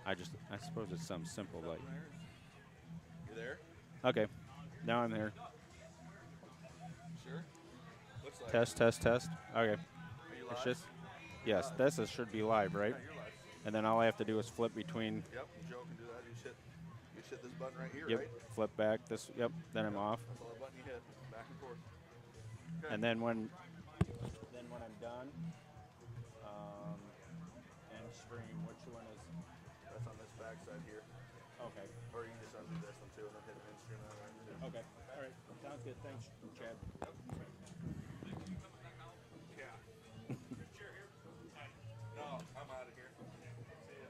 I suppose it's something simple like. You there? Okay, now I'm there. Sure. Looks like it. Test, test, test. Okay, Are you it's live? just yes. Should be live, right? Yeah, you're live. And then all I have to do is flip between. Yep, Joe can do that. You hit this button right here, Yep, right? flip back. This. Yep. Then I'm Yep, off. that's all the button you hit. Back and forth. Okay. And then when I'm done, um, end stream. Which one is? That's on this back side here. Okay. Or you can just undo this one too and then hit an in stream on that too. Okay. All right. Sounds good. Thanks, Chad. Yeah. Sure here. No, I'm out of here. See ya.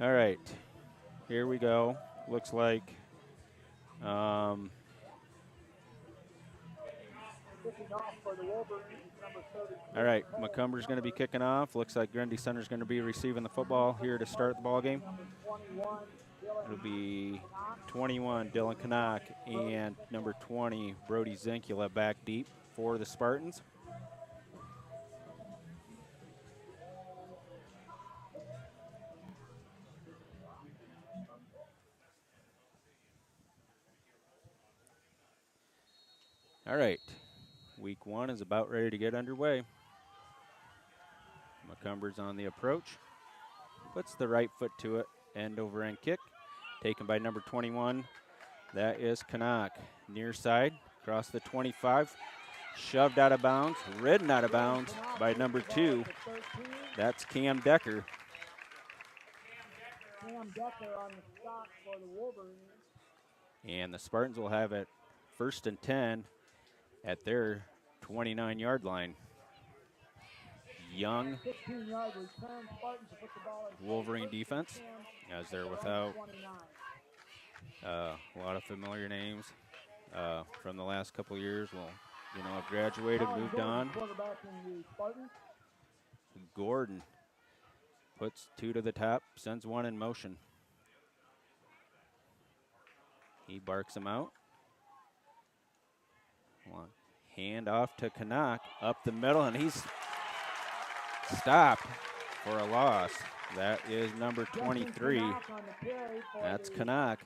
All right. Here we go. Looks like. All right, Macomber's going to be kicking off. Looks like Grundy Center's going to be receiving the football here to start the ball game. It'll be 21 Dylan Canuck and number 20 Brody Zinkula back deep for the Spartans. All right, week one is about ready to get underway. Macomber's on the approach. Puts the right foot to it, end over end kick. Taken by number 21. That is Canuck. Near side, across the 25. Shoved out of bounds, ridden out of bounds by number 2. That's Cam Decker. Cam Decker on the stop for the Wolverines. And the Spartans will have it 1st and 10 at their 29-yard line. Young 15-yard return. Spartans to put the ball in Wolverine defense, as they're without a lot of familiar names from the last couple years. Well, have graduated, moved on. Gordon puts 2 to the top, sends 1 in motion. He barks him out. Hand off to Canuck up the middle, and he's stopped for a loss. That is number 23. That's Canuck.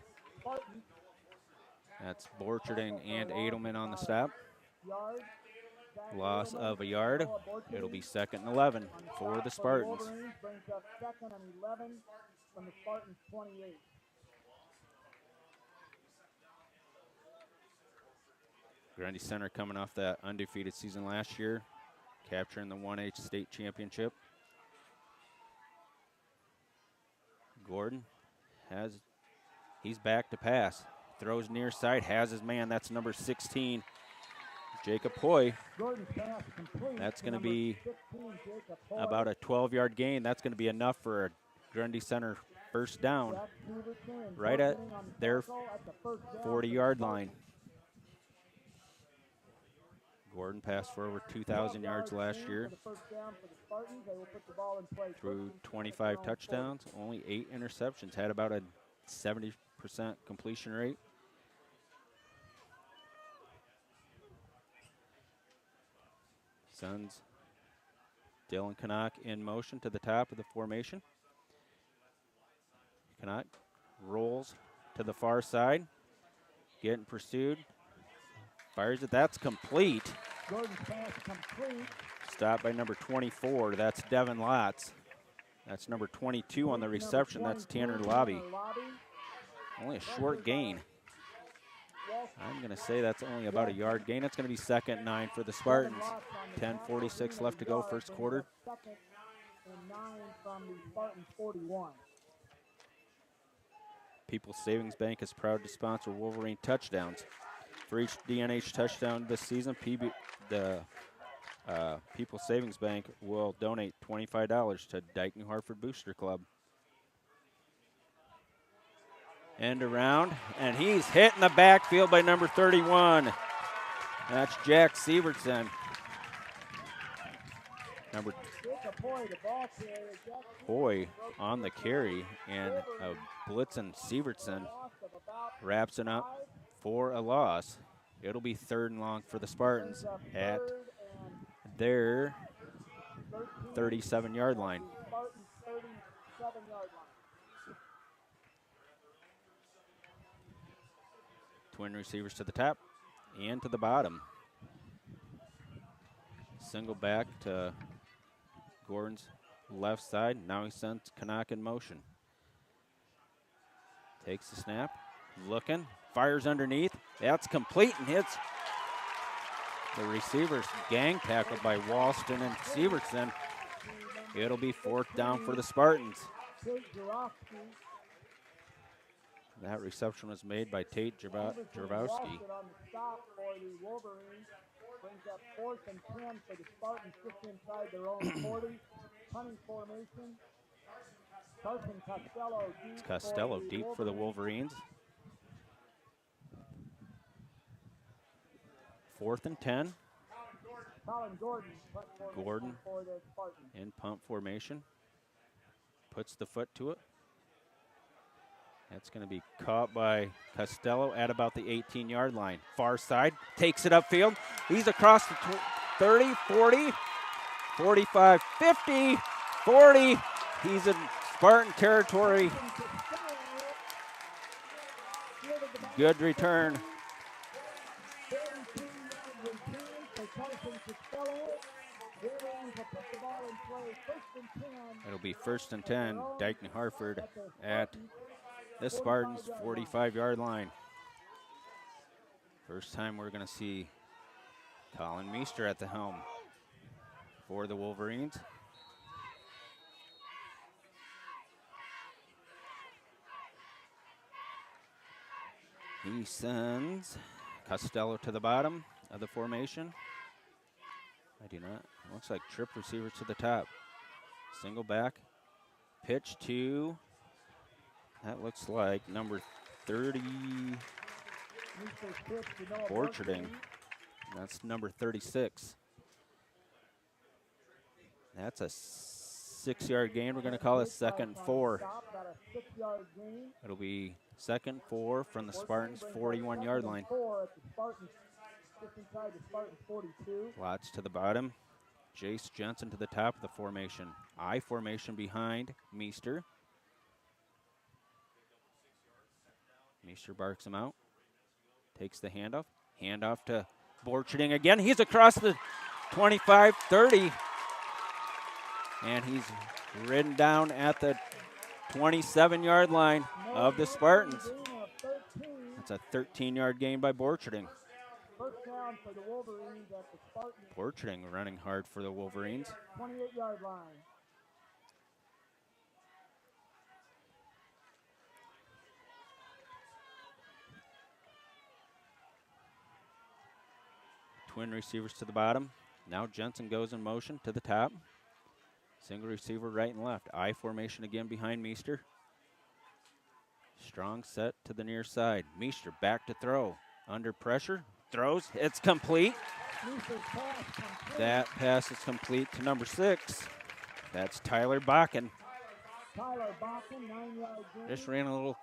That's Borcherding and Edelman on the stop. Loss of a yard. It'll be 2nd and 11 for the Spartans. Brings up 2nd and 11 from the Spartans 28. Grundy Center coming off that undefeated season last year, capturing the 1H state championship. Gordon he's back to pass. Throws near side, has his man. That's number 16, Jacob Hoy. That's going to be about a 12-yard gain. That's going to be enough for a Grundy Center first down right at their 40-yard line. Gordon passed for over 2,000 yards last year. Threw 25 touchdowns, only 8 interceptions. Had about a 70% completion rate. Sends Dylan Canuck in motion to the top of the formation. Canuck rolls to the far side, getting pursued. Fires it. That's complete. Gordon's pass complete. Stopped by number 24. That's Devin Lotz. That's number 22 on the reception. That's Tanner Lobby. Only a short gain. I'm going to say that's only about a yard gain. It's going to be 2nd and 9 for the Spartans. 10:46 left to go, first quarter. 2nd and 9 from the Spartans 41. People's Savings Bank is proud to sponsor Wolverine touchdowns. For each DNH touchdown this season, the People's Savings Bank will donate $25 to Dike-New Hartford Booster Club. End around, and he's hit in the backfield by number 31. That's Jack Sievertson. Number Hoy on the carry, and Blitzen Sievertson wraps it up for a loss. It'll be 3rd and long for the Spartans at their 13 37-yard at line. the Spartans' 37-yard line. Twin receivers to the top and to the bottom. Single back to Gordon's left side. Now he sends Canuck in motion. Takes the snap, looking, fires underneath. That's complete and hits the receivers. Gang tackled by Walston and Severson. It'll be 4th down for the Spartans. That reception was made by Tate Jarowski. On the stop for the Wolverines. Brings up 4th and 10 for the Spartans just inside their own 40. Punting formation. Carson Costello deep. It's Costello deep for the Wolverines. 4th and 10. Colin Gordon. Gordon for the Spartans. in punt formation. Puts the foot to it. That's going to be caught by Costello at about the 18-yard line. Far side, takes it upfield. He's across the 30, 40, 45, 50, 40. He's in Spartan territory. Good return. It'll be 1st and 10, Dike-New Hartford at the Spartans' 45-yard line. First time we're going to see Colin Meester at the helm for the Wolverines. He sends Costello to the bottom of the formation. I do not. Looks like trip receivers to the top. Single back. Pitch to, that looks like number 30, Borcherding. That's number 36. That's a 6-yard gain. We're going to call it 2nd and 4. It'll be 2nd and 4 from the Spartans' 41-yard line. Lots to the bottom. Jace Jensen to the top of the formation. I formation behind Meester. Meester barks him out. Takes the handoff. Handoff to Borcherding again. He's across the 25, 30. And he's ridden down at the 27-yard line of the Spartans. That's a 13-yard gain by Borcherding. First down for the Wolverines at the Spartans. Borcherding running hard for the Wolverines. 28-yard line. Twin receivers to the bottom. Now Jensen goes in motion to the top. Single receiver right and left. I formation again behind Meester. Strong set to the near side. Meester back to throw. Under pressure. Throws. It's complete. That pass is complete to number 6. That's Tyler Bakken. Tyler Bakken, 9-yard gain. Just ran a little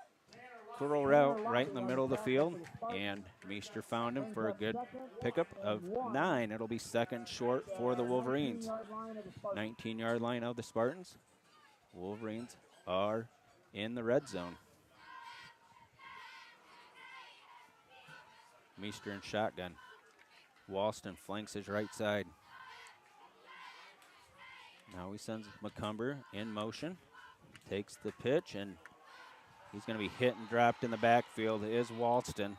curl route right in the middle of the field, and Meester found him for a good pickup of 9. It'll be 2nd short for the Wolverines. 19-yard line of the Spartans. Wolverines are in the red zone. Meester in shotgun. Walston flanks his right side. Now he sends McCumber in motion. Takes the pitch, and he's going to be hit and dropped in the backfield. Is Walston.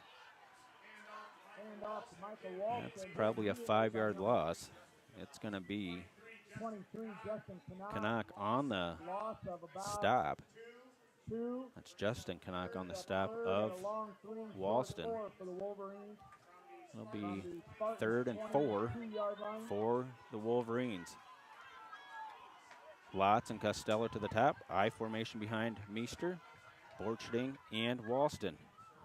That's probably a 5-yard loss. It's going to be Canuck on the stop. That's Justin Canuck on the stop of Walston. It'll be 3rd and 4 for the Wolverines. Lotz and Costello to the top. I formation behind Meester, Borcherding, and Walston.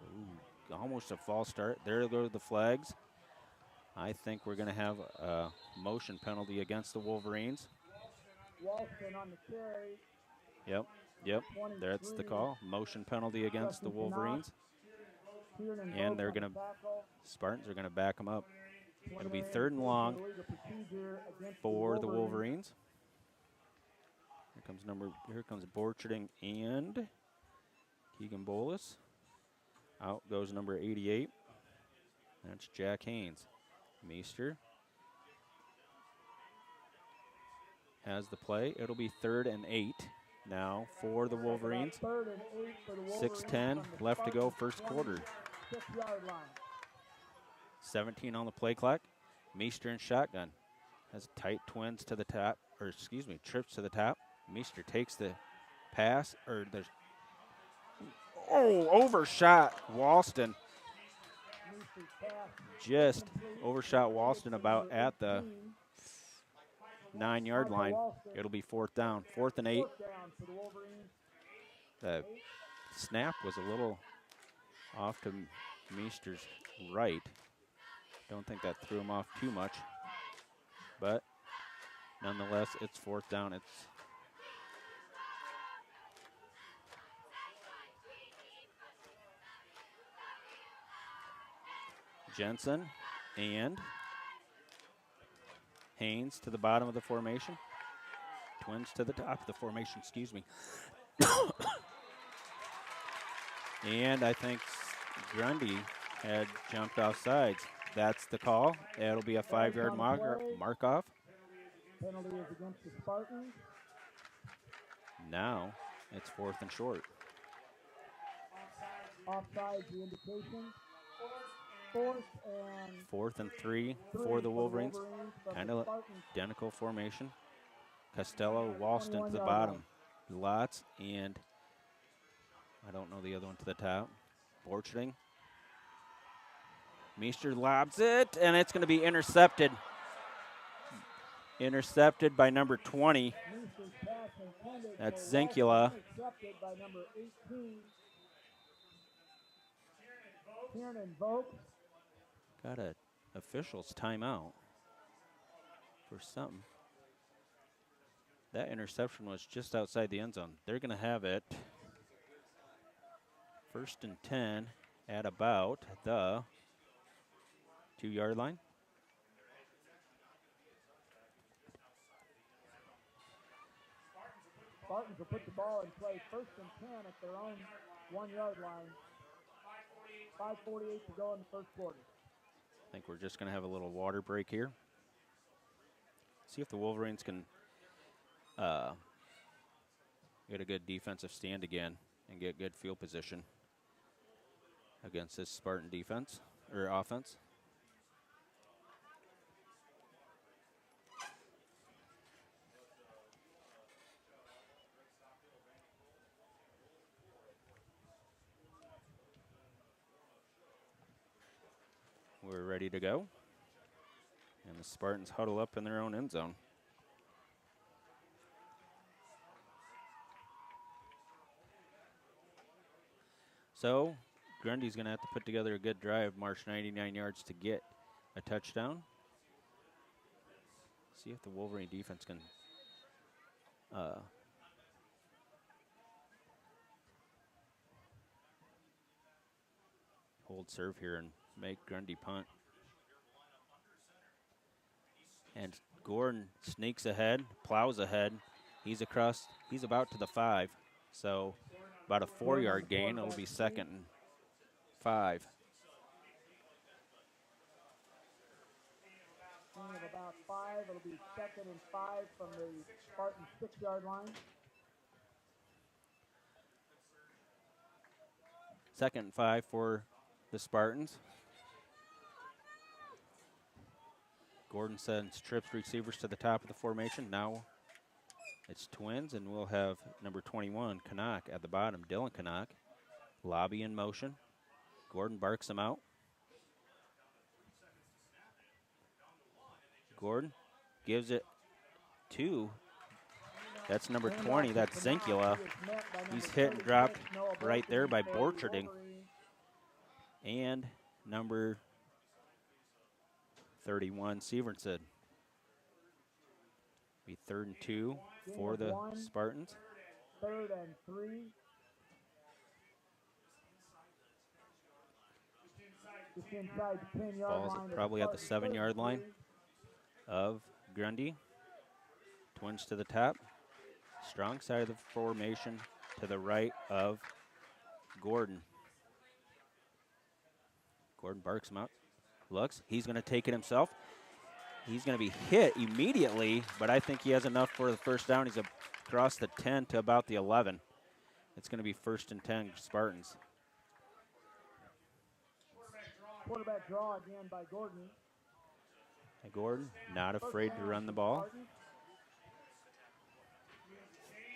Ooh, almost a false start. There go the flags. I think we're going to have a motion penalty against the Wolverines. Walston on the carry. Yep, that's the call. Motion penalty against the Wolverines. And they're going to, Spartans are going to back them up. It'll be 3rd and long for the Wolverines. Here comes Borcherding and Keegan Bolus. Out goes number 88. That's Jack Haynes. Meester has the play. It'll be 3rd and 8 now for the Wolverines. 6:10 left to go, first quarter. 17 on the play clock. Meester in shotgun. Has tight twins to the top, trips to the top. Meester takes the pass, overshot Walston. Just overshot Walston about at the 9-yard line. It'll be 4th down. 4th and 8. The snap was a little off to Meester's right. Don't think that threw him off too much. But nonetheless, it's 4th down. It's Jensen and Haynes to the bottom of the formation. Twins to the top of the formation, excuse me. And I think Grundy had jumped off sides. That's the call. It'll be a 5-yard mark-off. Penalty is against the Spartans. Now it's 4th and short. Offside, the indication. 4th and 3 for the Wolverines. Kind of identical formation. Costello, Walston to the bottom. Lots and I don't know the other one to the top. Borcherding. Meester lobs it, and it's going to be intercepted. Intercepted by number 20. That's Zinkula. Intercepted by number 18. Kieran Vogt. Got a official's timeout for something. That interception was just outside the end zone. They're going to have it 1st and 10 at about the 2-yard line. Spartans will put the ball in play 1st and 10 at their own 1-yard line. 5:48 to go in the first quarter. I think we're just going to have a little water break here. See if the Wolverines can get a good defensive stand again and get good field position against this Spartan defense or offense. We're ready to go. And the Spartans huddle up in their own end zone. So Grundy's going to have to put together a good drive, march 99 yards to get a touchdown. See if the Wolverine defense can hold serve here and make Grundy punt. And Gordon sneaks ahead, plows ahead. He's about to the 5. So about a 4-yard gain. It'll be 2nd and 5. Gain of about 5. It'll be 2nd and 5 from the Spartan 6-yard line. 2nd and 5 for the Spartans. Gordon sends trips receivers to the top of the formation. Now it's twins, and we'll have number 21, Canuck, at the bottom. Dylan Canuck. Lobby in motion. Gordon barks him out. Gordon gives it to, that's number 20, that's Zinkula. He's hit and dropped right there by Borcherding. And number 31, Severson. Be 3rd and 2 for the Spartans. 3rd and 3. Just inside the 10-yard Ball's line. probably at the 7-yard line of Grundy. Twins to the top. Strong side of the formation to the right of Gordon. Gordon barks him out. Looks. He's going to take it himself. He's going to be hit immediately, but I think he has enough for the first down. He's across the 10 to about the 11. It's going to be 1st and 10 Spartans. Quarterback draw again by Gordon. Gordon, not afraid to run the ball.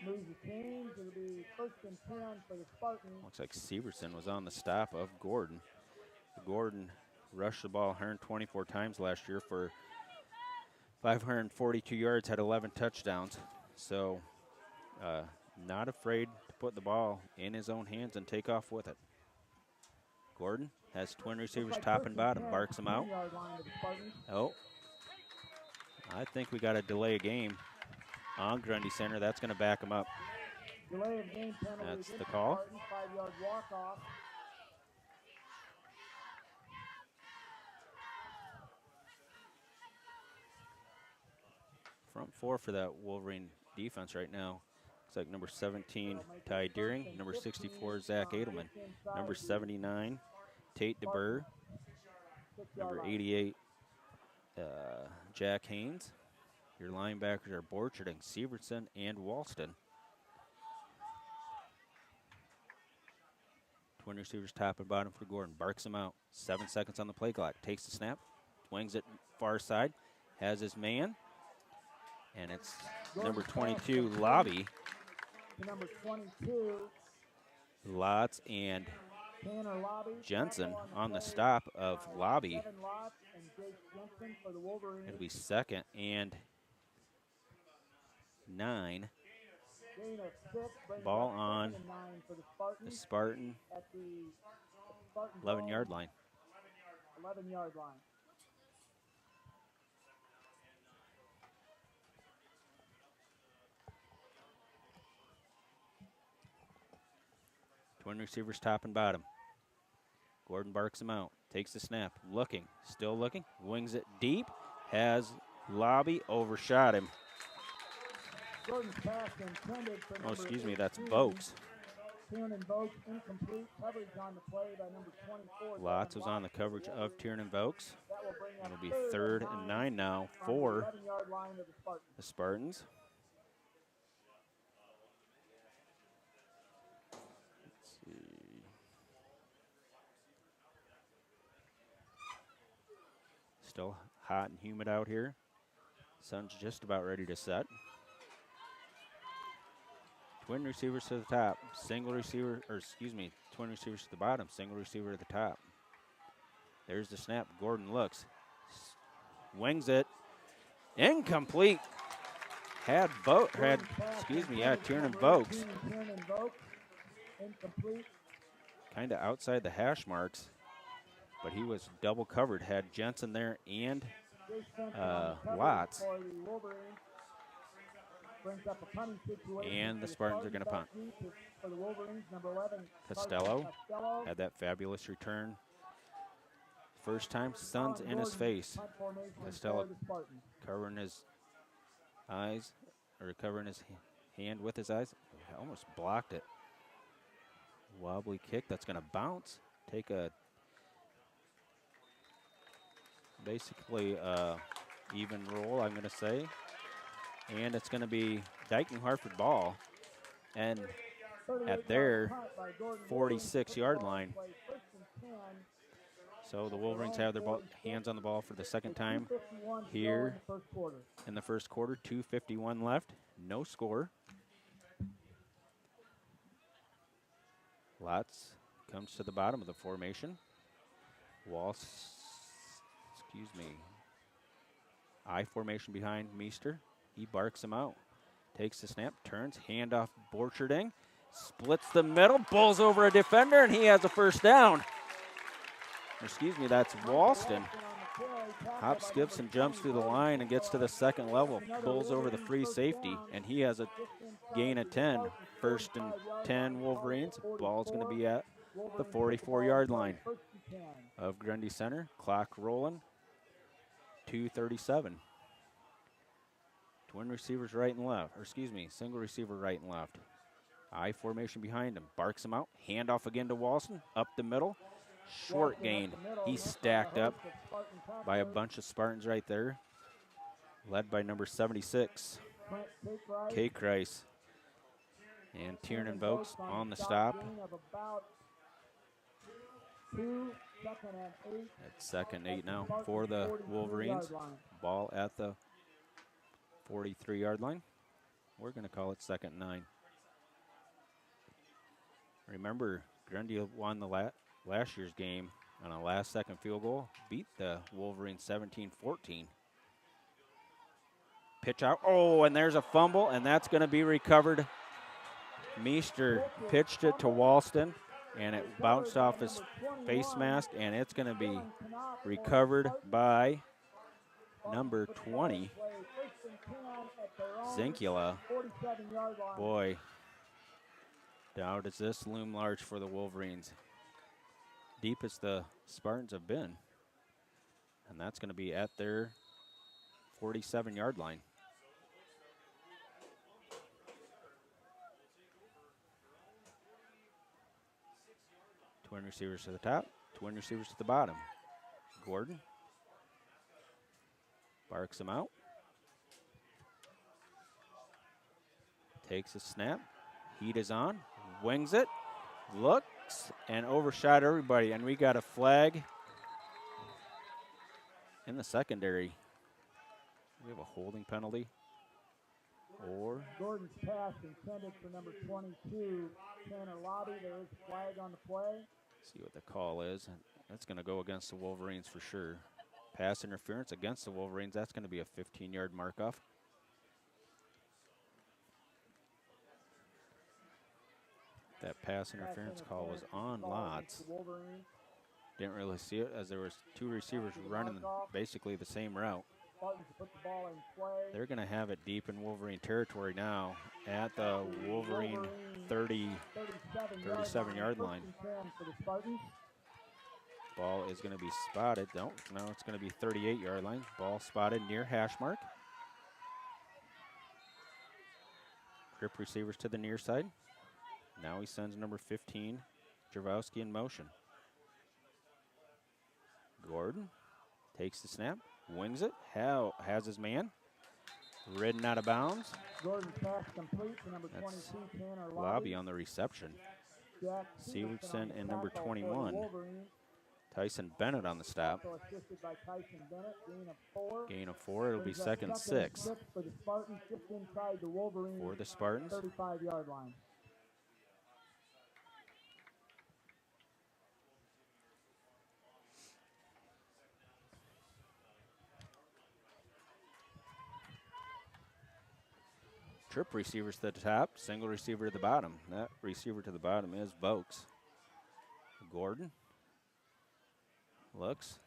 Moves the chains. It'll be 1st and 10 for the Spartans. Looks like Severson was on the stop of Gordon. Gordon rushed the ball 124 times last year for 542 yards, had 11 touchdowns. So not afraid to put the ball in his own hands and take off with it. Gordon has twin receivers top and bottom, barks them out. Oh, I think we got to delay a game on Grundy Center. That's going to back him up. Delay of game penalty. That's the call. 5-yard walk-off. Front four for that Wolverine defense right now. Looks like number 17, Ty Deering. Number 64, Zach Edelman. Number 79, Tate DeBurr. Number 88, Jack Haynes. Your linebackers are Borcherding, Severson, and Walston. Twin receivers top and bottom for Gordon. Barks him out. 7 seconds on the play clock. Takes the snap. Wings it far side. Has his man. And it's number 22, Lobby. Number 22. Lotz and Jensen on the stop of Lobby. It'll be 2nd and 9. Ball on the Spartan 11-yard line. 11-yard line. Twin receivers top and bottom. Gordon barks him out. Takes the snap. Looking. Still looking. Wings it deep. Has Lobby overshot him. Gordon's pass intended for oh, excuse me. 18. That's Vokes. Tiernan Vokes incomplete. Coverage on the play by number 24. Lotz was on the coverage of Tiernan Vokes. It'll be 3rd and 9 now for the Spartans. Still hot and humid out here. Sun's just about ready to set. Twin receivers to the top. Single receiver, or excuse me, twin receivers to the bottom. Single receiver to the top. There's the snap. Gordon looks. Wings it. Incomplete. Tiernan Vokes. Incomplete. Kind of outside the hash marks, but he was double covered. Had Jensen there and Lotz. And the Spartans are going to punt. Costello had that fabulous return. First time, sun's in his face. Costello covering his eyes, or covering his hand with his eyes. Almost blocked it. Wobbly kick that's going to bounce. Take a basically even roll, I'm going to say. And it's going to be Dike-New Hartford ball. And at their 46-yard line. So the Wolverines have their hands on the ball for the second time here in the first quarter. 2:51 left. No score. Lotz comes to the bottom of the formation. I formation behind Meester. He barks him out. Takes the snap, turns, handoff Borcherding. Splits the middle, bowls over a defender, and he has a first down. Excuse me, that's Walston. Hop, skips, and jumps through the line and gets to the second level. Bowls over the free safety, and he has a gain of 10. 1st and 10 Wolverines. Ball's going to be at the 44-yard line. of Grundy Center. Clock rolling. 2:37. Twin receivers right and left, or excuse me, single receiver right and left. I formation behind him. Barks him out. Handoff again to Walston. Up the middle. Short gain. He's stacked up by a bunch of Spartans right there. Led by number 76, K. Kreis. And Tiernan Vokes on the stop. It's 2nd and 8 now for the Wolverines. Ball at the 43-yard line. We're going to call it 2nd and 9. Remember, Grundy won the last year's game on a last-second field goal. Beat the Wolverines 17-14. Pitch out. Oh, and there's a fumble, and that's going to be recovered. Meester pitched it to Walston, and it bounced off his face mask, and it's going to be recovered by number 20, Zinkula. Boy, now does this loom large for the Wolverines. Deep as the Spartans have been. And that's going to be at their 47-yard line. Twin receivers to the top, twin receivers to the bottom. Gordon barks him out. Takes a snap. Heat is on. Wings it. Looks and overshot everybody. And we got a flag in the secondary. We have a holding penalty. Or Gordon's pass intended for number 22, Tanner Lobby. There is a flag on the play. See what the call is. That's going to go against the Wolverines for sure. Pass interference against the Wolverines. That's going to be a 15-yard mark-off. That pass interference call was on Lots. Didn't really see it as there was two receivers running basically the same route. They're going to have it deep in Wolverine territory now at the Wolverine 37-yard line. Ball is going to be spotted. No, it's going to be 38-yard line. Ball spotted near hash mark. Grip receivers to the near side. Now he sends number 15, Javowski, in motion. Gordon takes the snap, wings it, has his man, ridden out of bounds. Gordon pass complete to number 22, Tanner Lobby on the reception. Severson and number 21, Tyson Bennett on the stop. Gain of 4, it'll be 2nd and 6 for the Spartans, just inside the Wolverine for the Spartans. 35-yard line. Trip receivers to the top, single receiver to the bottom. That receiver to the bottom is Vokes. Gordon looks,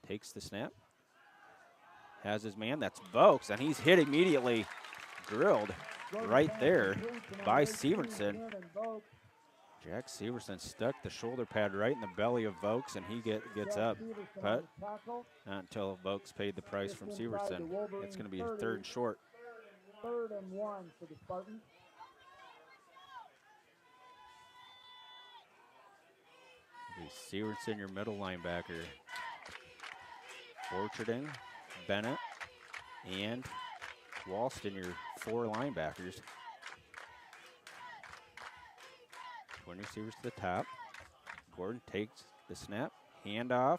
takes the snap, has his man. That's Vokes, and he's hit immediately. Drilled right there by Severson. Jack Severson stuck the shoulder pad right in the belly of Vokes, and he gets up. But not until Vokes paid the price from Severson. It's going to be a 3rd and short. 3rd and 1 for the Spartans. Severson, your middle linebacker. Orcharding, Bennett, and Walston, your 4 linebackers. Twin receivers to the top. Gordon takes the snap, handoff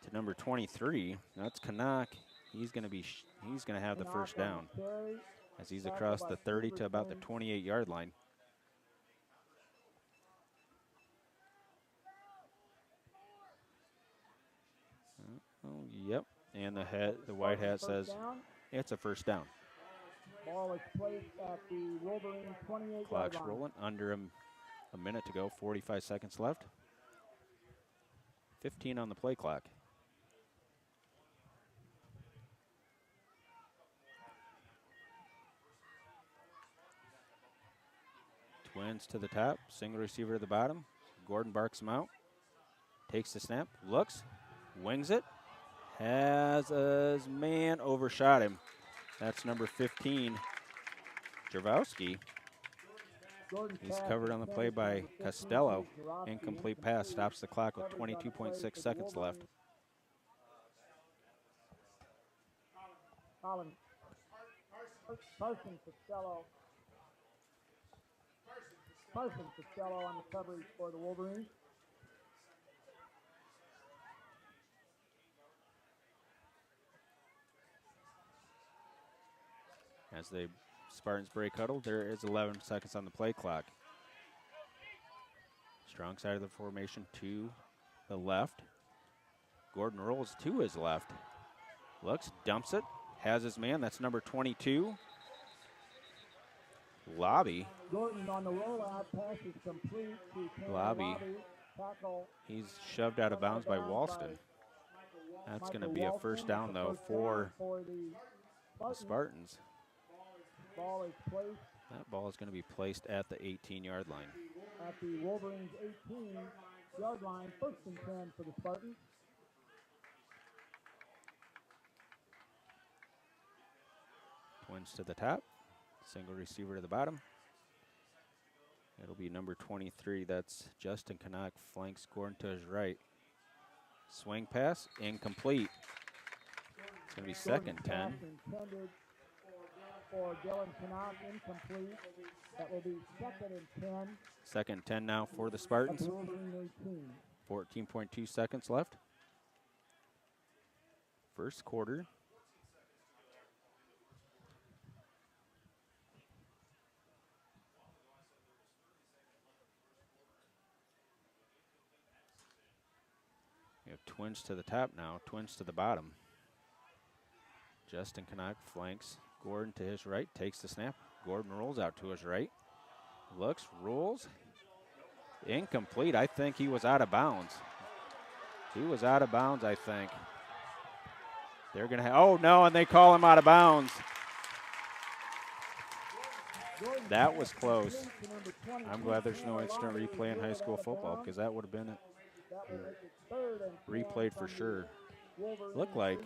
to number 23. That's Canuck. He's going to have the first down as he's across the 30 to about the 28-yard line. Oh, yep. And the white hat says it's a first down. Ball is placed at the Wolverine 28-yard line. Clock's rolling. Under a minute to go. 45 seconds left. 15 on the play clock. Twins to the top, single receiver to the bottom. Gordon barks him out. takes the snap, looks, wings it, has his man, overshot him. That's number 15, Jarvowski. He's covered on the play by Costello. Incomplete pass, stops the clock with 22.6 seconds left. Carson Costello on the coverage for the Wolverines. As the Spartans break huddle, there is 11 seconds on the play clock. Strong side of the formation to the left. Gordon rolls to his left. Looks, dumps it, has his man. That's number 22. Lobby. Gordon on the rollout, pass is complete to Lobby. Tackle. He's shoved out of bounds by Walston. That's going to be a first down, though, for the Spartans. Ball is placed. That ball is going to be placed at the 18-yard line. At the Wolverines' 18-yard line, 1st and 10 for the Spartans. Twins to the top. Single receiver to the bottom. It'll be number 23. That's Justin Canuck. Flanks Gordon to his right. Swing pass, incomplete. It's going to be 2nd 10. Intended for Dylan Canuck, incomplete. That will be 2nd and 10. 2nd 10 now for the Spartans. 14.2 seconds left. First quarter. We have twins to the top now, twins to the bottom. Justin Canuck flanks Gordon to his right, takes the snap. Gordon rolls out to his right. Looks, rolls. Incomplete. I think he was out of bounds. He was out of bounds, I think. They're going to have, oh no, and they call him out of bounds. That was close. I'm glad there's no instant replay in high school football because that would have been replayed for sure. Looked like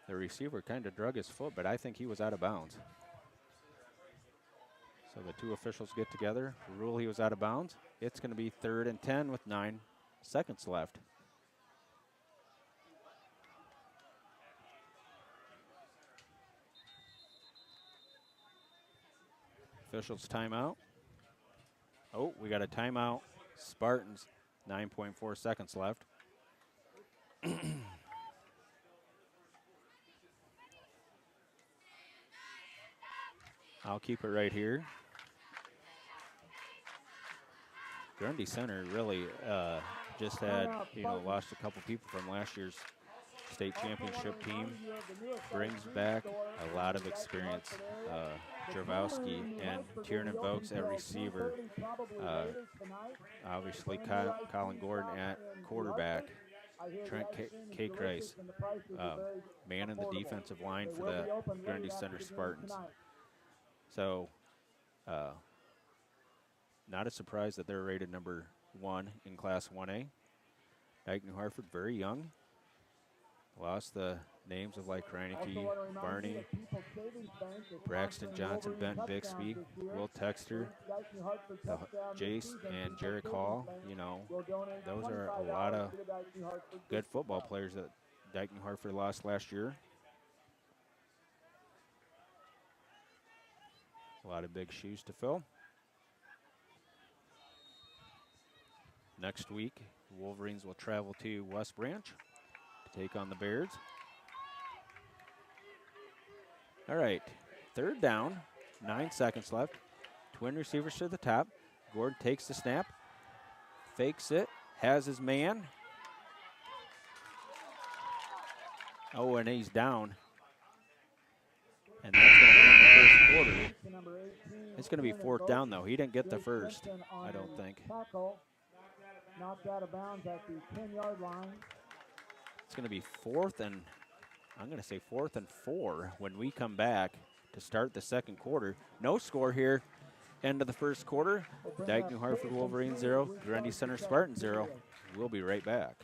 the receiver kind of drug his foot, but I think he was out of bounds. So the two officials get together, rule he was out of bounds. It's going to be 3rd and 10 with 9 seconds left. Officials timeout. Oh, we got a timeout. Spartans, 9.4 seconds left. I'll keep it right here. Grundy Center really just had, lost a couple people from last year's state championship team. Brings back a lot of experience. Jarvowski and Tiernan Vokes at receiver. Obviously, Colin Gordon at quarterback. Trent K-Kreis, man in the defensive line for the Grundy Center Spartans. So, not a surprise that they're rated number 1 in Class 1A. Dike-New Hartford, very young. Lost the names of like Reineke, Barney, Braxton Johnson, Ben Bixby, Will Texter, Jace, and Jarek Hall. Those are a lot of good football players that Dike-New Hartford lost last year. A lot of big shoes to fill. Next week, the Wolverines will travel to West Branch to take on the Bears. All right, 3rd down, 9 seconds left. Twin receivers to the top. Gordon takes the snap, fakes it, has his man. Oh, and he's down. And that's going to end the first quarter. It's going to be 4th down, though. He didn't get the first, I don't think. Knocked out of bounds at the 10-yard line. It's going to be 4th and, I'm going to say 4th and 4 when we come back to start the second quarter. No score here. End of the first quarter. Dike-New Hartford Wolverines 0, Grundy Center Spartan 0. We'll be right back.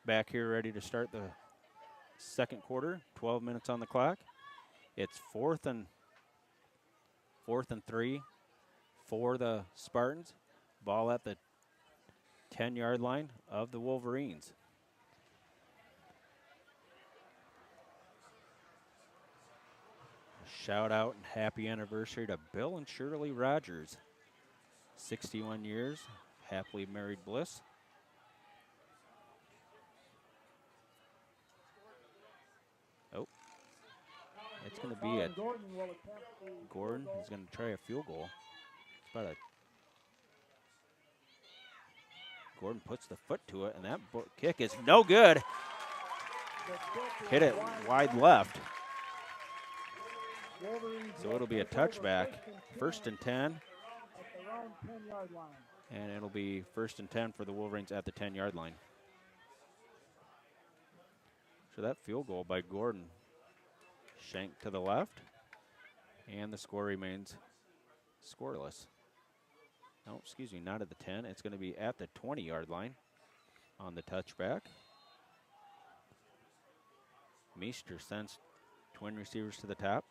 Back here ready to start the second quarter, 12 minutes on the clock. It's fourth and 3 for the Spartans. Ball at the 10-yard line of the Wolverines. Shout out and happy anniversary to Bill and Shirley Rogers. 61 years, happily married bliss. Oh, it's going to be a Gordon is going to try a field goal. It's about a Gordon puts the foot to it, and that kick is no good. Hit it wide left. So it'll be a touchback. 1st and 10. And it'll be 1st and 10 for the Wolverines at the 10-yard line. So that field goal by Gordon shanked to the left. And the score remains scoreless. No, excuse me, not at the 10. It's going to be at the 20-yard line on the touchback. Meester sends twin receivers to the top.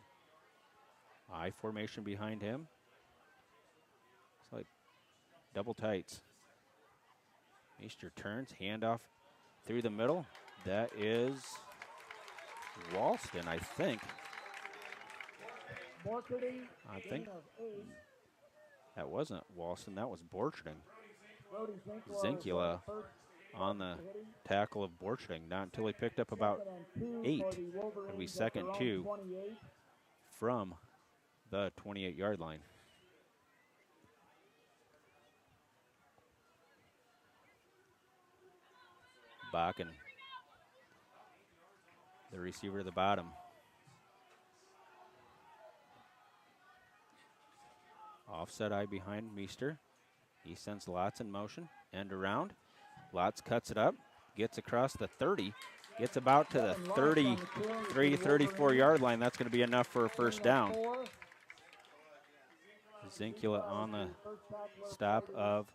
I formation behind him. It's like double tights. Meester turns, handoff through the middle. That is Walston, I think. I think that wasn't Walston, that was Borcherding. Zinkula on the tackle of Borcherding. Not until he picked up about 8. It'll be 2nd 2 from the 28-yard line. Bakken, the receiver at the bottom. Offset eye behind Meester. He sends Lotz in motion. End around. Lotz cuts it up. Gets across the 30. Gets about to the 33, 34-yard line. That's going to be enough for a first down. Zinkula on the stop of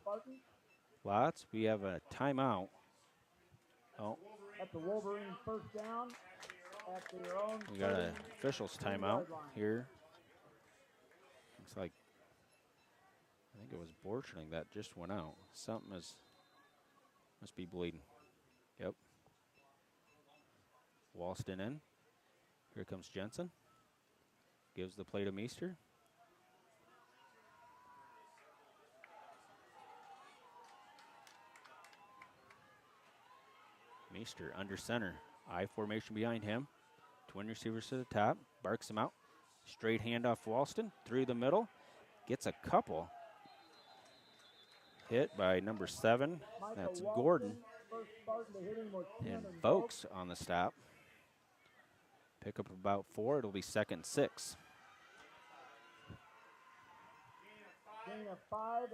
Lotz. We have a timeout. Oh. At the Wolverine first down. We got an official's timeout here. Looks like, I think it was Borcherding that just went out. Something must be bleeding. Yep. Walston in. Here comes Jensen. Gives the play to Meester. Meester under center. I formation behind him. Twin receivers to the top. Barks him out. Straight handoff Walston. Through the middle. Gets a couple. Hit by number 7. That's Gordon. And Vokes on the stop. Pick up about 4. It'll be 2nd 6. Gain of 5.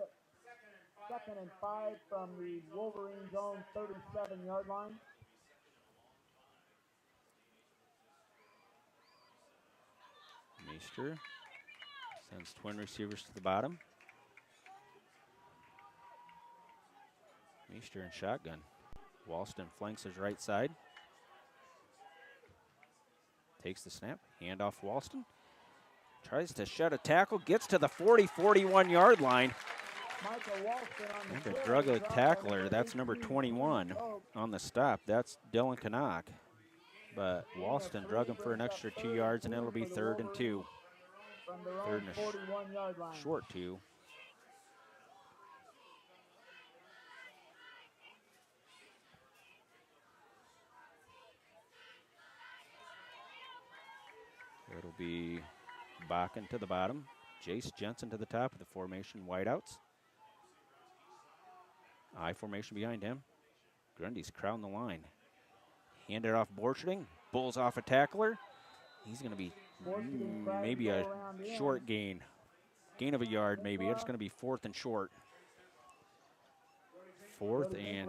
2nd and 5 from the Wolverine zone 37-yard line. Meester sends twin receivers to the bottom. Meester in shotgun. Walston flanks his right side. Takes the snap. Handoff Walston. Tries to shed a tackle, gets to the 40, 41-yard line. And a drug a tackler, that's number 21 on the stop. That's Dylan Canuck. But Walston drug him for an extra 2 yards, and it'll be 3rd and 2. Third and a short 2. It'll be Bakken to the bottom. Jace Jensen to the top of the formation, wideouts. I formation behind him. Grundy's crowding the line. Handed off Borcherding. Bulls off a tackler. He's going to be maybe a short gain. Gain of a yard, maybe. It's going to be 4th and short. 4th and,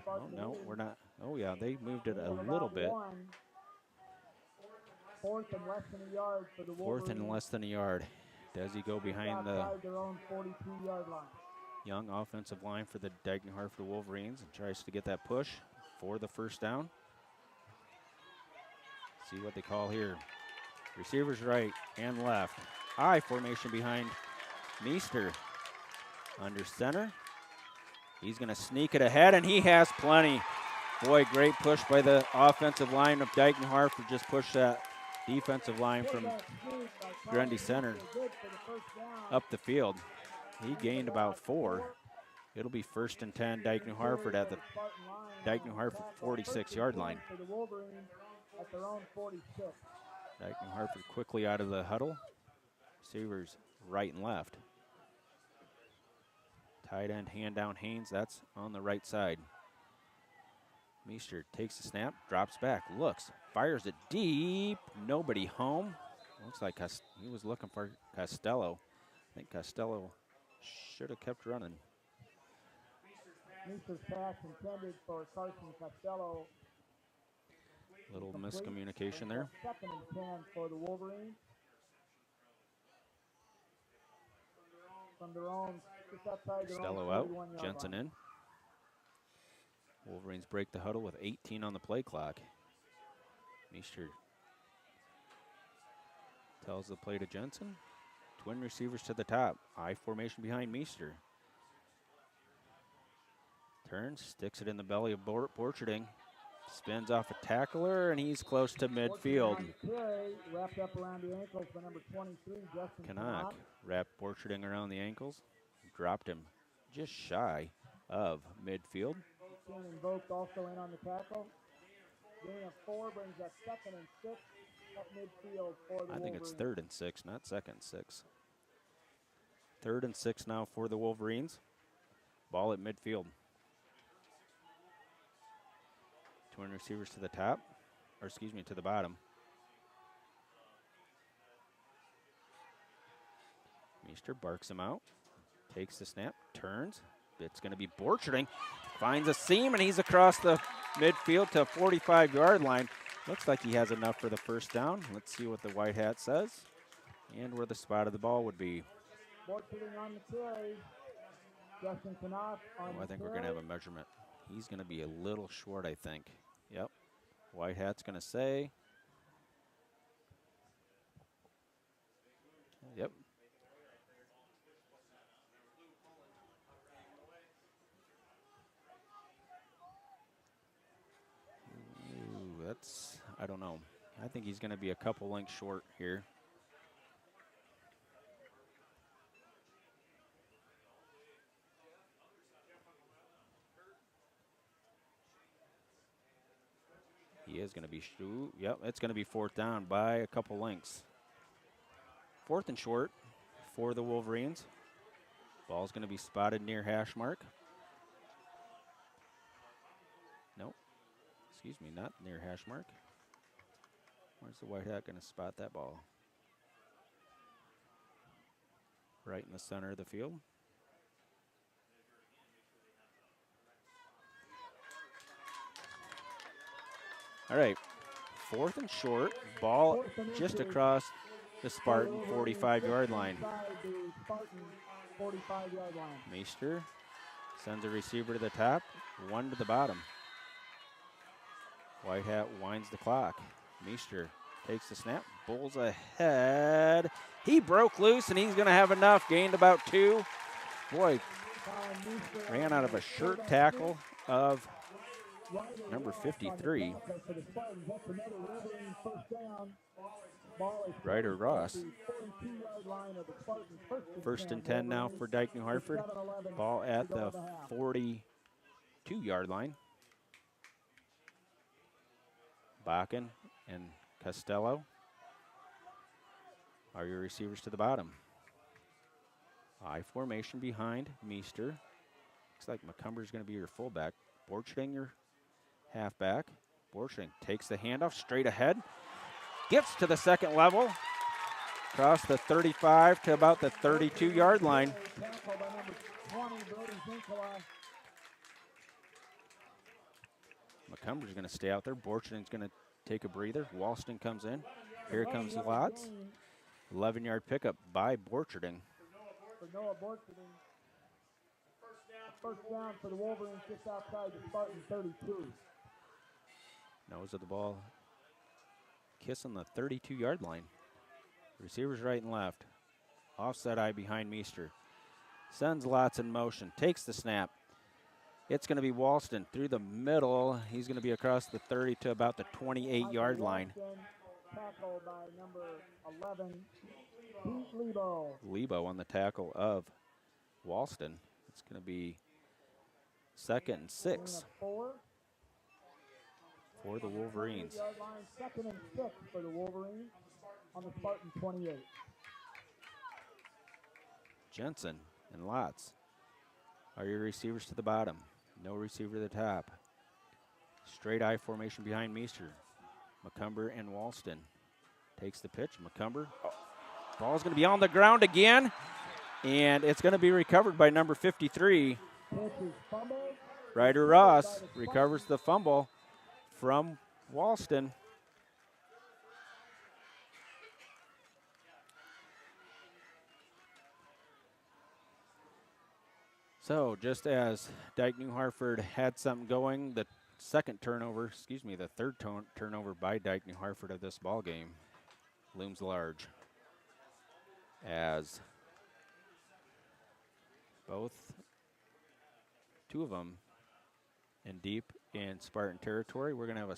oh, no, we're not. Oh, yeah, they moved it a little bit. 4th and less than a yard for the 4th and less than a yard. Does he go behind the young offensive line for the Dike-New Hartford Wolverines and tries to get that push for the first down? See what they call here. Receivers right and left. I formation behind Meester. Under center. He's going to sneak it ahead, and he has plenty. Boy, great push by the offensive line of Dike-New Hartford. Just push that defensive line from Grundy Center up the field. He gained about 4. It'll be 1st and 10, Dike-New Hartford at the Dike-New Hartford 46-yard line. Dike-New Hartford quickly out of the huddle. Receivers right and left. Tight end hand down Haynes, that's on the right side. Meester takes the snap, drops back, looks, fires it deep. Nobody home. Looks like he was looking for Costello. I think Costello should have kept running. Meester's pass intended for Carson Costello. Little miscommunication there. 2nd and 10 for the Wolverines. From their own, just outside their Costello own out, Jensen in. Wolverines break the huddle with 18 on the play clock. Meester tells the play to Jensen. Twin receivers to the top. I formation behind Meester. Turns, sticks it in the belly of Borcherding. Spins off a tackler, and he's close to midfield. Wrapped up around the ankles by number 23, Justin Canuck wrapped Borcherding around the ankles. Dropped him just shy of midfield. Invoked also in on the tackle. Gain of 4 brings us 2nd and 6 at midfield for the Wolverines. I think it's 3rd and 6, not 2nd and 6. 3rd and 6 now for the Wolverines. Ball at midfield. Twin receivers to the top, or excuse me, to the bottom. Meester barks him out, takes the snap, turns. It's going to be Borcherding. Finds a seam, and he's across the midfield to 45-yard line. Looks like he has enough for the first down. Let's see what the white hat says and where the spot of the ball would be. Borcherding on the carry. Justin Canuck on I think we're going to have a measurement. He's going to be a little short, I think. Yep. White hat's going to say. Yep. Ooh, that's, I don't know. I think he's going to be a couple lengths short here. He is going to be, yep, it's going to be 4th down by a couple lengths. 4th and short for the Wolverines. Ball's going to be spotted near hash mark. Nope. Excuse me, not near hash mark. Where's the white hat going to spot that ball? Right in the center of the field. All right, 4th and short, ball just across the Spartan 45-yard line. Meester sends a receiver to the top, 1 to the bottom. White hat winds the clock. Meester Takes the snap. Bulls ahead. He broke loose, and he's going to have enough. Gained about 2. Boy, ran out of a shirt tackle of number 53. Ryder Ross. 1st and 10 now for Dike-New Hartford. Ball at the 42-yard line. Bakken and Costello are your receivers to the bottom. I formation behind Meester. Looks like McCumber's going to be your fullback. Borcherding your halfback. Borcherding takes the handoff straight ahead. Gets to the second level. Across the 35 to about the 32-yard line. McCumber's going to stay out there. Borcherding's going to take a breather. Walston comes in. Here comes Lotz. 11-yard pickup by Borcherding. First down for the Wolverines just outside the Spartan 32. Nose of the ball. Kissing the 32-yard line. Receivers right and left. Offset eye behind Meester. Sends Lotz in motion. Takes the snap. It's going to be Walston through the middle. He's going to be across the 30 to about the 28-yard line. Tackle by number 11, Pete Lebo. Lebo on the tackle of Walston. It's going to be 2nd and 6 for the Wolverines. 2nd and 6 for the Wolverines on the Spartan 28. Jensen and Lotz are your receivers to the bottom. No receiver to the top. Straight eye formation behind Meester. McCumber and Walston. Takes the pitch. McCumber. Ball's going to be on the ground again. And it's going to be recovered by number 53. Ryder Ross recovers the fumble from Walston. So just as Dike-New Hartford had something going, the third turnover by Dike-New Hartford of this ball game looms large, as two of them in deep in Spartan territory. We're going to have a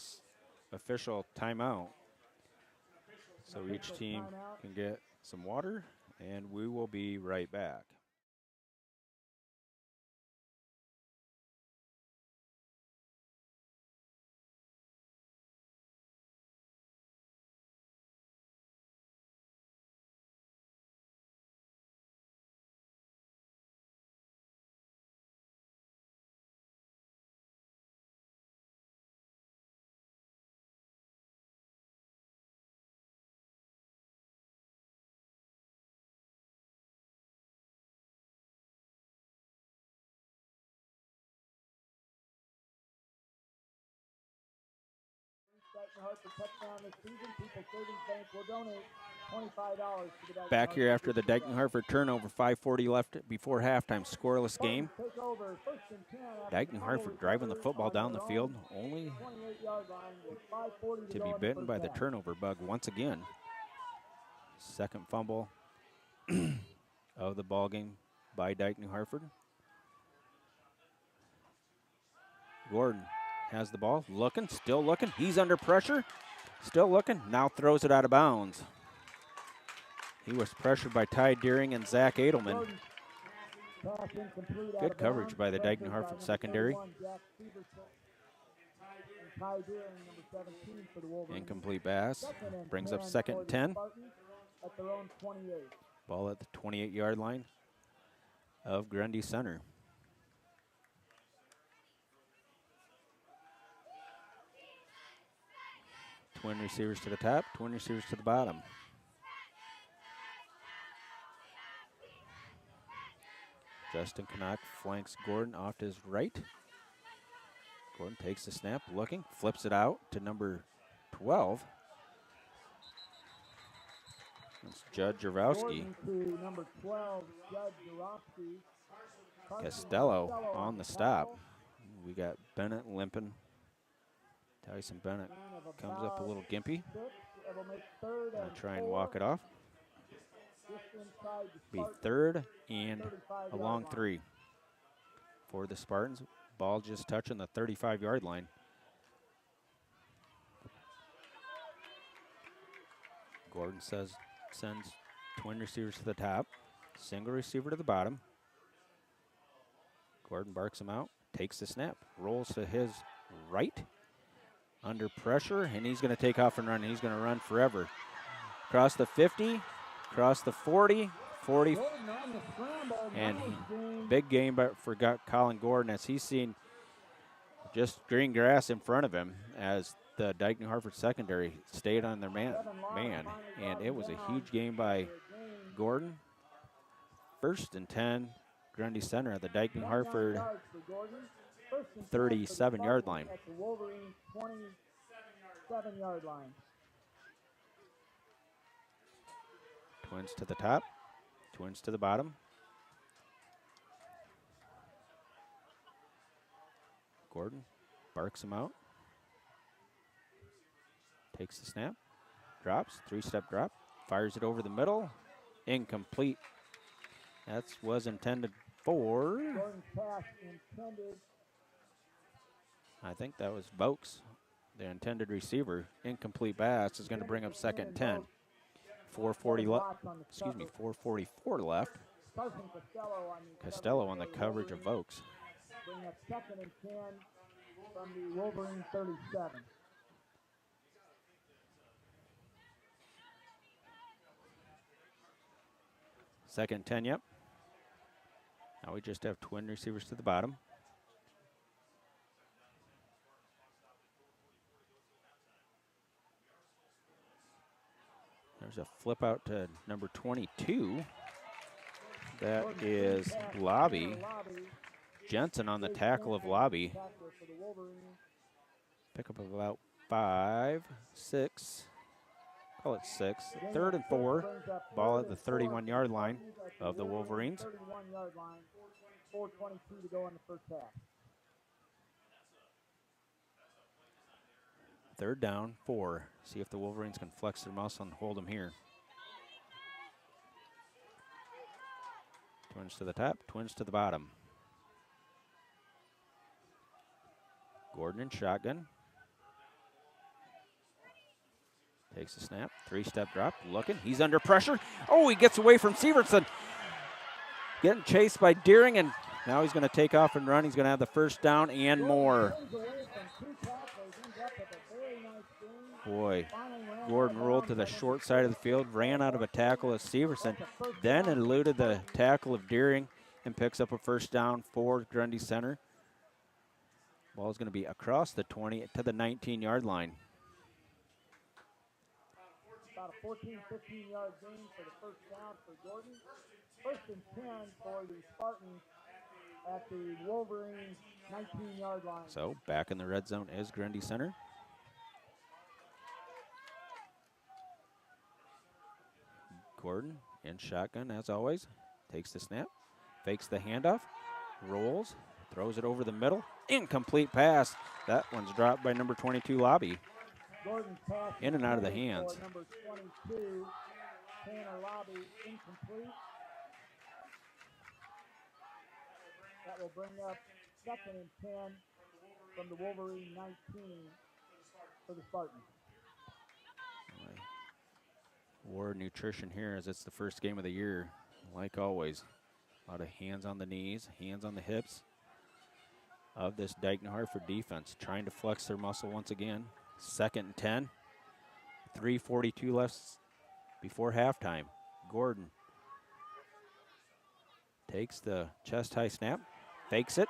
official timeout, so each team can get some water, and we will be right back. Back here after the Dike-New Hartford turnover, 5:40 left before halftime, scoreless game. Dike-New Hartford driving the football down the field, only to be bitten by the turnover bug once again. Second fumble of the ball game by Dike-New Hartford. Gordon has the ball, looking, still looking. He's under pressure, still looking. Now throws it out of bounds. He was pressured by Ty Deering and Zach Edelman. Good coverage by the Dike-New Hartford secondary. Incomplete pass. Brings up 2nd and 10. Ball at the 28-yard line of Grundy Center. Twin receivers to the top, twin receivers to the bottom. Justin Canuck flanks Gordon off to his right. Gordon takes the snap, looking, flips it out to number 12. That's Judd Jarowski. Number 12, Judd Jarowski. Costello on the stop. We got Bennett limping. Tyson Bennett comes up a little gimpy. That will make third and Try and 4. walk it off. Just inside the Be Spartans. third and 35-yard a long line. 3 for the Spartans. Ball just touching the 35-yard line. Gordon sends twin receivers to the top, single receiver to the bottom. Gordon barks him out, takes the snap, rolls to his right, under pressure, and he's going to take off and run. He's going to run forever. Across the 50, across the 40, 40, and big game for Colin Gordon as he's seen just green grass in front of him as the Dike-New Hartford secondary stayed on their man, and it was a huge game by Gordon. 1st and 10, Grundy Center at the Dike-New Hartford 37-yard line. At the Wolverine 27-yard line. Twins to the top, twins to the bottom. Gordon barks him out. Takes the snap, drops, 3-step drop, fires it over the middle, incomplete. That was intended for, Gordon's pass intended. I think that was Vokes, the intended receiver. Incomplete pass is going to bring up 2nd and 10. 4:44 left. Costello on the coverage of Vokes. Bring up 2nd and 10 from the Wolverine 37. Second and 10, yep. Now we just have twin receivers to the bottom. There's a flip out to number 22. That is Lobby. Jensen on the tackle of Lobby. Pick up about 5, 6. Call it 6. 3rd and 4. Ball at the 31-yard line of the Wolverines. 31-yard line. 4:22 to go in the first half. 3rd down, 4. See if the Wolverines can flex their muscle and hold them here. Twins to the top, twins to the bottom. Gordon in shotgun. Takes the snap, 3-step drop, looking. He's under pressure. Oh, he gets away from Severson. Getting chased by Deering, and now he's going to take off and run. He's going to have the 1st down and more. Boy, Gordon rolled to the short side of the field, ran out of a tackle of Severson, then eluded the tackle of Deering and picks up a 1st down for Grundy Center. Ball is going to be across the 20 to the 19-yard line. About a 14-15-yard gain for the 1st down for Gordon. 1st and 10 for the Spartans at the Wolverine 19-yard line. So back in the red zone is Grundy Center. Gordon in shotgun as always. Takes the snap, fakes the handoff, rolls, throws it over the middle. Incomplete pass. That one's dropped by number 22, Lobby. Gordon's pass in and out of the hands. Number 22, Tanner Lobby, incomplete. That will bring up 2nd and 10 from the Wolverine 19 for the Spartans. War nutrition here as it's the first game of the year. Like always, a lot of hands on the knees, hands on the hips of this Dike-New Hartford defense, trying to flex their muscle once again. 2nd and 10, 3:42 left before halftime. Gordon takes the chest-high snap, fakes it,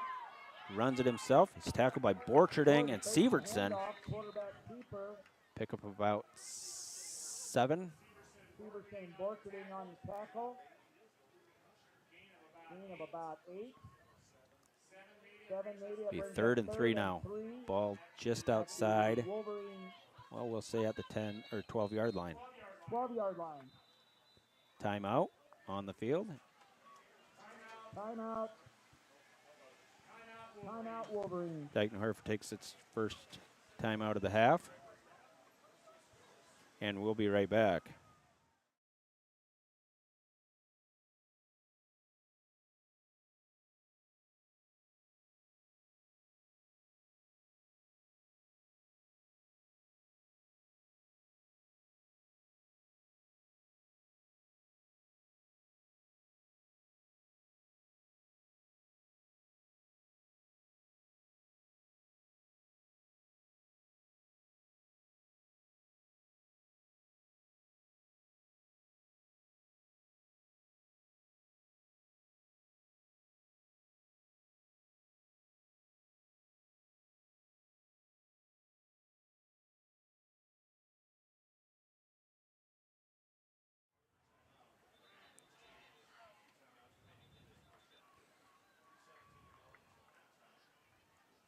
runs it himself. He's tackled by Borcherding and Severson. Pick up about 7. Severson Borcherding on the tackle. Gain of about 8. 7 maybe. Be 3rd and 3 now. Ball just outside. Well, we'll say at the 10 or 12-yard line. 12-yard line. Timeout on the field. Timeout. Timeout, Wolverine. Dike-New Hartford takes its first timeout of the half. and we'll be right back.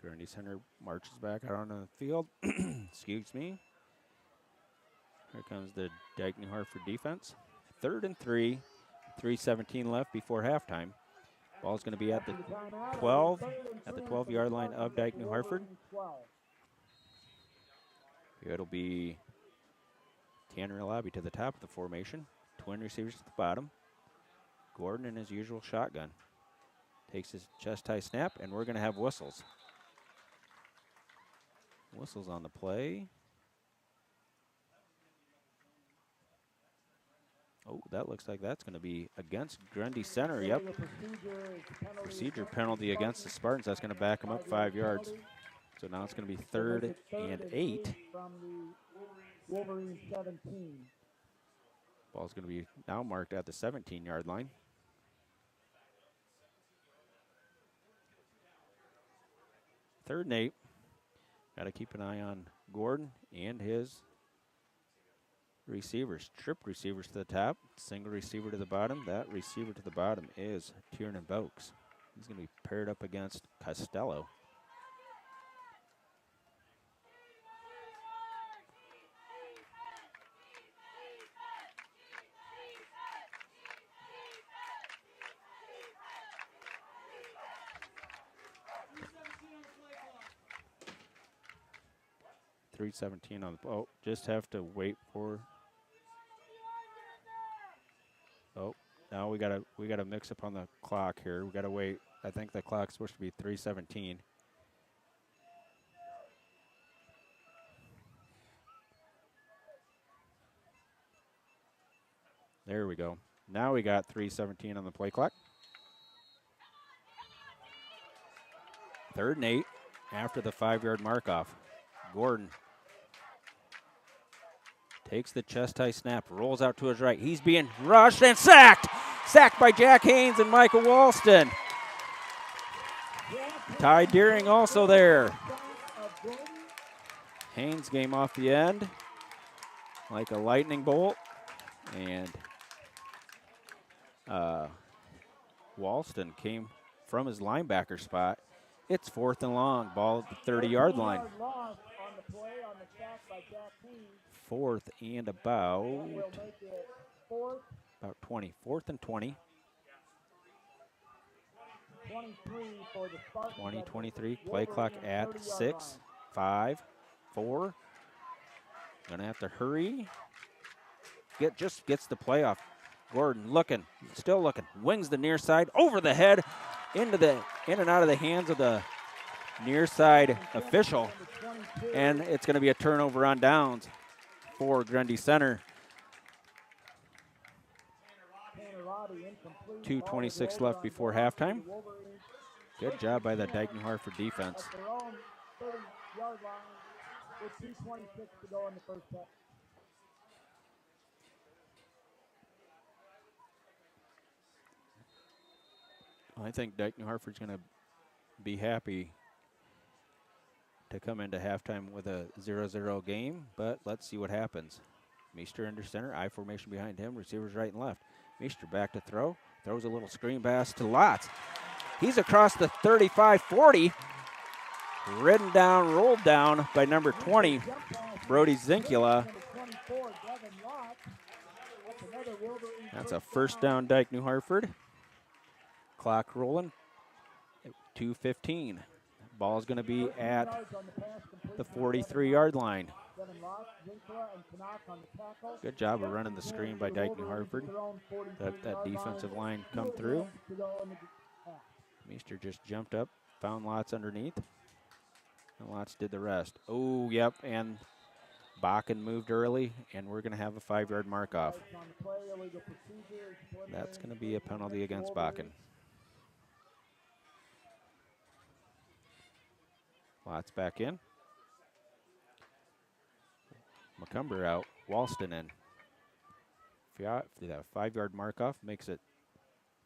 Grundy Center marches back out on the field. Excuse me. Here comes the Dike-New Hartford defense. 3rd and 3, 3:17 left before halftime. Ball's going to be at the 12, at the 12-yard line of Dike-New Hartford. It'll be Tanner Lobby to the top of the formation. Twin receivers at the bottom. Gordon in his usual shotgun. Takes his chest high snap, and we're going to have whistles. Whistles on the play. Oh, that looks like that's going to be against Grundy Center. Yep. Procedure penalty against the Spartans. That's going to back them up 5 yards. So now it's going to be 3rd and 8. From the Wolverine 17. Ball's going to be now marked at the 17-yard line. 3rd and 8. Got to keep an eye on Gordon and his receivers. Trip receivers to the top, single receiver to the bottom. That receiver to the bottom is Tiernan Boakes. He's going to be paired up against Costello. .317 on the, oh, just have to wait for, oh, now we gotta mix up on the clock here. We gotta wait. I think the clock's supposed to be 3:17. There we go. Now we got 3:17 on the play clock. 3rd and 8 after the 5-yard mark off. Gordon takes the chest high snap, rolls out to his right. He's being rushed and sacked. Sacked by Jack Haynes and Michael Walston. Ty Deering also there. Haynes came off the end like a lightning bolt. And Walston came from his linebacker spot. It's 4th and long, ball at the 30-yard line. 4th and about 20. 4th and 20. 23. Play clock at 6, 5, 4. Gonna have to hurry. Just gets the play off. Gordon looking, still looking. Wings the near side over the head, in and out of the hands of the near side official, and it's going to be a turnover on downs for Grundy Center. 2:26 left before halftime. Good job by the Dike-New Hartford defense. I think Dike-New Hartford's going to be happy to come into halftime with a 0-0 game, but let's see what happens. Meester under center, I formation behind him, receivers right and left. Meester back to throw, throws a little screen pass to Lotz. He's across the 35-40, ridden down, rolled down by number 20, Brody Zinkula. That's a first down, Dike-New Hartford. Clock rolling, 2:15. Ball's going to be at the 43-yard line. 7 lots. Winkler and Canuck on the tackle. Good job of running the screen by Dike-New Hartford. Let that defensive line come through. Meester just jumped up, found Lotz underneath. And Lotz did the rest. Oh, yep, and Bakken moved early, and we're going to have a 5-yard mark off. That's going to be a penalty against Bakken. Lotz back in. McCumber out. Walston in. If they have a 5-yard mark off, makes it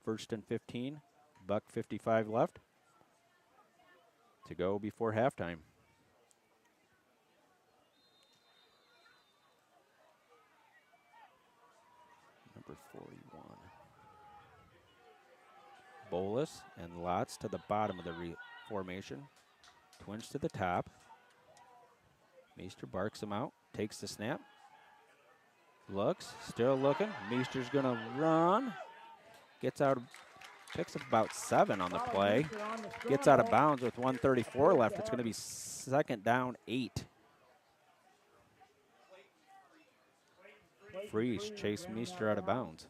1st and 15. $1:55 left to go before halftime. Number 41. Bolus and Lotz to the bottom of the formation. Twins to the top. Meester barks him out, takes the snap. Looks, still looking. Meester's going to run. Gets out, picks up about 7 on the play. Gets out of bounds with 1:34 left. It's going to be 2nd down, 8. Freeze, chase Meester out of bounds.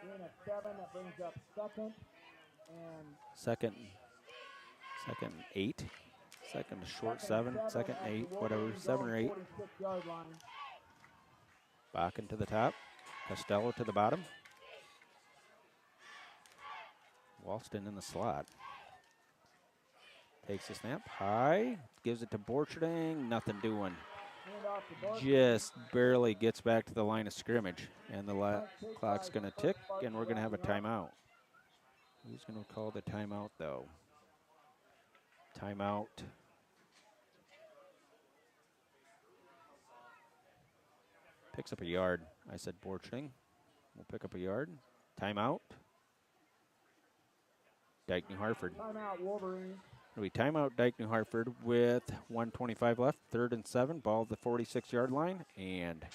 At 7, that brings up 2nd and second 8. Second short 7, 2nd 8, whatever, 7 or 8. Bakken to the top. Costello to the bottom. Walston in the slot. Takes the snap high, gives it to Borcherding, nothing doing. Just barely gets back to the line of scrimmage, and the clock's going to tick, and we're going to have a timeout. Who's going to call the timeout, though? Timeout. Picks up a yard. I said Borcherding. We'll pick up a yard. Timeout. Dike-New Hartford. Timeout, Wolverine. We timeout Dike-New Hartford with 1:25 left, 3rd and 7, ball at the 46-yard line, and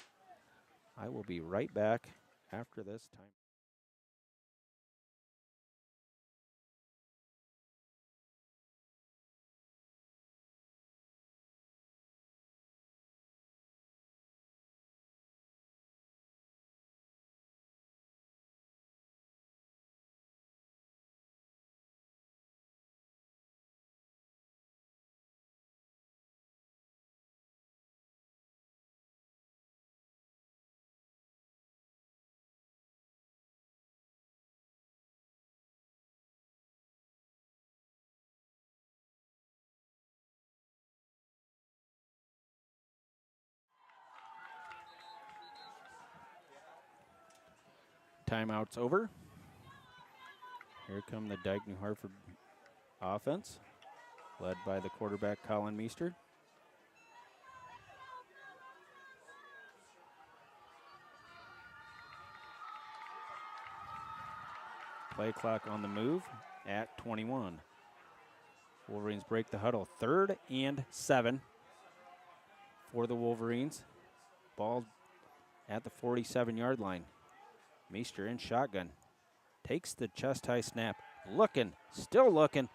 I will be right back after this time. Timeout's over. Here come the Dike-New Hartford offense, led by the quarterback Colin Meester. Play clock on the move at 21. Wolverines break the huddle. 3rd and 7 for the Wolverines. Ball at the 47-yard line. Meester in shotgun. Takes the chest high snap. Looking, still looking.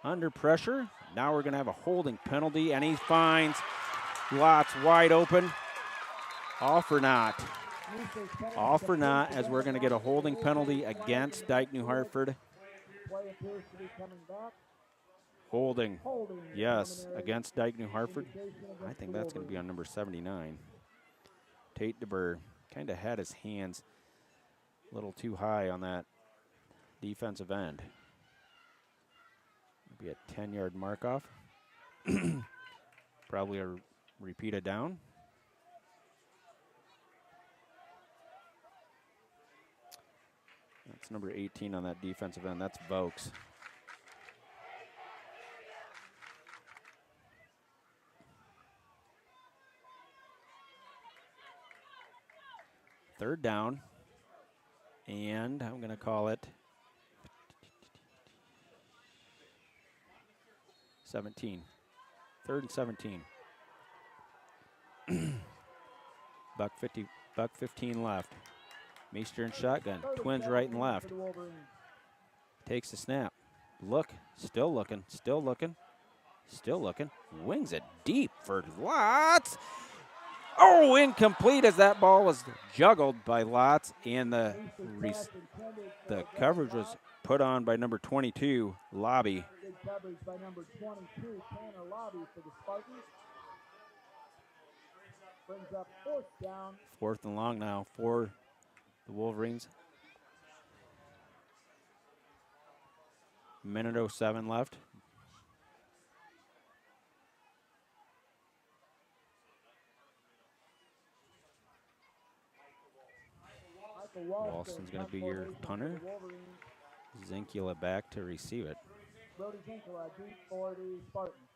Under pressure. Now we're going to have a holding penalty, and he finds Lotz wide open. Off or not. Off or not, as we're going to get a holding penalty against Dike-New Hartford. Holding, yes, against Dike-New Hartford. I think that's going to be on number 79. Tate DeBurr kind of had his hands a little too high on that defensive end. Be a 10-yard mark off. Probably a repeated down. That's number 18 on that defensive end. That's Vokes. Third down. And I'm going to call it 17. 3rd and 17. $1:15 left. Meester in shotgun. Twins right and left. Takes the snap. still looking, wings it deep for Lots. Oh, incomplete as that ball was juggled by Lots, and the coverage was put on by number 22, Lobby. Good coverage by number 22, Tanner Lobby for the Spartans. Brings up 4th down. 4th and long now for the Wolverines. Minute 07 left. Walston's going to be your punter. Zinkula back to receive it. Brody Zinkula deep for the Spartans.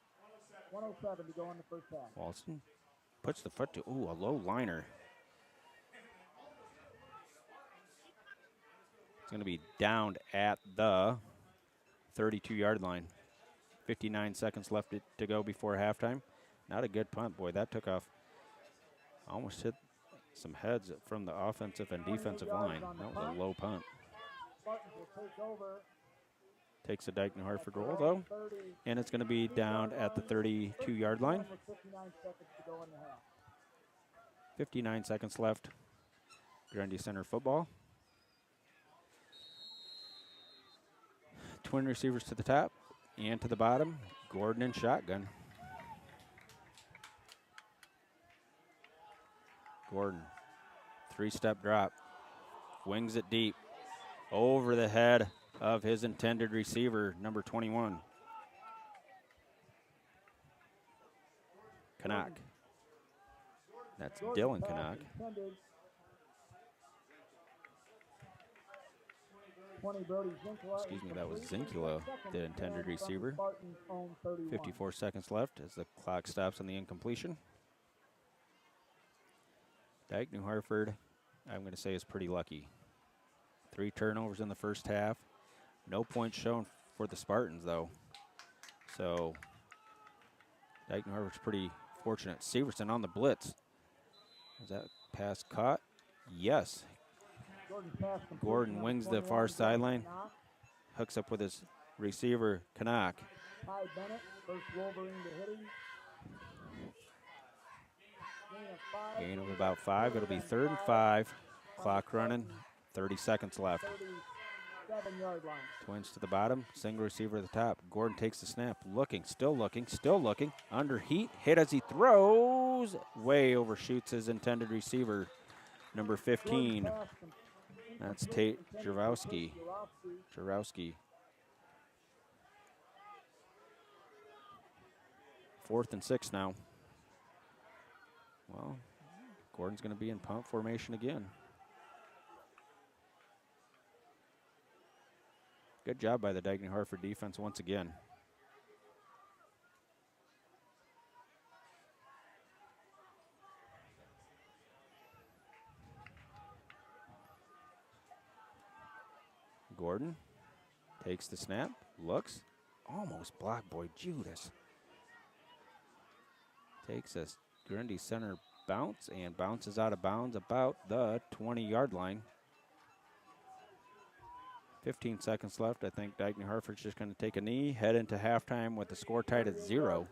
1:07 to go in the first half. Walston puts the foot to, a low liner. It's going to be downed at the 32-yard line. 59 seconds left to go before halftime. Not a good punt, boy. That took off. Almost hit some heads from the offensive and defensive line. That was a low punt. Spartans will take over. Takes a Dike-New Hartford roll, though. And it's going to be down at the 32-yard line. 59 seconds to go in the half. 59 seconds left. Grundy Center football. Twin receivers to the top and to the bottom. Gordon in shotgun. Gordon, 3-step drop. Wings it deep. Over the head of his intended receiver, number 21. Canuck. That's Dylan Canuck. Excuse me, that was Zinkula, the intended receiver. 54 seconds left as the clock stops on the incompletion. Dike-New Hartford, I'm going to say, is pretty lucky. 3 turnovers in the first half. No points shown for the Spartans, though. So Dike-New Hartford's pretty fortunate. Severson on the blitz. Is that pass caught? Yes. Gordon wings the far sideline. Hooks up with his receiver, Canuck. Ty Bennett, first Wolverine to hit him. Gain of about 5. It'll be 3rd and 5. Clock running. 30 seconds left. 37-yard line. Twins to the bottom. Single receiver at the top. Gordon takes the snap. Still looking. Under heat. Hit as he throws. Way overshoots his intended receiver, number 15. That's Tate Jarowski. 4th and 6 now. Well, Gordon's going to be in punt formation again. Good job by the Dike-New Hartford defense once again. Gordon takes the snap, looks, almost blocked, boy, Judas. Takes a Grundy Center bounce and bounces out of bounds about the 20-yard line. 15 seconds left. I think Dike-New Hartford's just going to take a knee, head into halftime with the score tied at 0.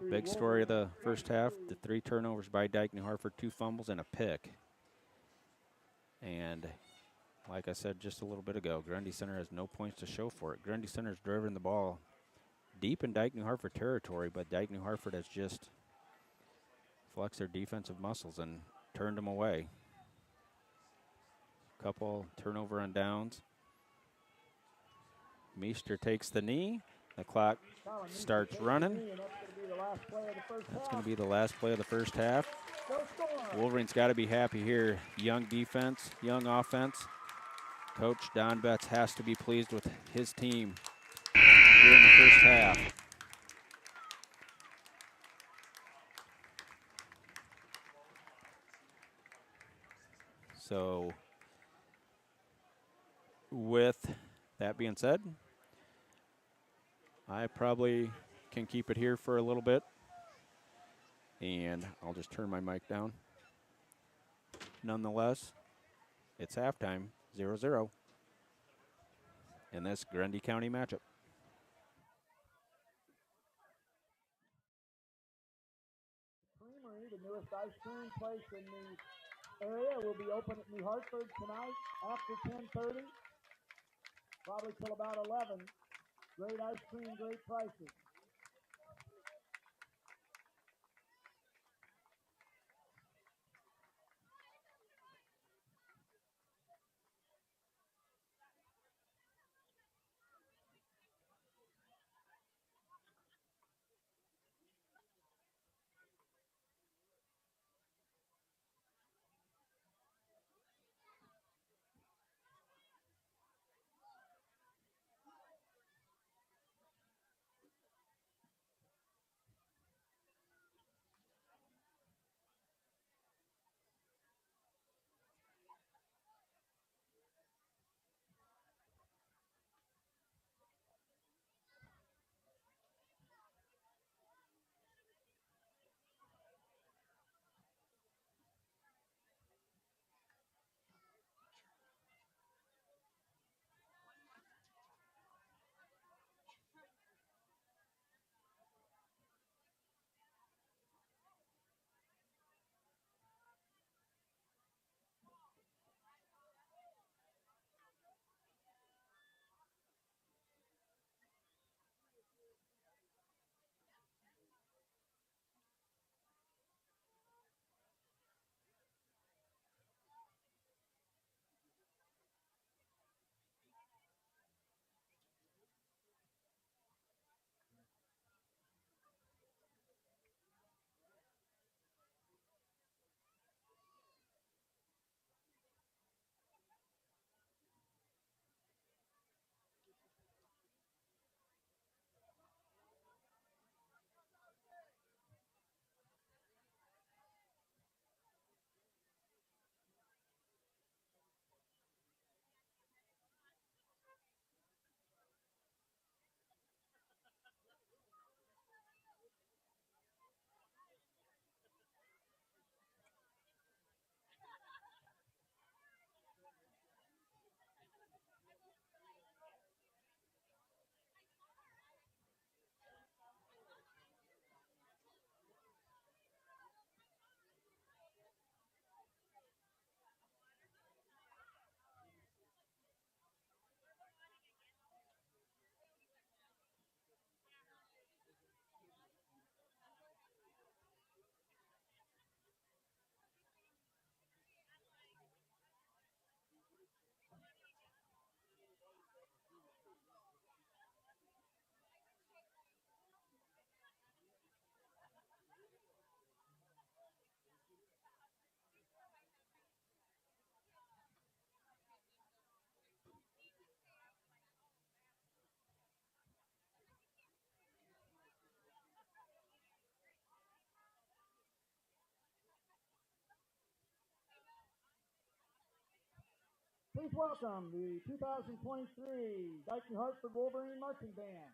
Big story of the first half, the 3 turnovers by Dike-New Hartford, 2 fumbles and a pick. And like I said just a little bit ago, Grundy Center has no points to show for it. Grundy Center's driven the ball deep in Dike-New Hartford territory, but Dike-New Hartford has just flexed their defensive muscles and turned them away. Couple turnover on downs. Meester takes the knee. The clock starts running. That's going to be the last play of the first half. Wolverines got to be happy here. Young defense, young offense. Coach Don Betts has to be pleased with his team here in the first half. So with that being said, I probably can keep it here for a little bit, and I'll just turn my mic down. nonetheless, it's halftime, 0-0 in this Grundy County matchup. Creamery, the newest ice cream place in the area, will be open at New Hartford tonight after 10:30, probably till about 11. Great ice cream, great prices. Please welcome the 2023 Dike-New Hartford Wolverine Marching Band.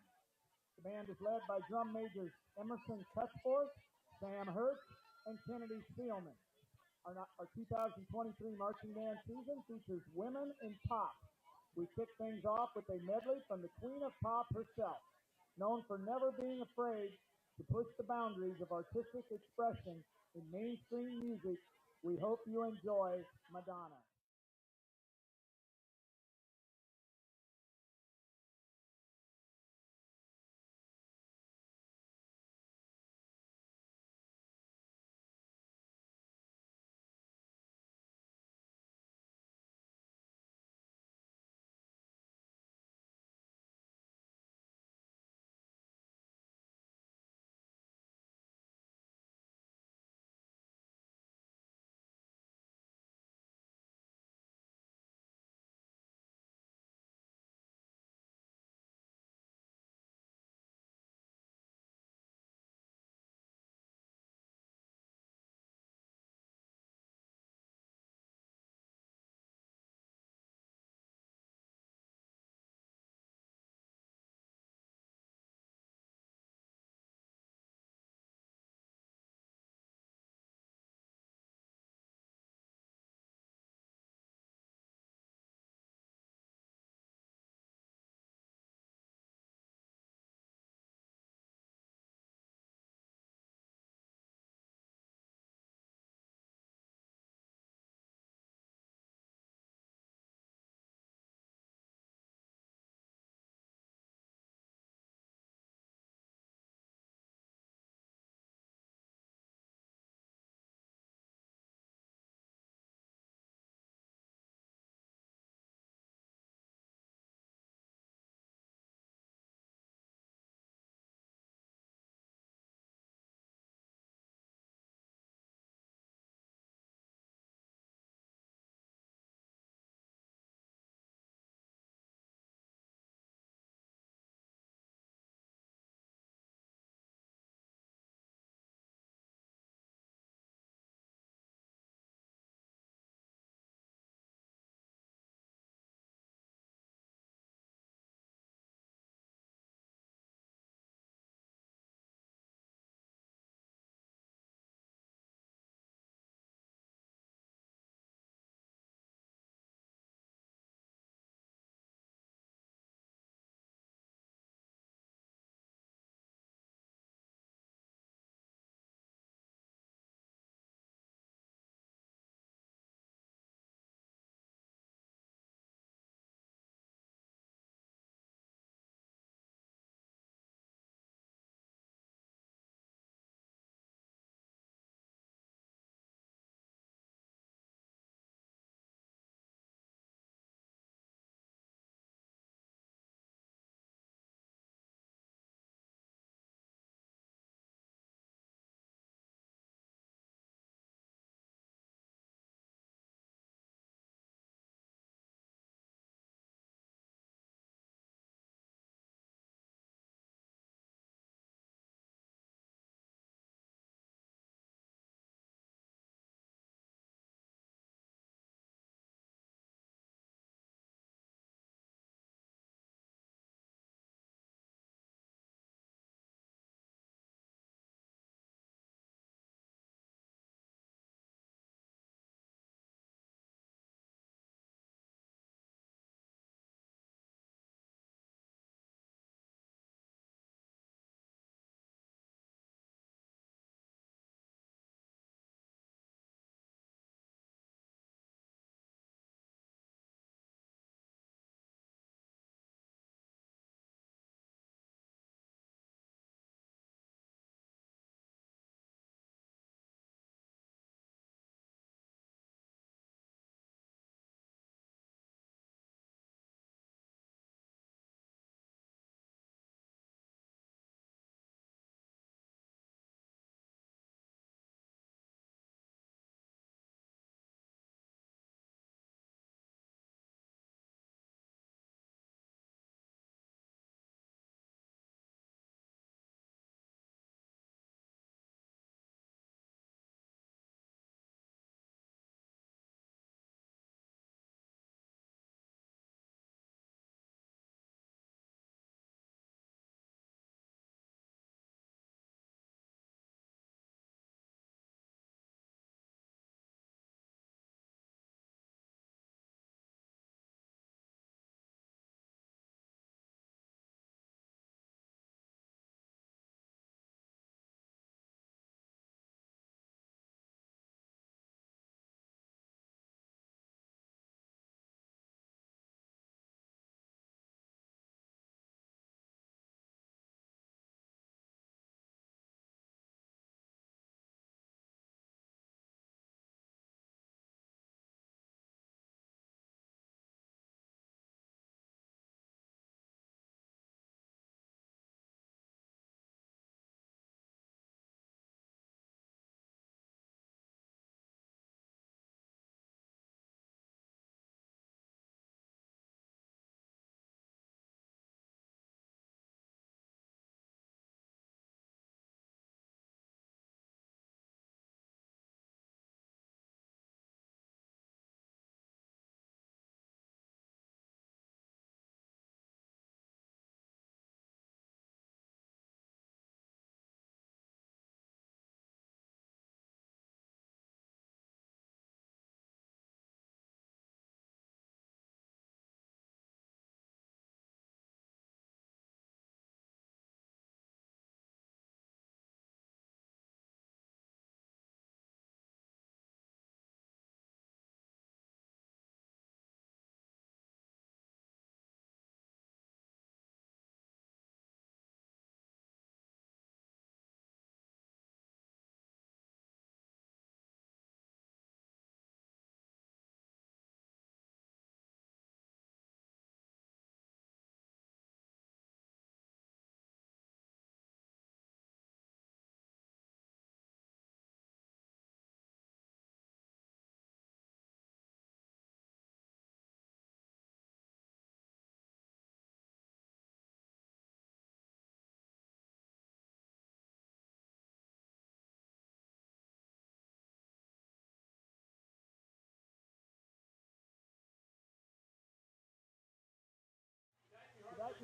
The band is led by drum majors Emerson Cutsforth, Sam Hurst, and Kennedy Seelman. Our 2023 marching band season features women in pop. We kick things off with a medley from the Queen of Pop herself, known for never being afraid to push the boundaries of artistic expression in mainstream music. We hope you enjoy Madonna.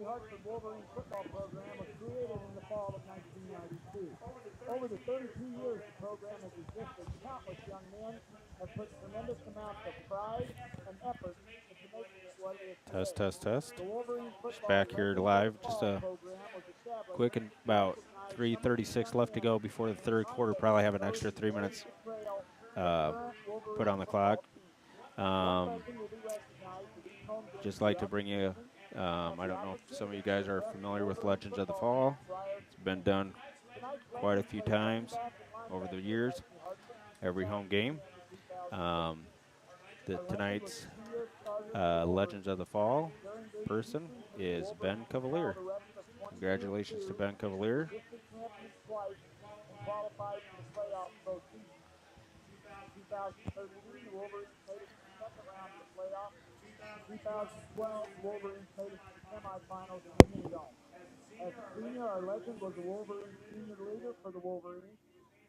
New Hartford Wolverine football program was created in the fall of 1992. Over the 32 years the program has existed, countless young men have put tremendous amounts of pride and effort into making it what it is today. Test, test, test. The Wolverine Just football back here Legends of the live. Just Fall a program was established quick and to about recognize some of these 3:36 young left to men go before the and third remind quarter. us Probably of have an those extra who 3 blazed minutes the trail for the uh, current put Wolverine on the clock. football team. One legend will be recognized at each home game Just like to throughout the bring you, season and have I the don't know if some of you opportunity to guys are address the familiar with Wolverine Legends of the football team Fall. prior to It's the been game. done Tonight's quite a Legends few play running times back and over the linebacker for years, Dike-New Hartford from every home 2010 game. to 2014. Um, Our legend was tonight's a 2-year starter for the Legends of the Wolverines. Fall During this person season, Mr. is Ben Wolverine Cavalier. compiled a record of 22-2, Congratulations to Ben were Cavalier. district champions twice, and qualified for the playoffs both seasons. In 2013, the Wolverines made it to the second round of the playoffs. In 2012, the Wolverines made it to the semifinals in the Union Dome. As a senior, our legend was the Wolverine senior leader for the Wolverines.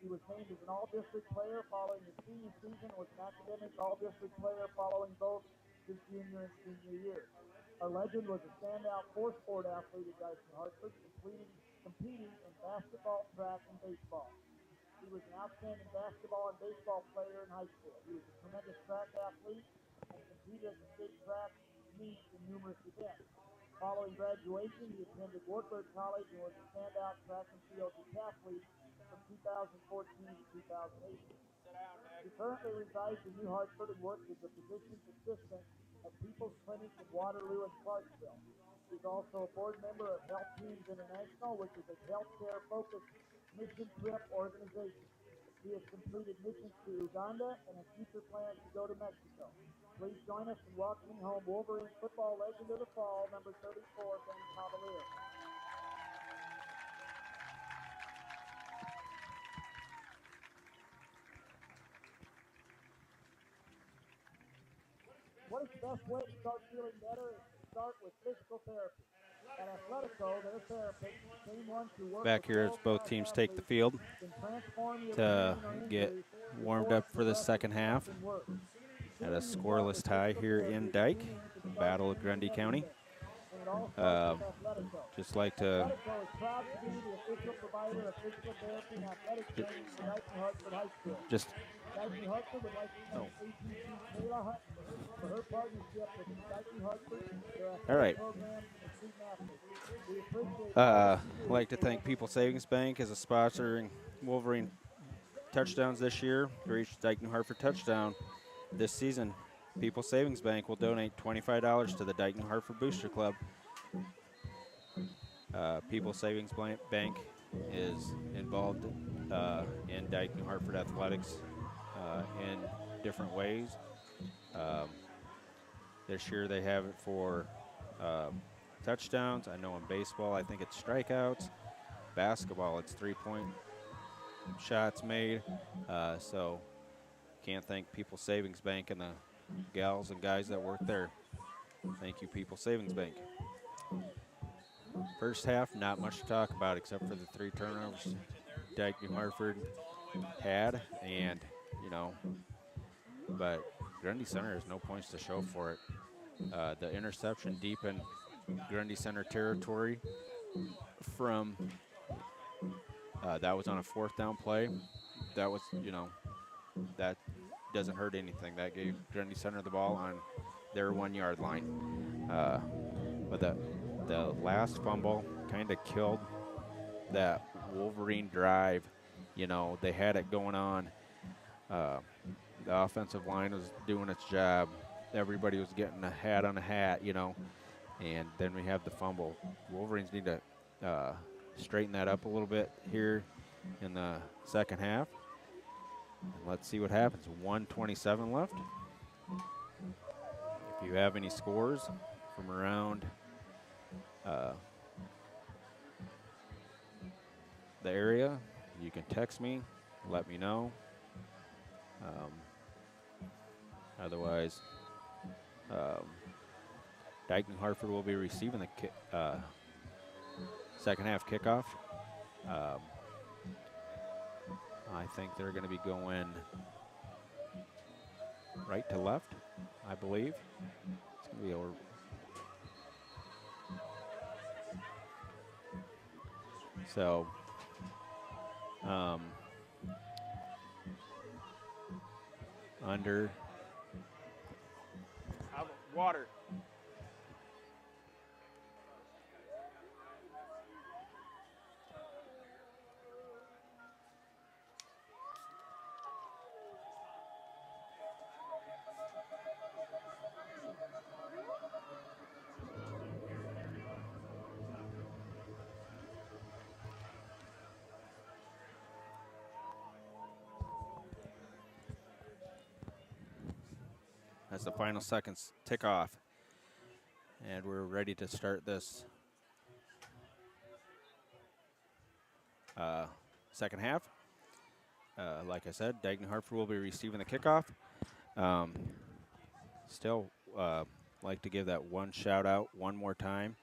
He was named as an all-district player following his senior season, was an academic all-district player following both his junior and senior years. Our legend was a standout four-sport athlete at Dike-New Hartford, competing in basketball, track, and baseball. He was an outstanding basketball and baseball player in high school. He was a tremendous track athlete and competed at the state track meets in numerous events. Following graduation, he attended Wartburg College and was a standout track and field decathlete from 2014 to 2018. He currently resides in New Hartford and works as a physician's assistant at People's Clinic in Waterloo and Clarksville. He's also a board member of Health Teams International, which is a healthcare-focused mission trip organization. He has completed missions to Uganda and has future plans to go to Mexico. Please join us in welcoming home Wolverine football legend of the fall, number 34, Ben Cavalier. What is the best way to start feeling better is to start with physical therapy. At Athletico, their therapists, the same ones who work with Back here as both world-class teams take the athletes, field can transform your to pain or get injury warmed before up it for the progresses second to half something worse. The at a sooner you start scoreless with tie physical here in therapy, the Dike, sooner you can start Battle of changing Grundy County. everything. And it all starts with Athletico. Just like to Athletico is proud to be the official provider of physical therapy and athletic training for Dike-New Hartford High School. just Dike-New Hartford would like to thank ATC Kayla Hutton for her partnership with Dike-New Hartford, their all athletic right. programs, and their student athletes. We appreciate all that you do Like to for thank Wolverine People Savings football. Bank as a sponsoring Wolverine touchdowns this year. For each Dike New Hartford touchdown this season, People Savings Bank will donate $25 to the Dike New Hartford Booster Club. People Savings Bank is involved in Dike New Hartford athletics in different ways. This year they have it for touchdowns. I know in baseball, I think it's strikeouts. Basketball, it's 3-point shots made. So can't thank People Savings Bank and the gals and guys that work there. Thank you, People Savings Bank. First half, not much to talk about except for the 3 turnovers Dike New Hartford had, and but Grundy Center has no points to show for it. The interception deep in Grundy Center territory from that was on a 4th down play. That was, that doesn't hurt anything. That gave Grundy Center the ball on their 1-yard line. But the last fumble kind of killed that Wolverine drive. They had it going on. The offensive line was doing its job. Everybody was getting a hat on a hat, and then we have the fumble. Wolverines need to straighten that up a little bit here in the second half. And let's see what happens. 1:27 left. If you have any scores from around the area, you can text me, let me know. Otherwise, Dike New Hartford will be receiving the second half kickoff. I think they're going to be going right to left, I believe. It's going to be over. So, under. Water. As the final seconds tick off. And we're ready to start this second half. Like I said, Dike-New Hartford will be receiving the kickoff. Still like to give that one shout out one more time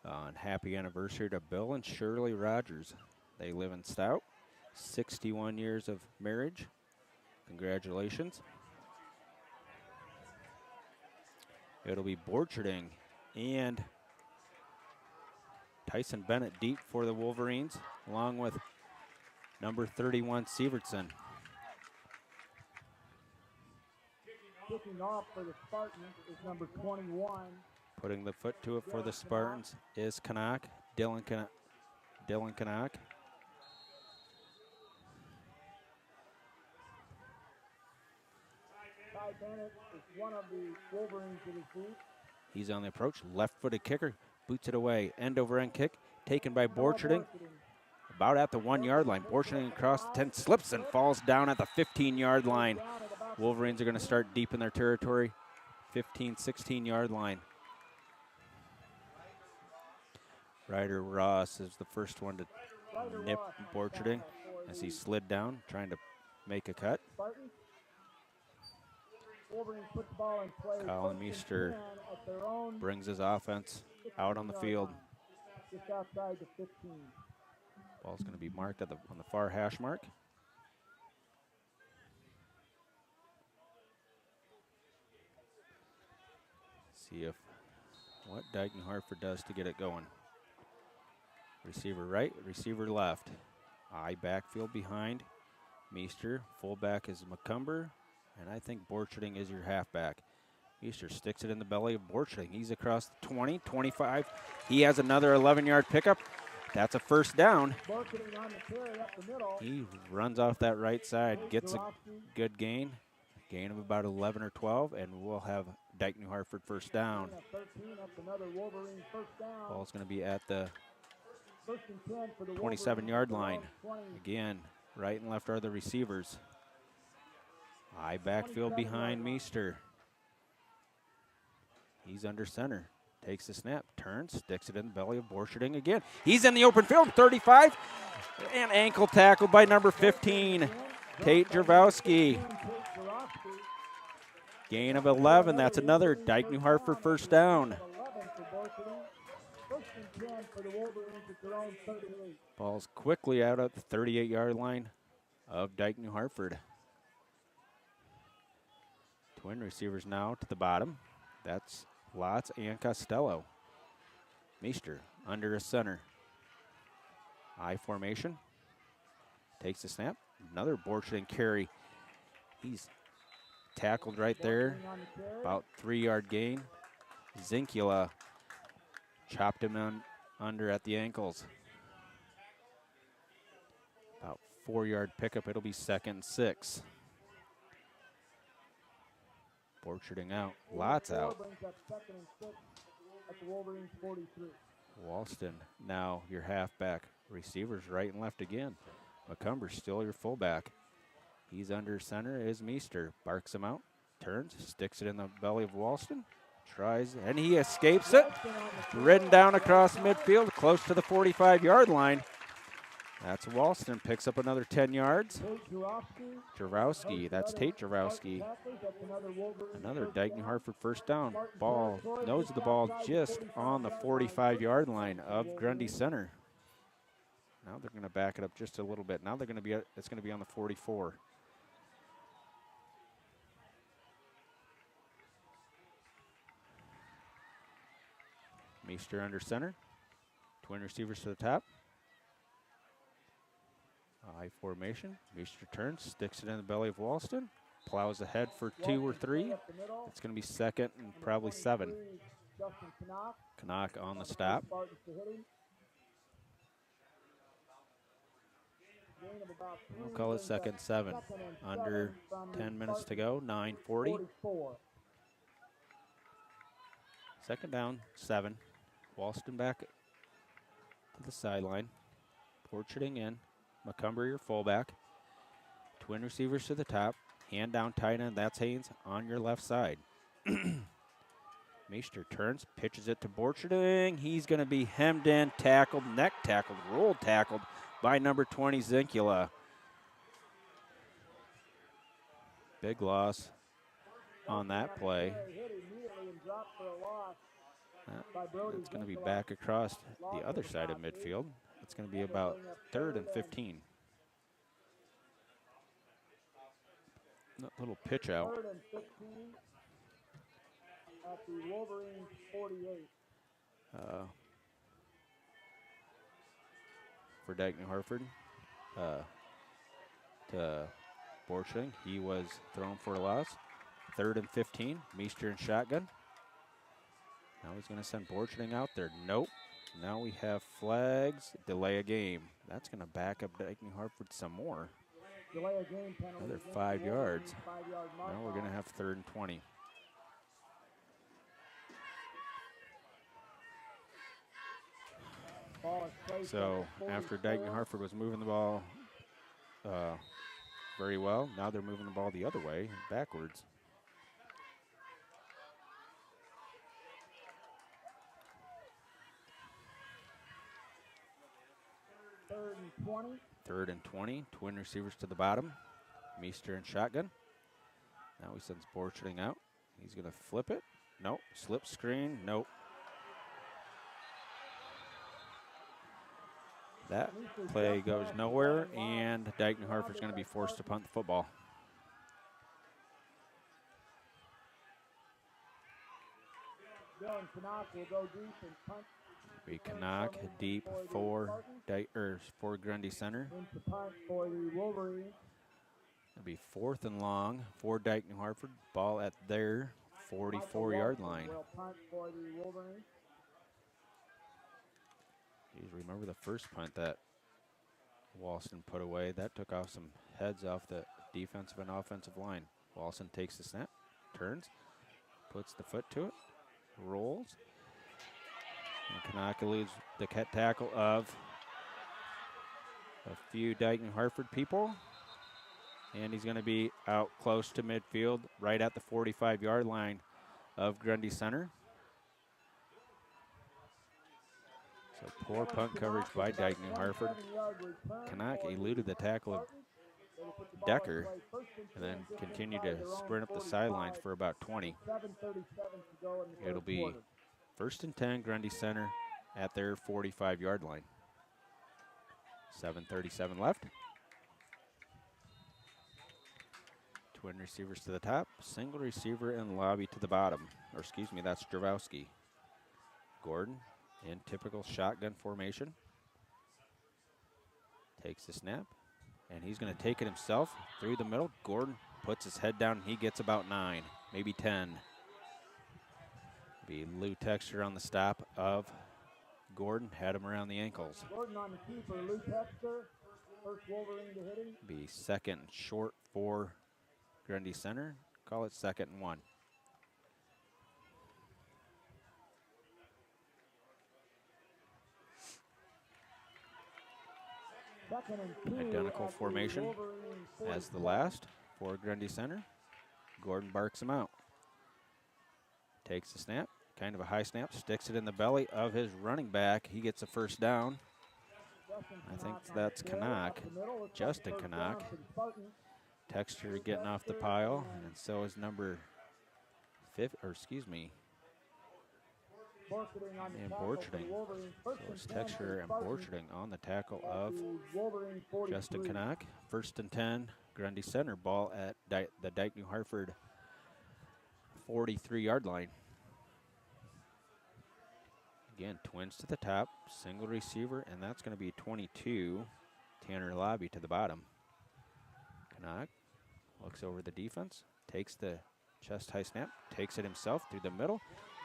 on happy anniversary to Bill and Shirley Rogers. They live in Stout, 61 years of marriage. Congratulations. It'll be Borcherding and Tyson Bennett deep for the Wolverines, along with number 31 Sievertson. Kicking off for the Spartans is number 21. Putting the foot to it for the Spartans is Canuck, Dylan Canuck. Ty Bennett is one of the Wolverines that is deep. He's on the approach, left-footed kicker, boots it away, end-over-end kick, taken by Borcherding. About at the 1 yard line. Borcherding across the 10, slips and falls down at the 15-yard line. Wolverines are going to start deep in their territory, 15, 16-yard line. Ryder Ross is the first one to nip Borcherding as he slid down, trying to make a cut. Colin Meester brings his offense out on the field. Just outside the 15. Ball's going to be marked on the far hash mark. See if what Dike-New Hartford does to get it going. Receiver right, receiver left. I backfield behind Meester. Fullback is McCumber, and I think Borcherding is your halfback. Meester sticks it in the belly of Borcherding. He's across the 20, 25. He has another 11-yard pickup. That's a first down. He runs off that right side, gets a good gain of about 11 or 12, and we'll have Dike-New Hartford first down. Ball's going to be at the 27-yard line. Again, right and left are the receivers. High backfield behind Meester. He's under center. Takes the snap, turns, sticks it in the belly of Borcherding again. He's in the open field, 35, and ankle tackle by number 15, Tate Jarvowski. Gain of 11, that's another Dike-New Hartford first down. Ball's quickly out at the 38-yard line of Dike-New Hartford. Twin receivers now to the bottom. That's Lotz and Costello. Meester under a center. I formation. Takes the snap. Another Borcherding carry. He's tackled right there. About 3-yard gain. Zinkula chopped him under at the ankles. About 4-yard pickup. It'll be 2nd and 6. Borcherding out. Lotz out. Walston now your halfback. Receivers right and left again. McCumber still your fullback. He's under center is Meester. Barks him out. Turns. Sticks it in the belly of Walston. Tries, and he escapes it. Ridden down across midfield, close to the 45-yard line. That's Walston, picks up another 10 yards. Jarowski, that's Tate Jarowski. Another Dike-New Hartford first down. Ball, nose of the ball just on the 45-yard line of Grundy Center. Now they're going to back it up just a little bit. Now they're going to be, it's going to be on the 44. Meester under center. Twin receivers to the top. I formation. Meester turns, sticks it in the belly of Walston, plows ahead for 2 or 3. It's going to be second and probably 7. Canuck on the stop. We'll call it second 7. Under 10 minutes to go, 9:40. Second down, 7. Walston back to the sideline. Porcharding in. McCumber, your fullback. Twin receivers to the top. Hand down tight end. That's Haynes on your left side. Meester turns, pitches it to Borcharding. He's going to be hemmed in, tackled, neck tackled, roll tackled by number 20, Zinkula. Big loss on that play. It's going to be back across the other side of midfield. It's going to be about 3rd and 15. That little pitch out. 3rd and 15 at the Wolverines 48. For Dike-New Hartford. To Borcharding, he was thrown for a loss. 3rd and 15, Meester in shotgun. Now he's going to send Borcharding out there. Nope. Now we have flags, delay a game. That's going to back up Dike-New Hartford some more. Delay a game penalty. Another 5 yards. 5-yard Now we're going to have 3rd and 20. So after Dike-New Hartford was moving the ball very well, now they're moving the ball the other way, backwards. Third and 20. 3rd and 20, twin receivers to the bottom. Meester in shotgun. Now he sends Borcharding out. He's going to flip it. Nope. Slip screen. Nope. That play goes nowhere, and Dike-New Hartford's going to be forced to punt the football. Be Canuck deep for Grundy Center. It'll be 4th and long for Dike-New Hartford. Ball at their 44-yard line. Geez, remember the first punt that Walston put away? That took off some heads off the defensive and offensive line. Walston takes the snap, turns, puts the foot to it, rolls. And Kanaka leaves the tackle of a few Dike-New Hartford people. And he's going to be out close to midfield, right at the 45-yard line of Grundy Center. So poor punt coverage by Dike-New Hartford. Canuck eluded the tackle of Decker and then continued to sprint up the sidelines for about 20. It'll be 1st and 10, Grundy Center at their 45-yard line. 7:37 left. Twin receivers to the top, single receiver and lobby to the bottom. Or excuse me, that's Dravowski. Gordon in typical shotgun formation. Takes the snap, and he's going to take it himself through the middle. Gordon puts his head down, and he gets about 9, maybe 10. Be Lou Texter on the stop of Gordon, had him around the ankles. Gordon on the keeper, Lou Texter, first Wolverine to hit him. Be 2nd and short for Grundy Center. Call it 2nd and 1. Identical formation as the last for Grundy Center. Gordon barks him out. Takes the snap, kind of a high snap, sticks it in the belly of his running back. He gets a 1st down. I think that's Canuck, Justin Canuck. Texture getting off the pile, and so is number 5, or excuse me, and Borcharding. So it's Texture and Borcharding on the tackle of Justin Canuck. 1st and 10, Grundy Center. Ball at the Dike-New Hartford 43-yard line. Again, twins to the top, single receiver, and that's going to be 22, Tanner Lobby to the bottom. Canuck looks over the defense, takes the chest high snap, takes it himself through the middle.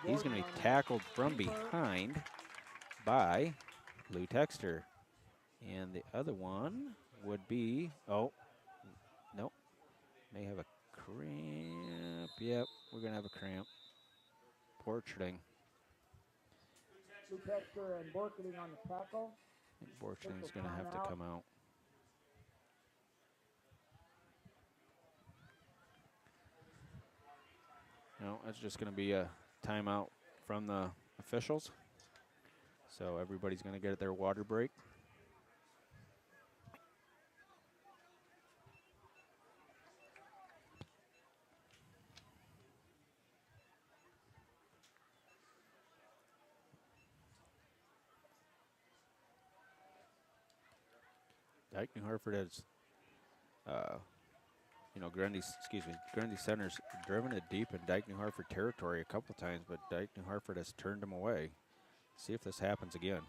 He's going to be tackled from behind by Lou Texter. And the other one would be, oh, nope, may have a cramp. Yep, we're going to have a cramp. Borcherding. Lou Texter and Borcherding on the tackle. Borcherding's going to have to come out. No, that's just going to be a timeout from the officials. So everybody's going to get their water break. Dike-New Hartford has, Grundy Center's driven it deep in Dike-New Hartford territory a couple times, but Dike-New Hartford has turned them away. See if this happens again.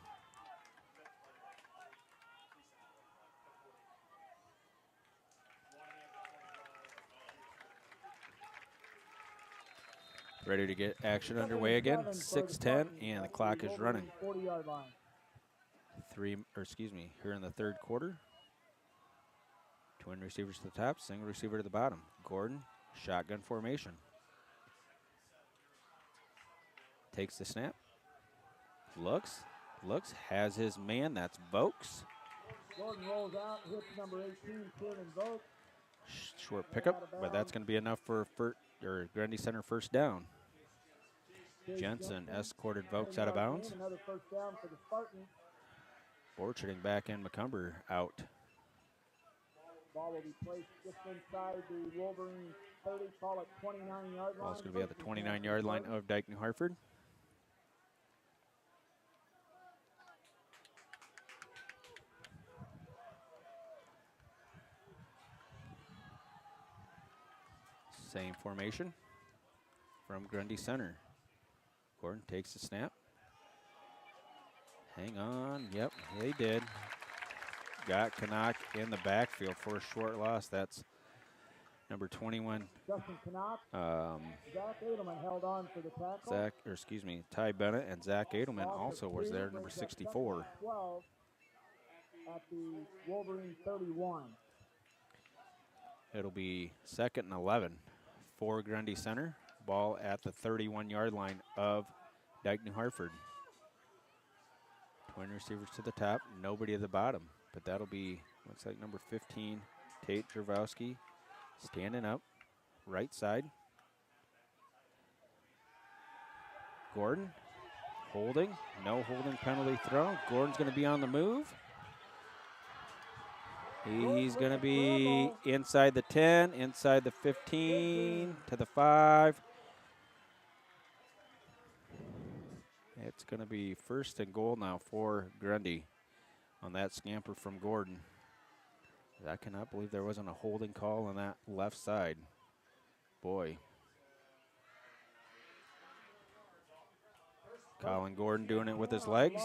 Ready to get action underway again. 6:10, and the clock is running. 40-yard line. Here in the third quarter. Twin receivers to the top, single receiver to the bottom. Gordon, shotgun formation. Takes the snap. Looks, has his man. That's Vokes. Gordon rolls out, hits number 18, Kieran Vokes. Short pickup, but that's going to be enough for Grundy Center first down. Jensen escorted Vokes out of bounds. Another first down for the Spartans. Borcherding back in, McCumber out. Ball will be placed just inside the Wolverine 30, call it 29-yard line. Ball's going to be at the 29-yard line of Dike-New Hartford. Same formation from Grundy Center. Gordon takes the snap. Hang on. Yep, they did. Got Canuck in the backfield for a short loss. That's number 21. Justin Canuck. Zach Edelman held on for the tackle. Ty Bennett and Zach Edelman also was there, number 64. 12 at the Wolverine 31. It'll be 2nd and 11 for Grundy Center. Ball at the 31-yard line of Dike-New Hartford. Twin receivers to the top, nobody at the bottom. But that'll be, looks like number 15, Tate Dravowski, standing up, right side. Gordon, holding, no holding penalty throw. Gordon's going to be on the move. He's going to be inside the 10, inside the 15, to the 5. It's going to be 1st and goal now for Grundy on that scamper from Gordon. I cannot believe there wasn't a holding call on that left side. Boy. Colin Gordon doing it with his legs.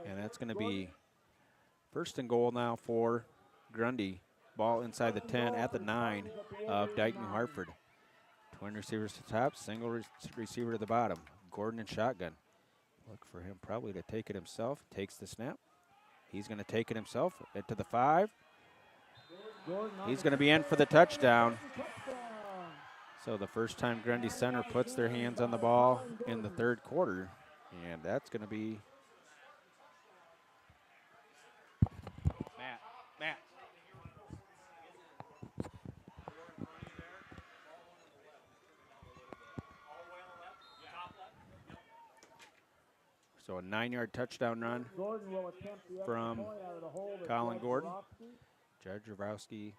And that's going to be 1st and goal now for Grundy. Ball inside the 10 at the 9 of Dike-New Hartford. Twin receivers to top, single receiver to the bottom. Gordon in shotgun. Look for him probably to take it himself. Takes the snap. He's going to take it himself into the 5. He's going to be in for the touchdown. So the first time Grundy Center puts their hands on the ball in the third quarter. And that's going to be Matt. So a 9-yard touchdown run from Colin Gordon. Jared Dravowski,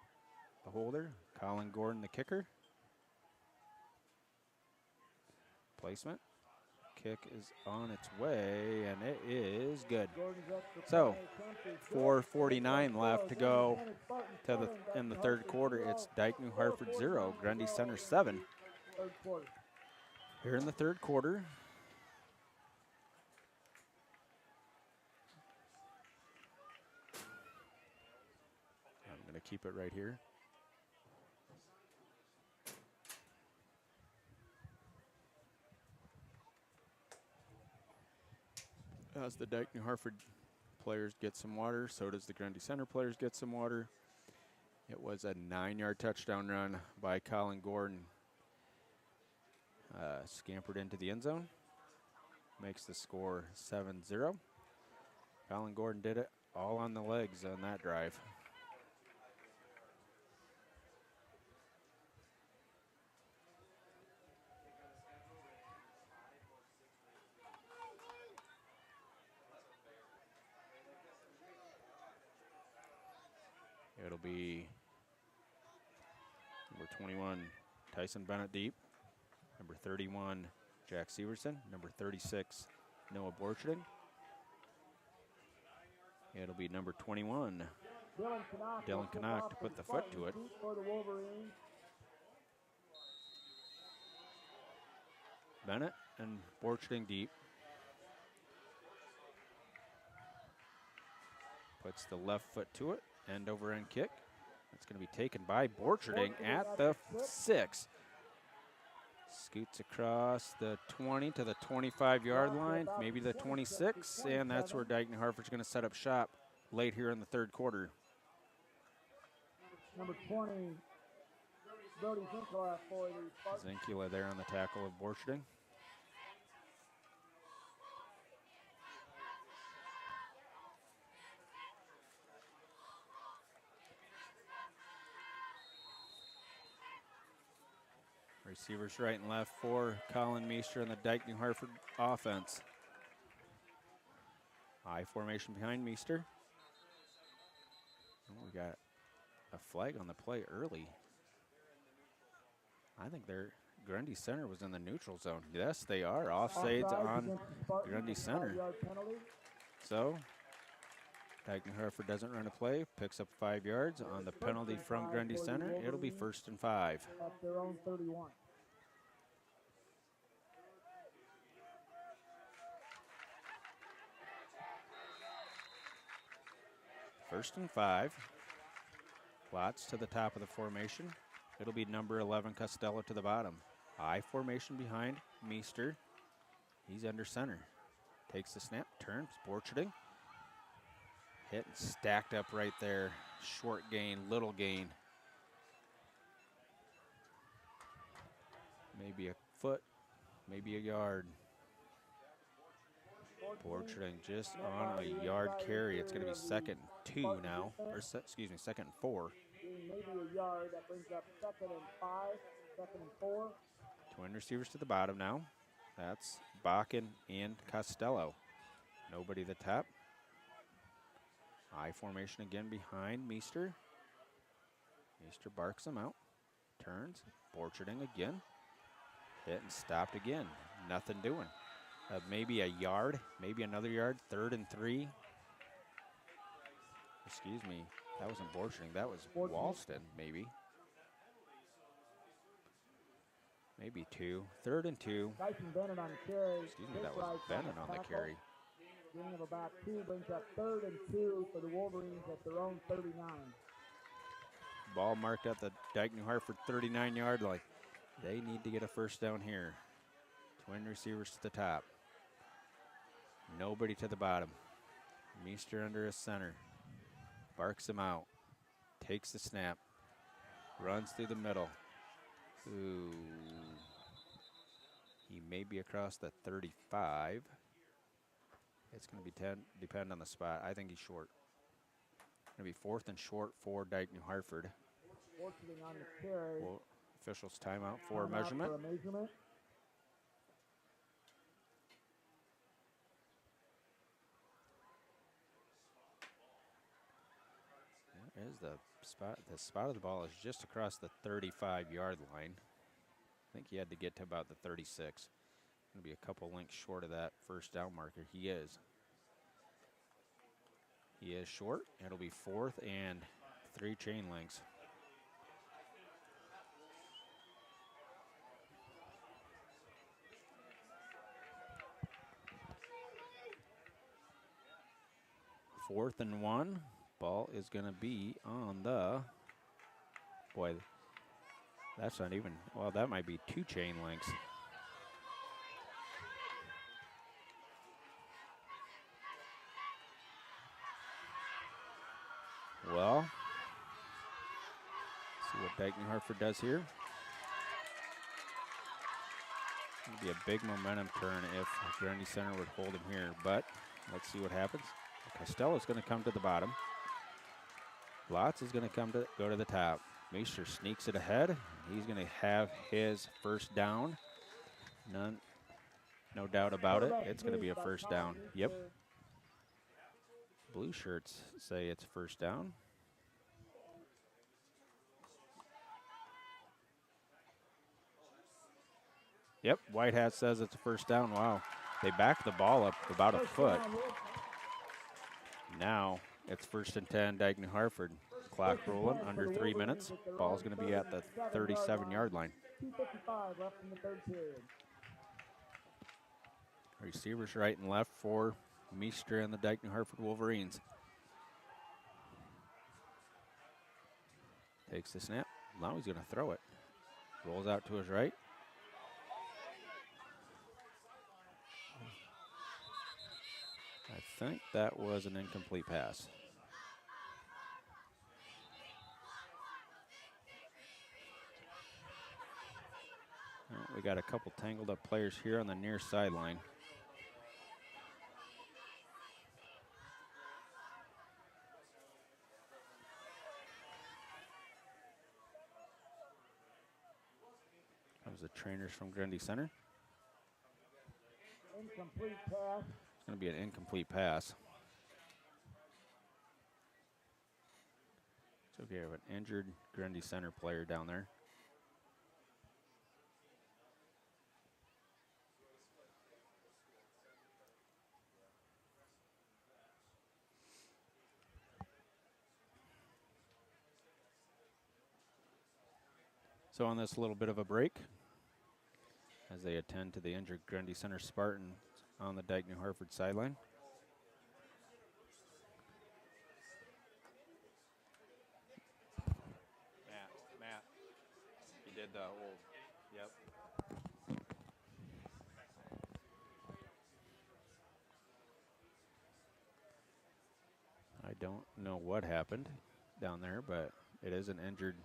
the holder. Colin Gordon, the kicker. Placement. Kick is on its way, and it is good. So 4:49 left to go in the third quarter. It's Dike-New Hartford 0, Grundy Center 7. Here in the third quarter. keep it right here. As the Dike-New Hartford players get some water, so does the Grundy Center players get some water. It was a 9-yard touchdown run by Colin Gordon. Scampered into the end zone. Makes the score 7-0. Colin Gordon did it all on the legs on that drive. It'll be number 21, Tyson Bennett deep. Number 31, Jack Severson. Number 36, Noah Borcherding. It'll be number 21, Dylan Canuck to put the foot to it. For the Wolverines. Bennett and Borcherding deep. Puts the left foot to it. End over end kick. It's going to be taken by Borcherding at the 6. Scoots across the 20 to the 25-yard line, maybe the 26, and that's where Dike-New Hartford's going to set up shop late here in the third quarter. Number 20, Brody Zinkler for the Spartans. Zinkler there on the tackle of Borcherding. Receivers right and left for Colin Meester and the Dike-New Hartford offense. I formation behind Meester. Oh, we got a flag on the play early. I think Grundy Center was in the neutral zone. Yes, they are. Offsides on Grundy Center. So, Dike-New Hartford doesn't run a play, picks up 5 yards on the penalty from Grundy Center. It'll be 1st and 5. At their own 31. First and 5. Lots to the top of the formation. It'll be number 11, Costello, to the bottom. I formation behind Meester. He's under center. Takes the snap, turns, Borcherding. Hit and stacked up right there. Short gain, little gain. Maybe a foot, maybe a yard. Borcherding just on a yard carry. It's going to be 2nd and 2 now, or excuse me, 2nd and 4. Maybe a yard. That brings up 2nd and 5, 2nd and 4. Twin receivers to the bottom now. That's Bakken and Costello. Nobody at the top. I formation again behind Meester. Meester barks him out. Turns. Borcherding again. Hit and stopped again. Nothing doing. Maybe a yard. Maybe another yard. 3rd and 3. Excuse me. That wasn't Borcherding. That was Walston, maybe. Maybe 2. 3rd and 2. Tyson Bennett on the carry. Excuse me, that was Bennett on the carry. Gain of about 2 brings up 3rd and 2 for the Wolverines at their own 39. Ball marked at the Dike-New Hartford 39-yard line. They need to get a first down here. Twin receivers to the top. Nobody to the bottom. Meester under his center. Barks him out. Takes the snap. Runs through the middle. Ooh. He may be across the 35. It's going to be depend on the spot. I think he's short. Going to be 4th and short for Dike-New Hartford. Borcherding on the carry. Well, officials timeout for a measurement. Where is the spot? The spot of the ball is just across the 35-yard line. I think he had to get to about the 36. Going to be a couple links short of that first down marker. He is. He is short. It'll be 4th and 3 chain links. Fourth and 1. Ball is going to be on the Boy, that's not even, well, that might be 2 chain links. Well, see what Dike-New Hartford does here. It'd be a big momentum turn if Grundy Center would hold him here, but let's see what happens. Costello's going to come to the bottom. Lotz is going to go to the top. Meester sneaks it ahead. He's going to have his first down. No doubt about it. It's going to be a first down. Yep. Blue shirts say it's first down. Yep, White Hat says it's a first down. Wow. They backed the ball up about a foot. Now it's 1st and 10, Dike-New Hartford. Clock rolling, under 3 minutes. Ball's going to be at the 37-yard line. 2:55 left in the third period. Receivers right and left for Meester and the Dike-New Hartford Wolverines. Takes the snap. Now he's going to throw it. Rolls out to his right. I think that was an incomplete pass. Well, we got a couple tangled up players here on the near sideline. Comes the trainers from Grundy Center. Incomplete pass. It's going to be an incomplete pass. So we have an injured Grundy Center player down there. So on this little bit of a break, as they attend to the injured Grundy Center Spartans on the Dike-New Hartford sideline. Matt, you did the old, yep. I don't know what happened down there, but it is an injured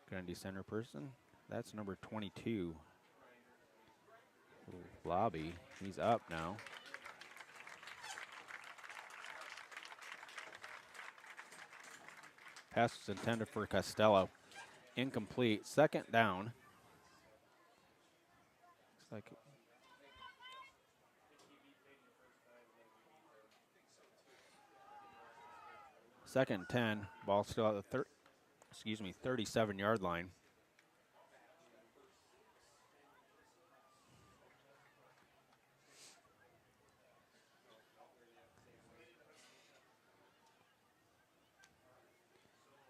Grundy Center person. That's number 22. Lobby, he's up now. Pass was intended for Costello. Incomplete, 2nd down. Looks like 2nd and 10. Ball still at the 37-yard line.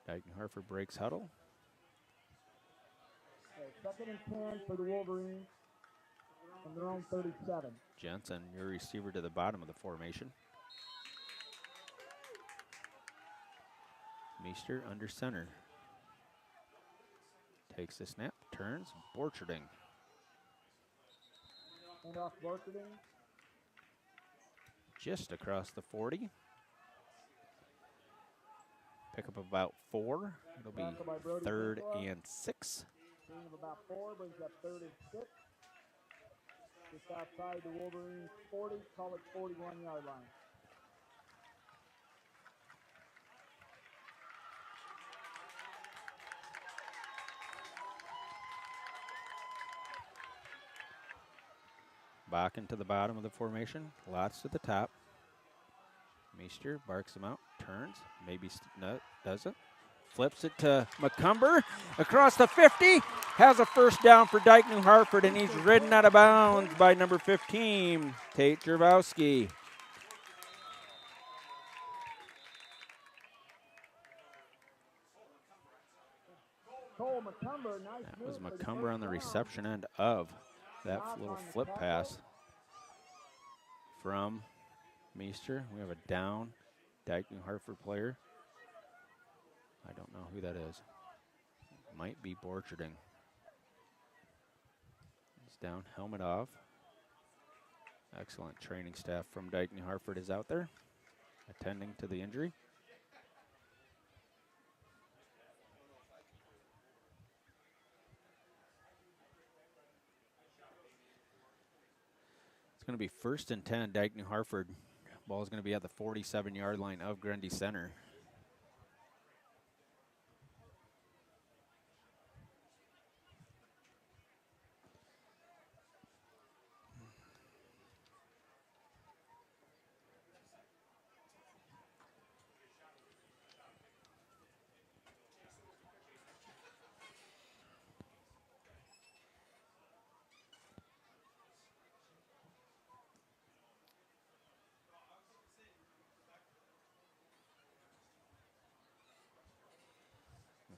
Dike-New Hartford breaks huddle. Okay, 2nd and 10 for the Wolverines from their own 37. Jensen, your receiver to the bottom of the formation. Meester under center. Takes the snap, turns, Borcherding. And off Borcherding. Just across the 40. Pick up about 4. It'll be 3rd and 6. Gain of about 4 brings up 3rd and 6. Just outside the Wolverines 40, call it 41-yard line. Bakken to the bottom of the formation. Lotz to the top. Meester barks him out, turns, maybe doesn't. Flips it to McCumber across the 50. Has a first down for Dike-New Hartford, and he's ridden out of bounds by number 15, Tate Jervowski. Cole McCumber, nice That was move McCumber on the reception end of that little flip pass from Meester. We have a down Dike-New Hartford player. I don't know who that is. Might be Borcherding. He's down, helmet off. Excellent training staff from Dike-New Hartford is out there, attending to the injury. It's going to be 1st and 10, Dike-New Hartford. Ball is going to be at the 47-yard line of Grundy Center.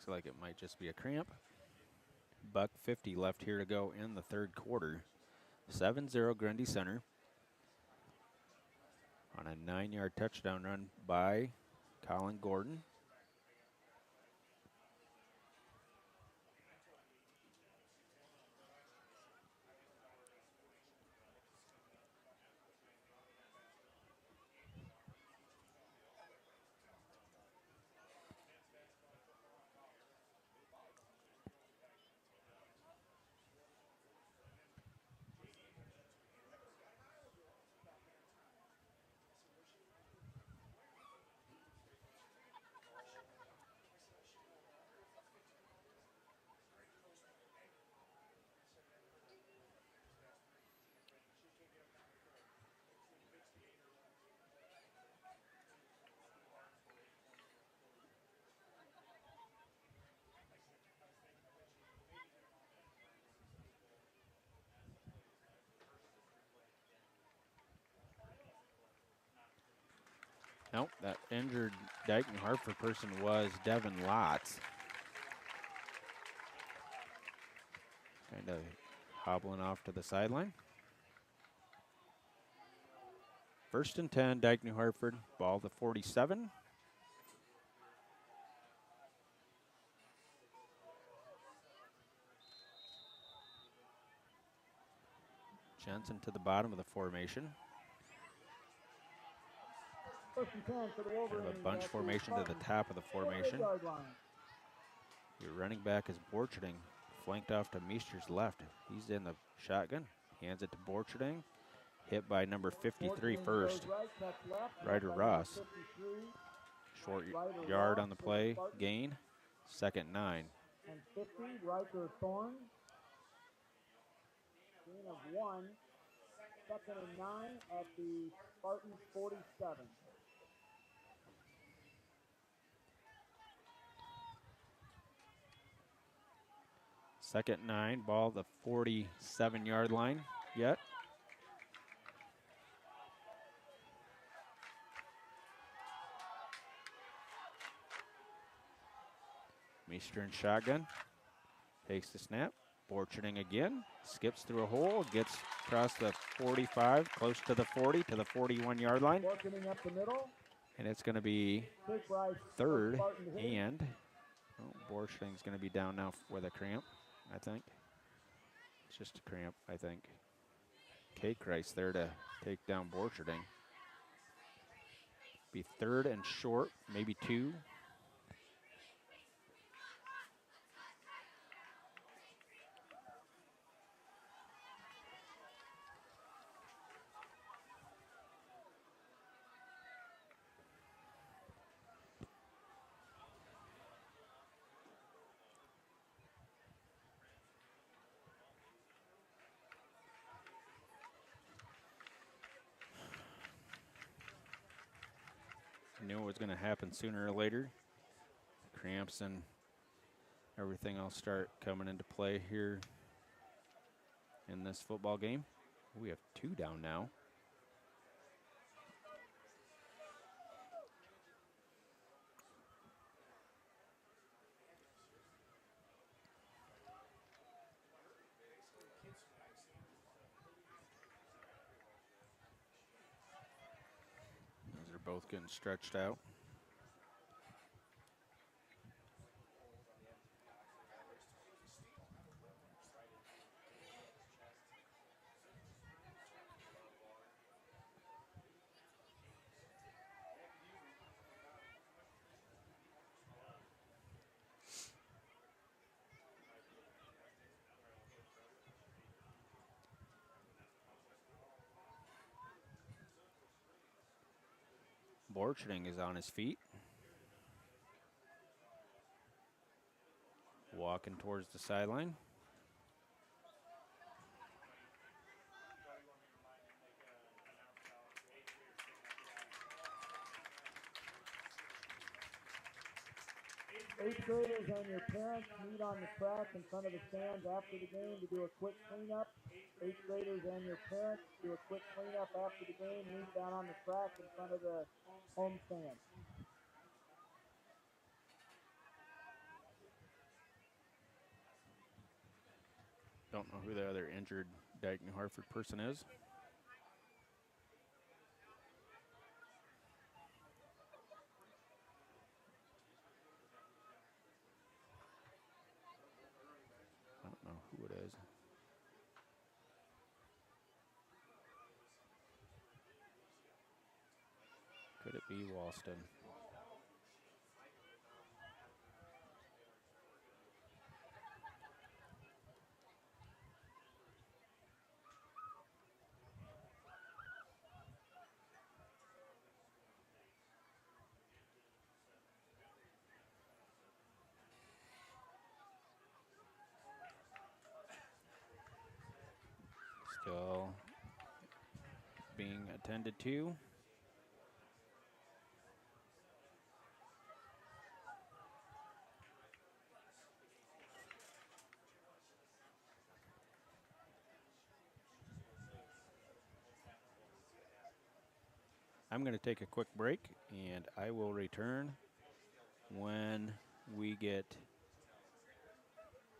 Looks like it might just be a cramp. $1:50 left here to go in the 3rd quarter. 7-0 Grundy Center on a 9-yard touchdown run by Colin Gordon. Nope, that injured Dike-New Hartford person was Devin Lotz. Kind of hobbling off to the sideline. 1st and 10, Dike-New Hartford, ball to 47. Jensen to the bottom of the formation. 1st and 10 for the Wolverines. Kind of a bunch formation to the top of the formation. Your running back is Borcherding, flanked off to Meester's left. He's in the shotgun, hands it to Borcherding. Hit by number 53 first, Ryder Ross. Short yard on the play, gain, 2nd and 9. And 50, Riker Thorne. Gain of 1, 2nd and 9 at the Spartans 47. Second and 9, ball the 47-yard line yet. Meester in shotgun, takes the snap. Borcherding again, skips through a hole, gets across the 45, close to the 40, to the 41-yard line. Borcherding up the middle. And it's going to be 3rd and Borcherding's going to be down now with a cramp, I think. It's just a cramp, I think. K. Christ there to take down Borcherding. Be 3rd and short, maybe 2. Knew it was going to happen sooner or later. Cramps and everything will start coming into play here in this football game. We have 2 down now. Those are both getting stretched out. Borcherding is on his feet. Walking towards the sideline. Eighth graders and your parents meet on the track in front of the stands after the game to do a quick cleanup. Eighth graders and your parents do a quick cleanup after the game, meet down on the track in front of the home stand. Don't know who the other injured Dike-New Hartford person is. I don't know who it is. Could it be Walston? Still being attended to. I'm going to take a quick break, and I will return when we get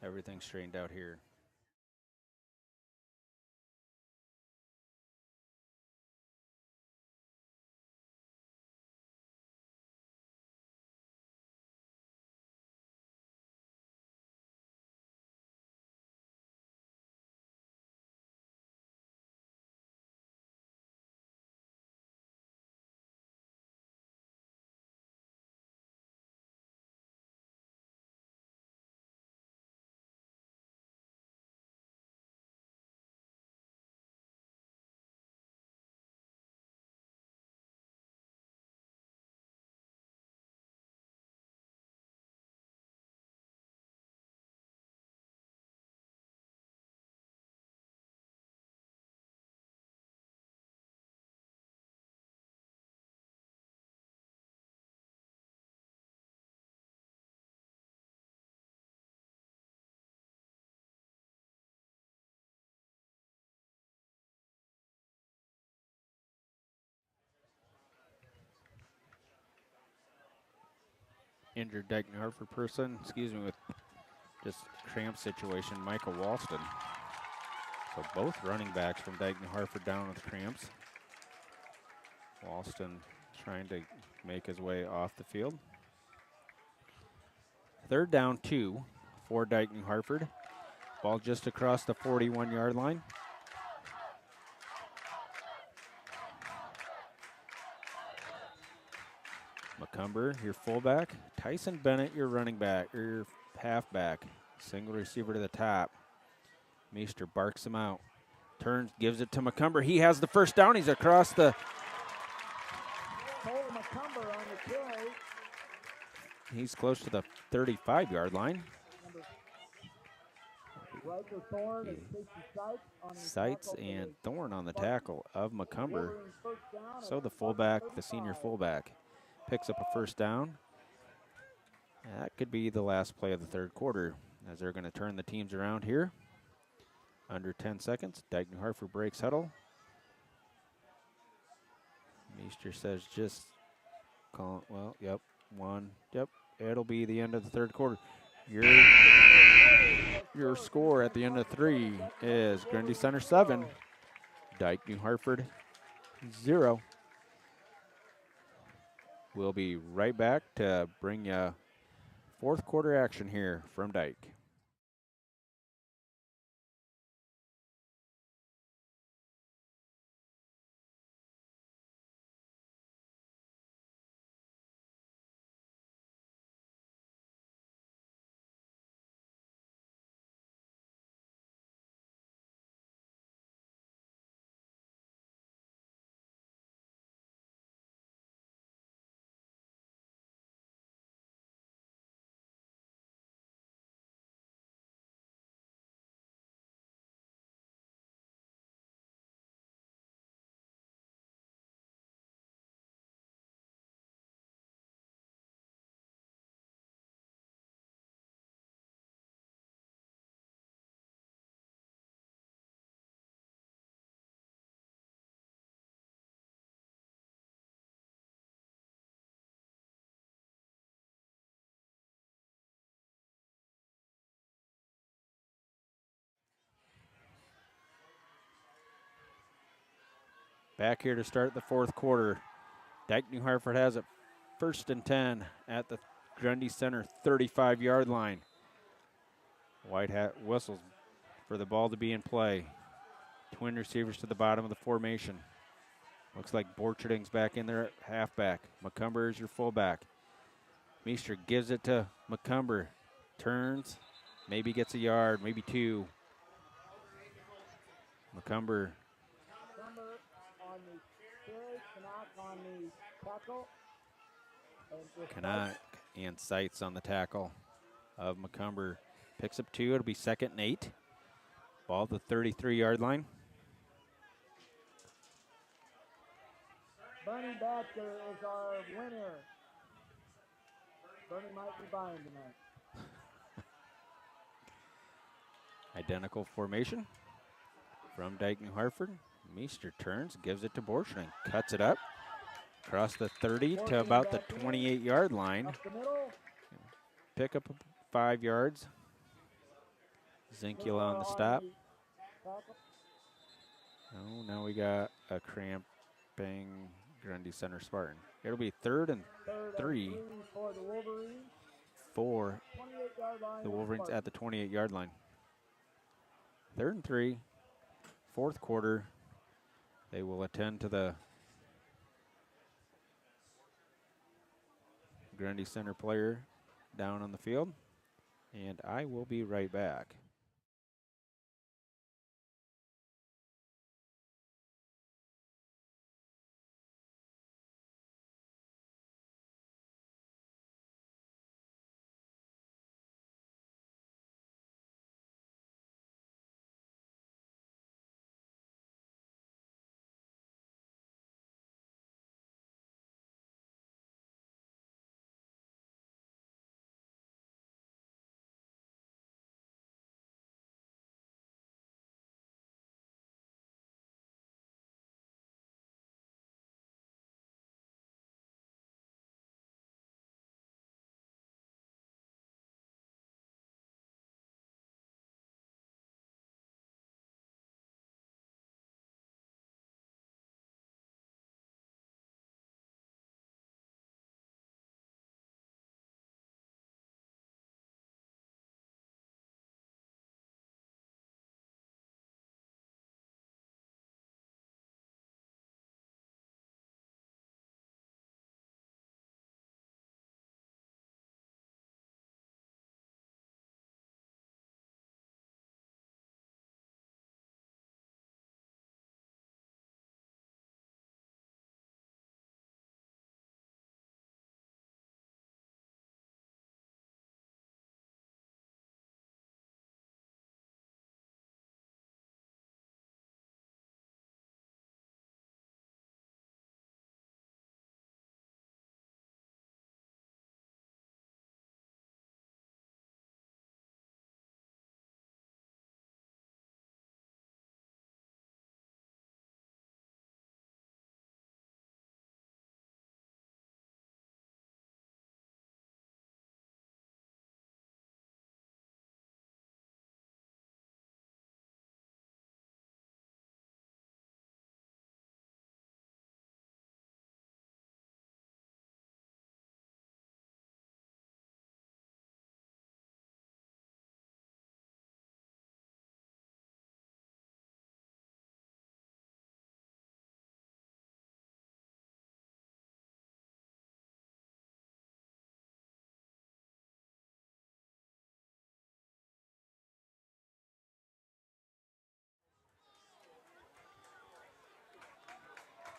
everything straightened out here. Injured Dike-New Hartford person, with just cramp situation, Michael Walston. So both running backs from Dike-New Hartford down with cramps. Walston trying to make his way off the field. 3rd down 2 for Dike-New Hartford. Ball just across the 41-yard line. McCumber, your fullback. Tyson Bennett, your running back, or your halfback. Single receiver to the top. Meester barks him out. Turns, gives it to McCumber. He has the first down. He's across the... Cole McCumber on the carry. He's close to the 35-yard line. Riker Thorne and Casey Seitz on his Seitz tackle and for Thorne on the Spartans. tackle of McCumber. Wolverine first down So at the Spartan fullback, the 35. senior fullback, picks up a first down. That could be the last play of the 3rd quarter, as they're going to turn the teams around here. Under 10 seconds, Dike-New Hartford breaks huddle. Meester says just call it, well, yep, one, yep, it'll be the end of the 3rd quarter. Your score at the end of 3 is Grundy Center 7, Dike-New Hartford 0. We'll be right back to bring you 4th quarter action here from Dike. Back here to start the fourth quarter. Dike-New Hartford has it 1st and 10 at the Grundy Center 35-yard line. White hat whistles for the ball to be in play. Twin receivers to the bottom of the formation. Looks like Borcherding's back in there at halfback. McCumber is your fullback. Meester gives it to McCumber. Turns, maybe gets a yard, maybe 2. McCumber on the carry, Canuck on the tackle. Canuck and Sights on the tackle of McCumber. Picks up 2. It'll be 2nd and 8. Ball at the 33-yard line. Bernie Batcher is our winner. Bernie might be buying tonight. Identical formation from Dike-New Hartford. Meester turns, gives it to Borcherding, cuts it up across the 30 to about the 28-yard line. Pick up 5 yards. Zinkula on the stop. Oh, now we got a cramping Grundy Center Spartan. It'll be 3rd and 3 for the Wolverines at the 28-yard line. 3rd and 3, fourth quarter. They will attend to the Grundy Center player down on the field, and I will be right back.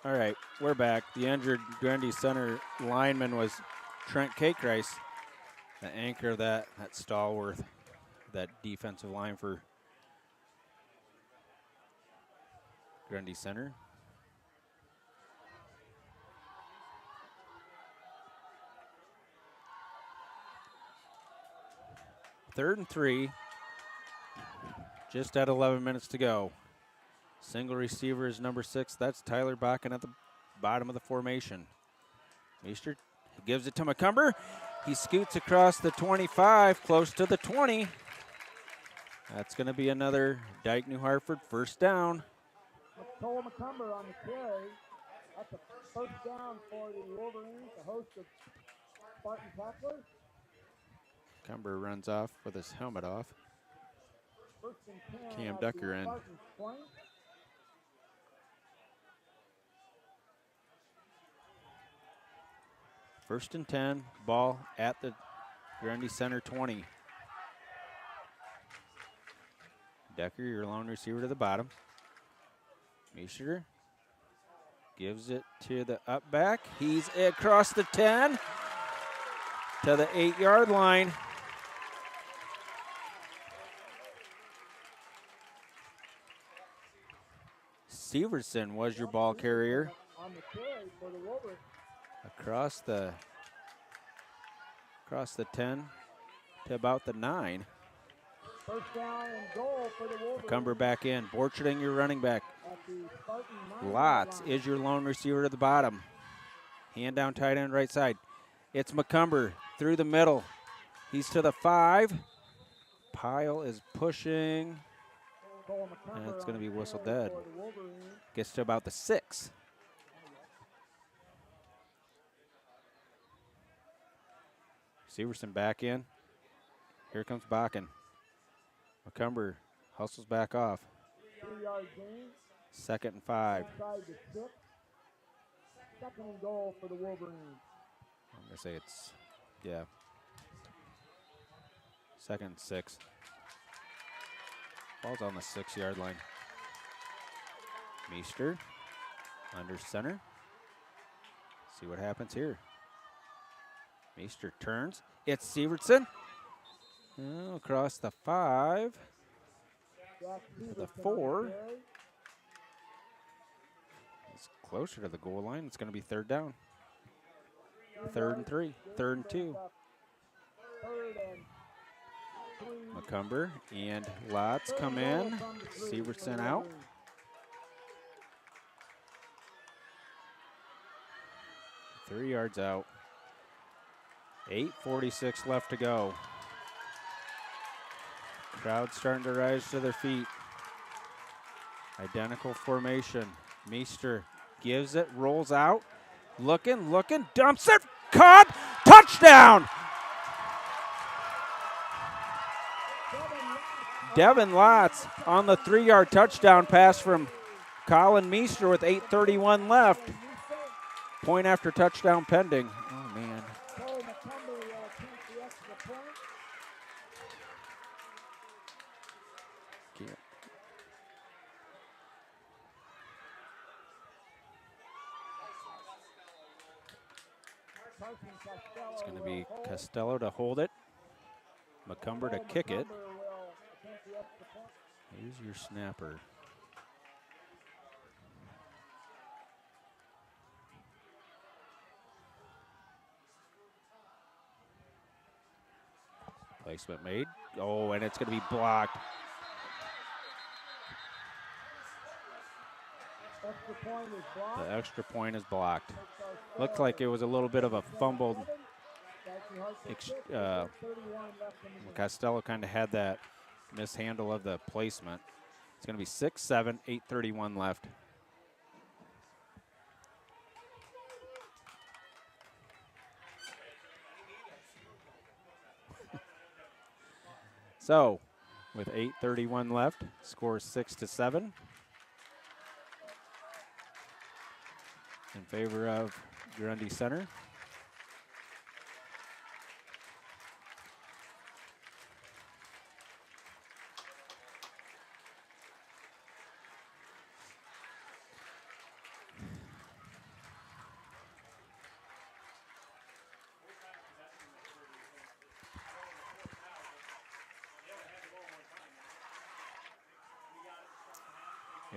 All right, we're back. The injured Grundy Center lineman was Trent Kakrice, the anchor of that stalwart, that defensive line for Grundy Center. Third and 3, just at 11 minutes to go. Single receiver is number 6. That's Tyler Bakken at the bottom of the formation. Meester gives it to McCumber. He scoots across the 25, close to the 20. That's going to be another Dike-New Hartford first down. Cole McCumber on the carry. That's a first down for the Wolverines, a host of Spartan tacklers. Cumber runs off with his helmet off. First and 10 Cam at Ducker the in. Spartans 20. First and 10, ball at the Grundy Center 20. Decker, your lone receiver to the bottom. Meisher gives it to the up back. He's across the 10 to the 8-yard line. Severson was your ball carrier. On the carry for the Wolverines. Across the 10 to about the 9. First down and goal for the Wolverines. McCumber back in. Borcherding, your running back. At the Spartan 9 Lots line. is your lone receiver to the bottom. Hand down tight end right side. It's McCumber through the middle. He's to the 5. Pyle is pushing. And it's going to be whistle dead. Gets to about the 6. Severson back in. Here comes Bakken. McCumber hustles back off. 3-yard gain. 2nd and 5. Inside the 6. Second and goal for the Wolverines. I'm going to say it's, yeah. 2nd and 6. Ball's on the 6-yard line. Meester under center. See what happens here. Meester turns. It's Severson. Oh, across the 5. To the 4. It's closer to the goal line. It's going to be 3rd down. 3rd and 3. 3rd and 2. McCumber and Lots come in. Severson out. Three yards out. 8:46 left to go. Crowd starting to rise to their feet. Identical formation. Meester gives it, rolls out. Looking, dumps it, caught, touchdown! Devin Lots on the 3-yard touchdown pass from Colin Meester with 8:31 left. Point after touchdown pending. Oh, man. It's going to be Costello to hold it. McCumber to kick it. Here's your snapper. Placement made. Oh, and it's going to be blocked. The extra point is blocked. Looked like it was a little bit of a fumbled. Costello kind of had that mishandle of the placement. It's going to be 6-7, 8:31 left. So, with 8:31 left, score 6-7 in favor of Grundy Center.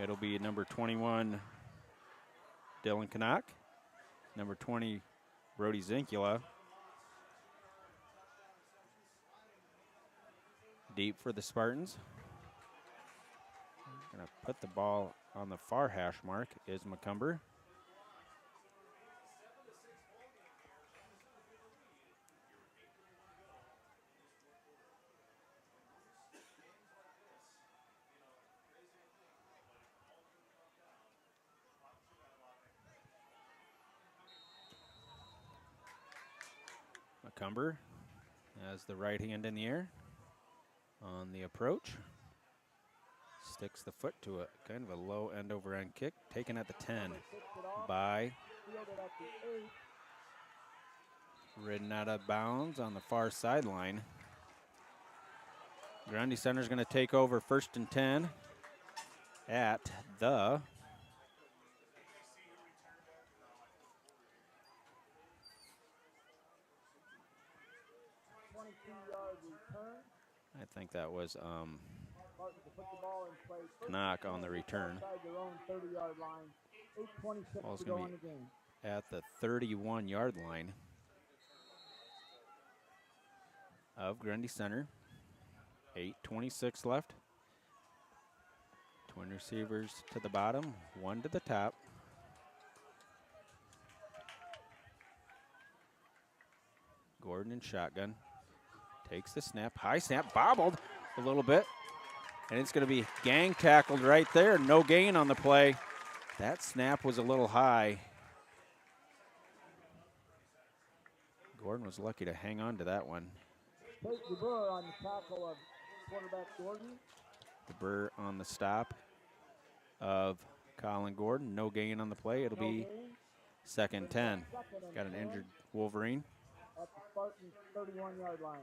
It'll be number 21, Dylan Canuck. Number 20, Brody Zinkula. Deep for the Spartans. Going to put the ball on the far hash mark is McCumber. Cumber has the right hand in the air on the approach. Sticks the foot to it. Kind of a low end over end kick. Taken at the 10 by ridden out of bounds on the far sideline. Grundy Center's going to take over 1st and 10 at the 22-yard return. I think that was Spartans to put the ball in play. Knock on the return. Outside their own 30-yard line. 8:26 to go in the game. At the 31-yard line of Grundy Center. 8:26 left. Twin receivers to the bottom, one to the top. Gordon in shotgun. Takes the snap. High snap, bobbled a little bit. And it's going to be gang tackled right there. No gain on the play. That snap was a little high. Gordon was lucky to hang on to that one. Tate DeBurr on the tackle of quarterback Gordon. DeBurr on the stop of Colin Gordon. No gain on the play. It'll be 2nd and 10. Got an injured Wolverine. At the Spartans' 31-yard line.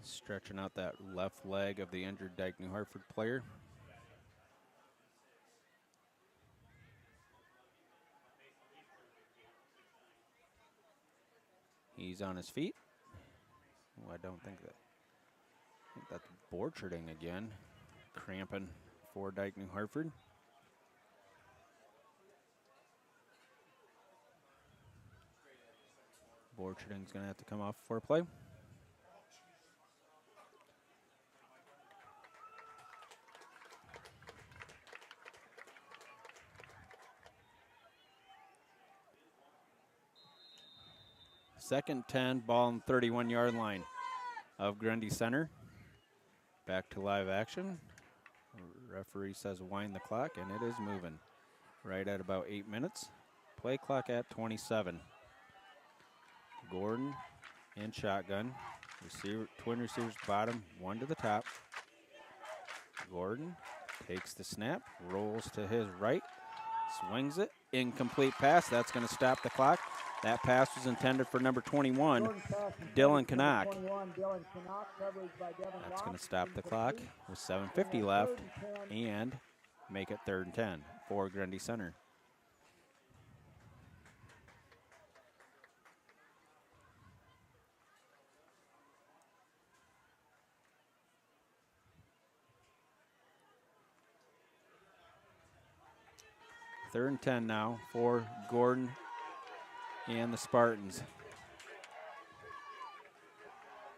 Stretching out that left leg of the injured Dike-New Hartford player. He's on his feet. Oh, I don't think that. I think that's Borcherding again. Cramping for Dike-New Hartford. Borcherding's going to have to come off for a play. Second 10, ball on the 31-yard line of Grundy Center. Back to live action. Referee says wind the clock, and it is moving. Right at about 8 minutes. Play clock at 27. Gordon in shotgun. Twin receivers bottom, one to the top. Gordon takes the snap, rolls to his right, swings it. Incomplete pass. That's going to stop the clock. That pass was intended for number 21, Dylan Canuck. That's going to stop the clock with 7:50 left and make it 3rd and 10 for Grundy Center. Third and 10 now for Gordon and the Spartans.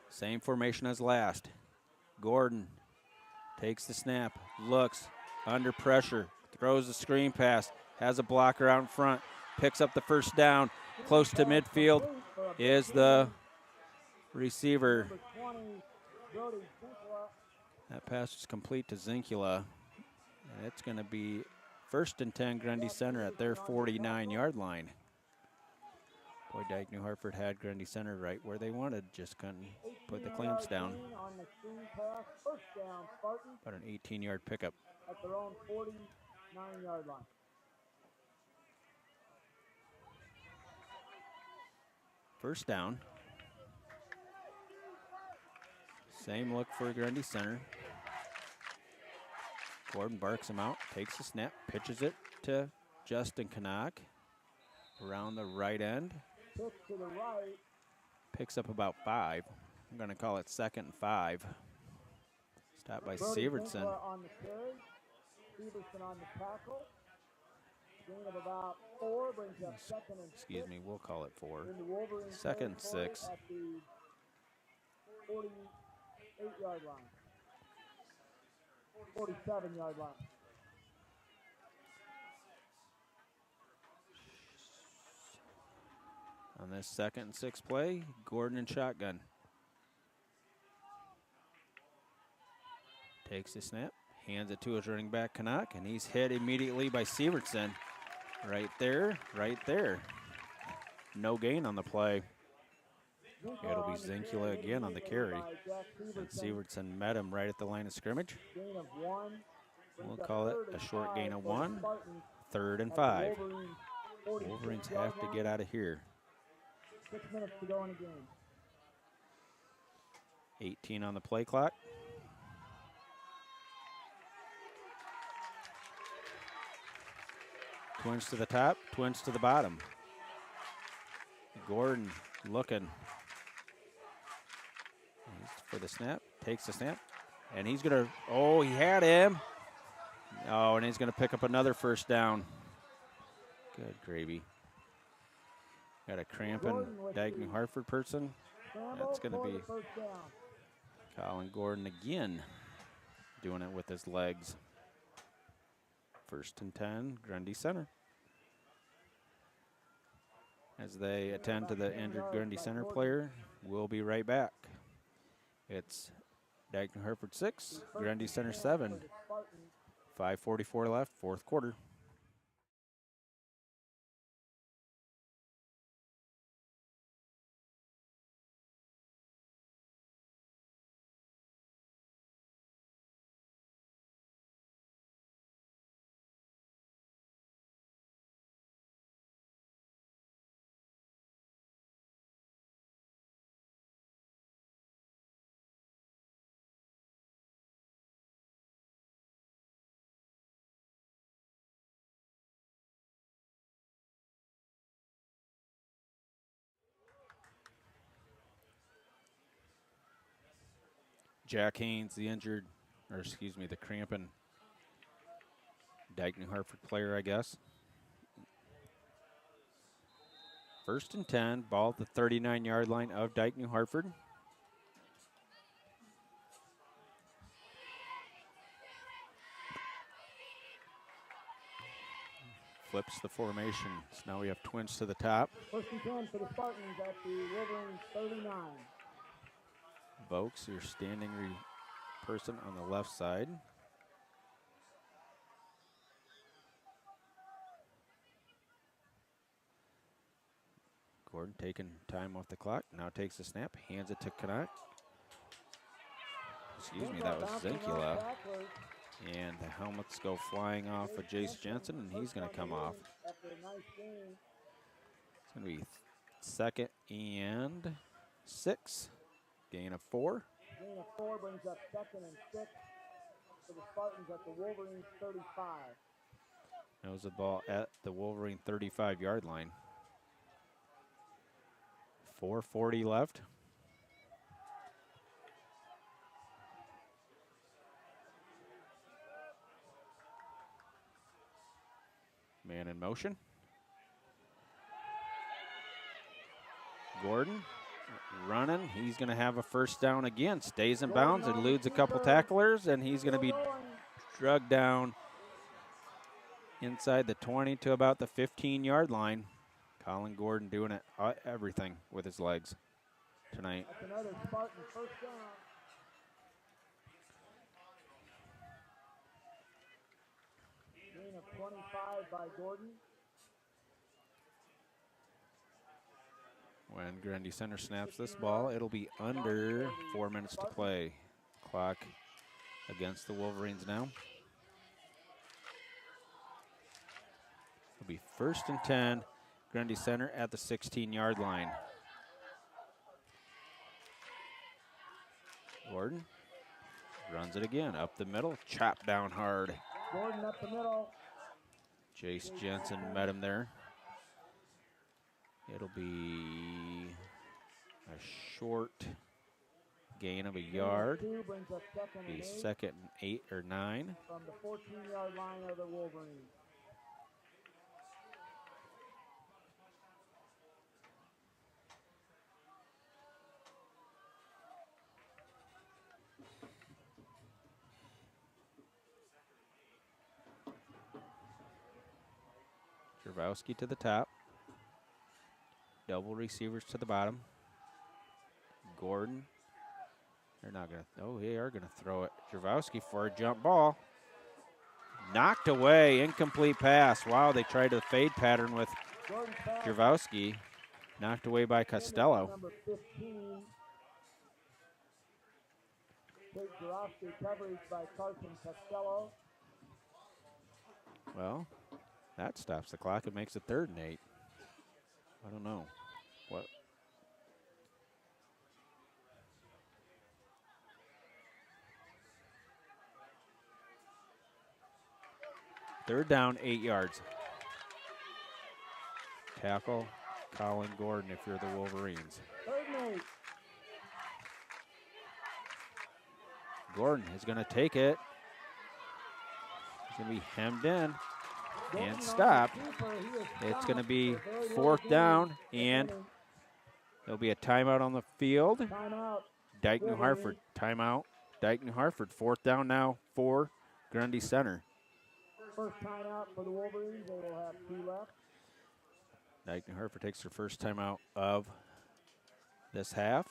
Same formation as last. Gordon takes the snap, looks, under pressure, throws the screen pass, has a blocker out in front, picks up the first down, close to midfield is the receiver. That pass is complete to Zinkula. And it's going to be 1st and 10 Grundy Center at their 49-yard line. Boy, Dike-New Hartford had Grundy Center right where they wanted, just couldn't put the clamps down. About an 18-yard pickup. At their own 49-yard line. First down. Same look for Grundy Center. Gordon barks him out, takes the snap, pitches it to Justin Canuck around the right end. Pitch to the right. Picks up about 5. I'm going to call it 2nd and 5. Stopped by Brody Sievertson. Winkler on the carry. Severson on the tackle. Gain of about 4 brings up 2nd and 6. Excuse me, we'll call it 4. In the Wolverine 2nd and 6. at the 48-yard line. 47-yard line. On this 2nd and 6 play, Gordon in shotgun. Takes the snap, hands it to his running back, Canuck, and he's hit immediately by Sievertson. Right there, right there. No gain on the play. It'll be Zinkula again on the carry. And Sievertson met him right at the line of scrimmage. We'll call it a short gain of 1. 3rd and 5. Wolverines have to get out of here. 6 minutes to go in the game. 18 on the play clock. Twins to the top, twins to the bottom. Gordon looking. He's for the snap, takes the snap, and he's going to, oh, he had him. Oh, and he's going to pick up another first down. Good gravy. Got a cramping Dike-New Hartford person. That's going to be Colin Gordon again, doing it with his legs. 1st and 10, Grundy center. As they attend to the injured Grundy center player, we'll be right back. It's Dike-New Hartford 6, Grundy center 7. 5:44 left, 4th quarter. Jack Haynes, the injured, or excuse me, the cramping Dike-New Hartford player, I guess. 1st and 10, ball at the 39-yard line of Dike-New Hartford. Flips the formation. So now we have twins to the top. 1st and 10 for the Spartans at the Wolverine 39. Vokes, your standing person on the left side. Gordon taking time off the clock. Now takes the snap, hands it to Canuck. Excuse me, that was Zinkula. And the helmets go flying off of Jace Jensen, and he's going to come off. It's going to be 2nd and 6. Gain of 4. Gain of 4 brings up 2nd and 6 for the Spartans at the Wolverine 35. Knows the ball at the Wolverine 35-yard line. 4:40 left. Man in motion. Gordon running. He's going to have a first down again. Stays in bounds, eludes a couple tacklers, and he's going to be drugged down inside the 20 to about the 15-yard line. Colin Gordon doing it everything with his legs tonight. That's another Spartan first down. Gain of 25 by Gordon. When Grundy center snaps this ball, it'll be under 4 minutes to play. Clock against the Wolverines now. It'll be 1st and 10. Grundy center at the 16-yard line. Gordon runs it again, up the middle, chopped down hard. Gordon up the middle. Jace Jensen met him there. It'll be a short gain of a Gain of yard. 2 brings up second Be and 8 second and 8 or 9. from the 14-yard line of the Wolverines. Jurwowski to the top. Double receivers to the bottom. Gordon. They're not going to. Oh, they are going to throw it. Jurwowski for a jump ball. Knocked away. Incomplete pass. Wow, they tried the fade pattern with Jurwowski. Knocked away by Costello. Number 15. Take Jurowski coverage by Carson Costello. Well, that stops the clock. It makes it 3rd and 8. I don't know. What? Third down, 8 yards. Tackle Colin Gordon if you're the Wolverines. 3rd and 8. Gordon is going to take it. He's going to be hemmed in and stopped. It's going to be 4th down, and there'll be a timeout on the field. Timeout. Dike-New Hartford, timeout. Dike-New Hartford, 4th down now for Grundy Center. First timeout for the Wolverines. They will have 2 left. Dike-New Hartford takes their first timeout of this half.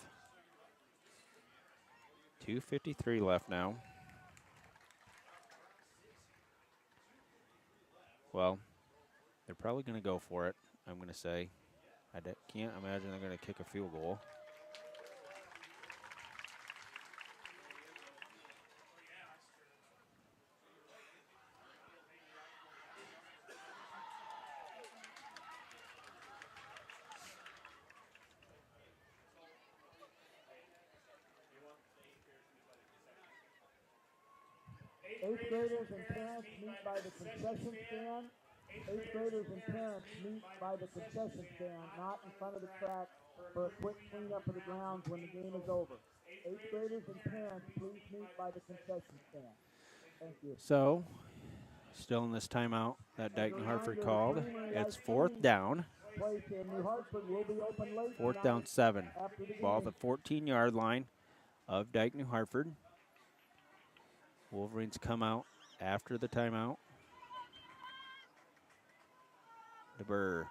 2:53 left now. Well, they're probably going to go for it, I'm going to say. I can't imagine they're going to kick a field goal. Eighth graders and parents meet by the concession stand. 8th graders and parents meet by the concession stand, not in front of the track, for a quick cleanup of the grounds when the game is over. 8th graders and parents, please meet by the concession stand. Thank you. So, still in this timeout that Dike-New Hartford called. It's 4th down. Place in New Hartford will be open late 4th down, 7. after the Ball game. at the 14-yard line of Dike-New Hartford. Wolverines come out after the timeout. DeBurr,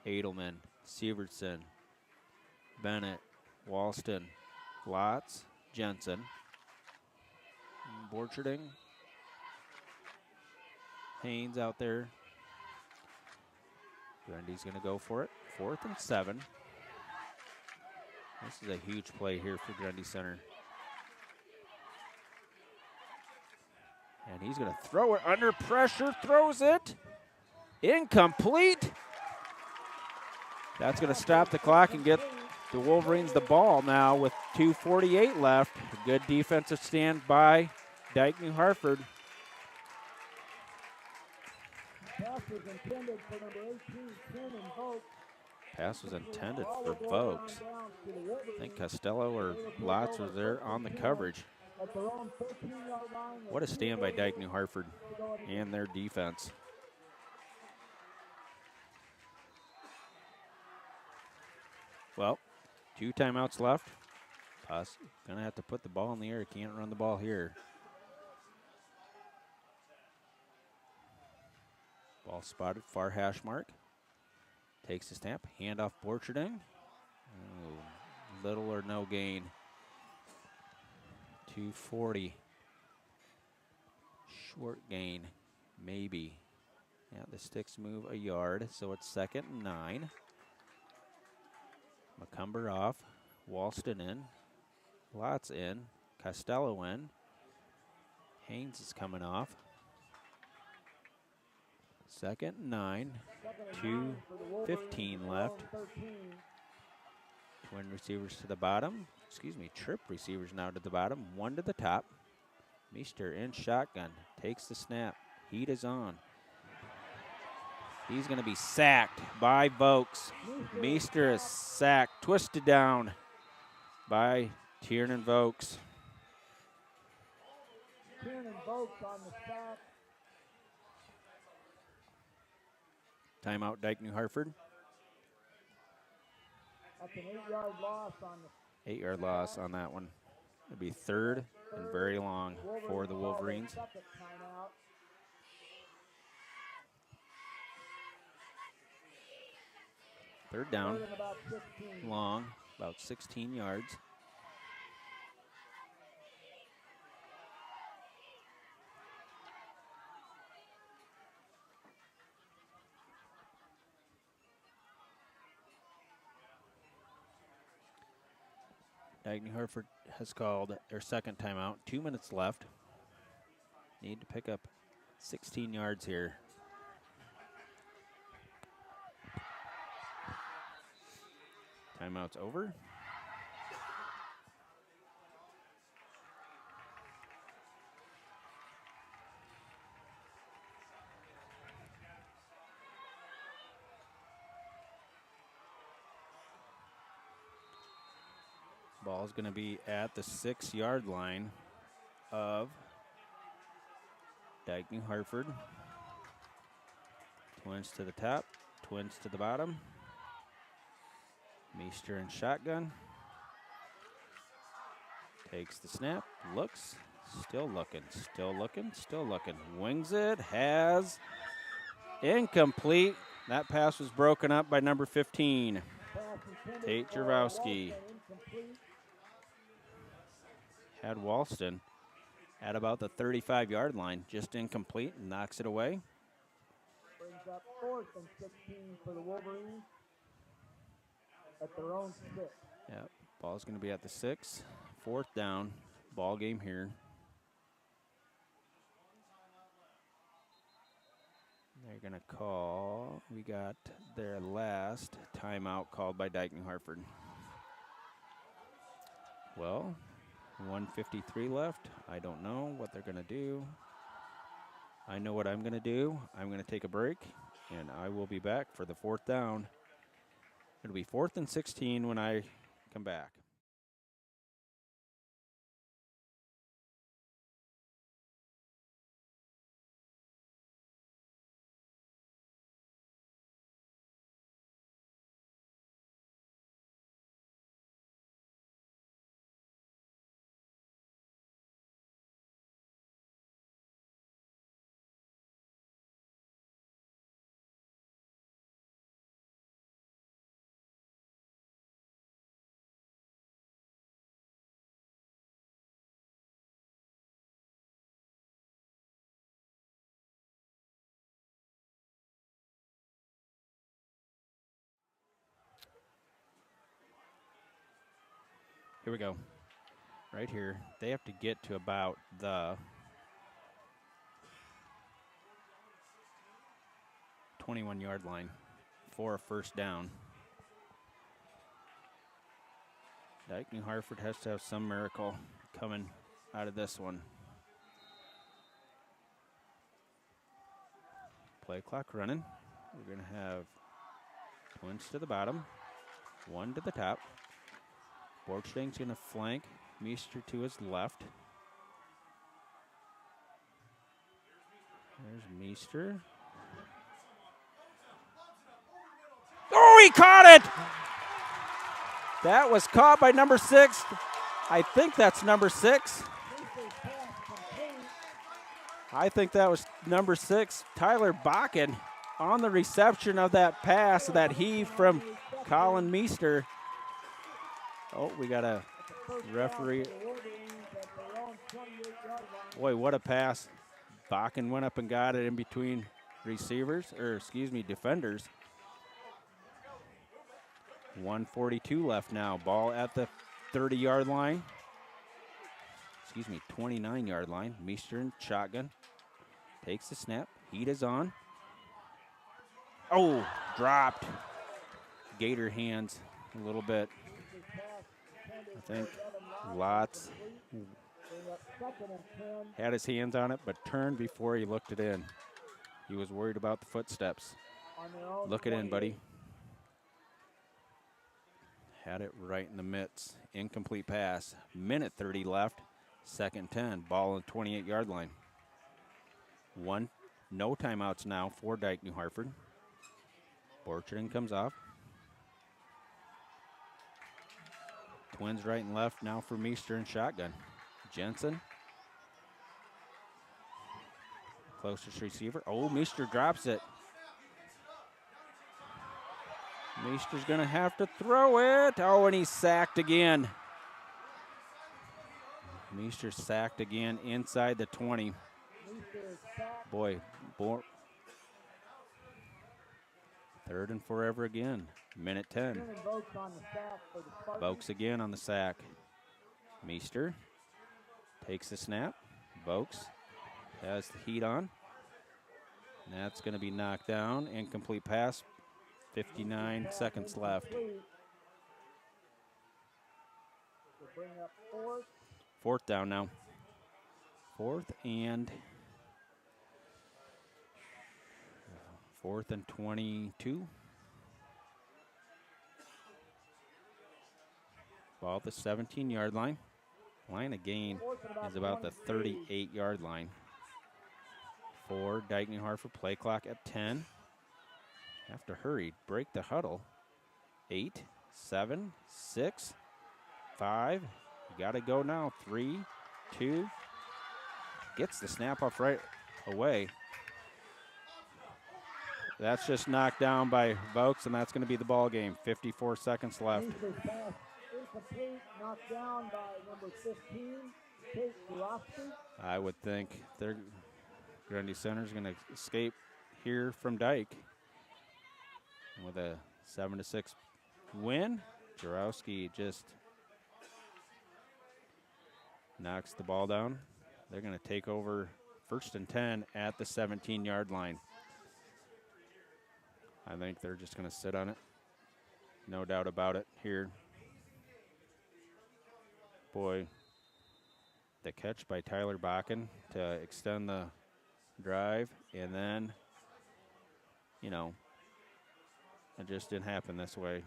Edelman, Sievertson, Bennett, Walston, Lotz, Jensen, Borcherding, Haynes out there. Grundy's going to go for it. 4th and 7. This is a huge play here for Grundy Center. And he's going to throw it under pressure, throws it. Incomplete. That's going to stop the clock and get the Wolverines the ball now with 2:48 left. A good defensive stand by Dike-New Hartford. Pass was intended for number 18, Ken and Vogt. Pass was intended for Vokes. I think Costello or Lotz was there on the coverage. At their own 14-yard line. What a stand by Dike-New Hartford and their defense. Well, 2 timeouts left. Gonna have to put the ball in the air. Can't run the ball here. Ball spotted, far hash mark. Takes the snap, handoff Borcherding. Oh, little or no gain. 240. Short gain, maybe. Yeah, the sticks move a yard, so it's 2nd and 9. McCumber off, Walston in, Lotz in, Costello in. Haynes is coming off. 2nd and 9, 2:15 left. Twin receivers to the bottom. Trip receivers now to the bottom. 1 to the top. Meester in shotgun. Takes the snap. Heat is on. He's going to be sacked by Vokes. Meester is sacked. Twisted down by Tiernan Vokes. Tiernan Vokes on the sack. Timeout, Dike-New Hartford. That's an 8-yard loss on the 8-yard loss on that one. It'll be third and very long for the Wolverines. Second timeout. Third down, Third and about 16. long, about 16 yards. Dike-New Hartford has called their second timeout. 2 minutes left. Need to pick up 16 yards here. Timeout's over. Ball's going to be at the 6-yard line of Dike-New Hartford. Twins to the top, twins to the bottom. Meester in shotgun. Takes the snap, looks, still looking, still looking, still looking. Wings it, has incomplete. That pass was broken up by number 15, Tate Jarowski. Had Walston at about the 35-yard line, just incomplete, and knocks it away. Brings up 4th and 16 for the Wolverines at their own 6. Yep, ball's going to be at the 6. 4th down, ball game here. They're going to call, we got their last timeout called by Dike-New Hartford. Well, 1:53 left. I don't know what they're going to do. I know what I'm going to do. I'm going to take a break, and I will be back for the 4th down. It'll be 4th and 16 when I come back. Here we go. Right here. They have to get to about the 21-yard line for a 1st down. Dike-New Hartford has to have some miracle coming out of this one. Play clock running. We're going to have twins to the bottom, 1 to the top. Borchstein's going to flank Meester to his left. There's Meester. Oh, he caught it! That was caught by number 6. I think that's number 6. I think that was number 6, Tyler Bakken, on the reception of that pass, that heave from Colin Meester. Oh, we got a referee. Boy, what a pass. Bakken went up and got it in between defenders. 1:42 left now. Ball at the 30-yard line. 29-yard line. Meester in shotgun. Takes the snap. Heat is on. Oh, dropped. Gator hands a little bit. I think Lots had his hands on it, but turned before he looked it in. He was worried about the footsteps. Look it in, buddy. Had it right in the mitts. Incomplete pass. Minute 30 left. Second 10. Ball on the 28-yard line. No timeouts now for Dike-New Hartford. Borcherding comes off. Twins right and left now for Meester and shotgun. Jensen. Closest receiver. Oh, Meester drops it. Meester's going to have to throw it. Oh, and he's sacked again. Meester sacked again inside the 20. Boy, third and forever again. Minute 10. Vokes again on the sack. Meester takes the snap. Vokes has the heat on. And that's going to be knocked down. Incomplete pass. 59 seconds left. Fourth down now. Fourth and 22. Ball at the 17-yard line. Line of gain is about the 38-yard line. For Dike-New Hartford, play clock at 10. Have to hurry, break the huddle. 8, 7, 6, 5. You got to go now. 3, 2. Gets the snap off right away. That's just knocked down by Vokes, and that's going to be the ball game. 54 seconds left. Incomplete, knocked down by number 15, Kate Varsity. I would think their Grundy Center is going to escape here from Dike. With a 7-6 win, Jarowski just knocks the ball down. They're going to take over first and 10 at the 17-yard line. I think they're just going to sit on it. No doubt about it here. Boy, the catch by Tyler Bakken to extend the drive, and then, it just didn't happen this way,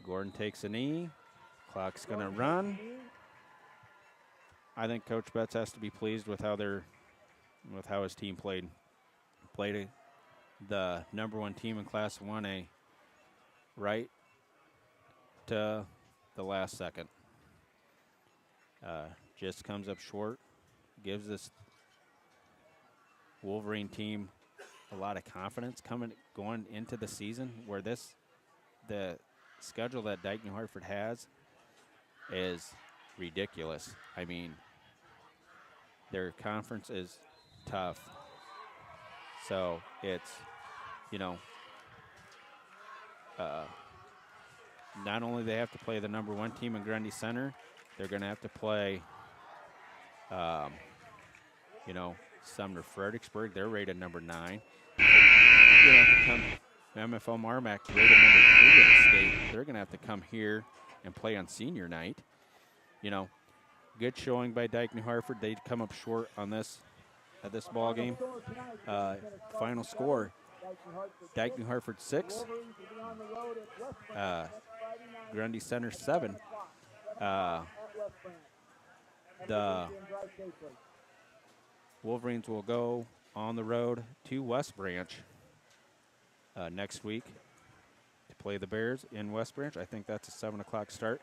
Gordon takes a knee. Clock's going to run. I think Coach Betts has to be pleased with how his team played. Played the number one team in Class 1A right to the last second. Just comes up short. Gives this Wolverine team a lot of confidence going into the season, where the schedule that Dike-New Hartford has is ridiculous. I mean, their conference is tough. So it's, not only they have to play the number one team in Grundy Center, they're going to have to play, Sumner Fredericksburg. They're rated number 9. They're going to have to come. MFL Marmac rated number 3 in the state. They're going to have to come here and play on senior night. Good showing by Dike-New Hartford. They come up short on this at this ball game. Final score: Dike-New Hartford 6, Grundy Center 7. The Wolverines will go on the road to West Branch next week to play the Bears in West Branch. I think that's a 7 o'clock start.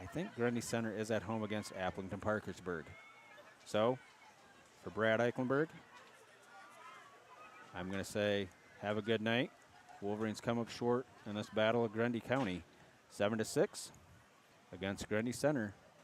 I think Grundy Center is at home against Applington Parkersburg. So, for Brad Eichenberg, I'm going to say have a good night. Wolverines come up short in this battle of Grundy County, 7-6 against Grundy Center.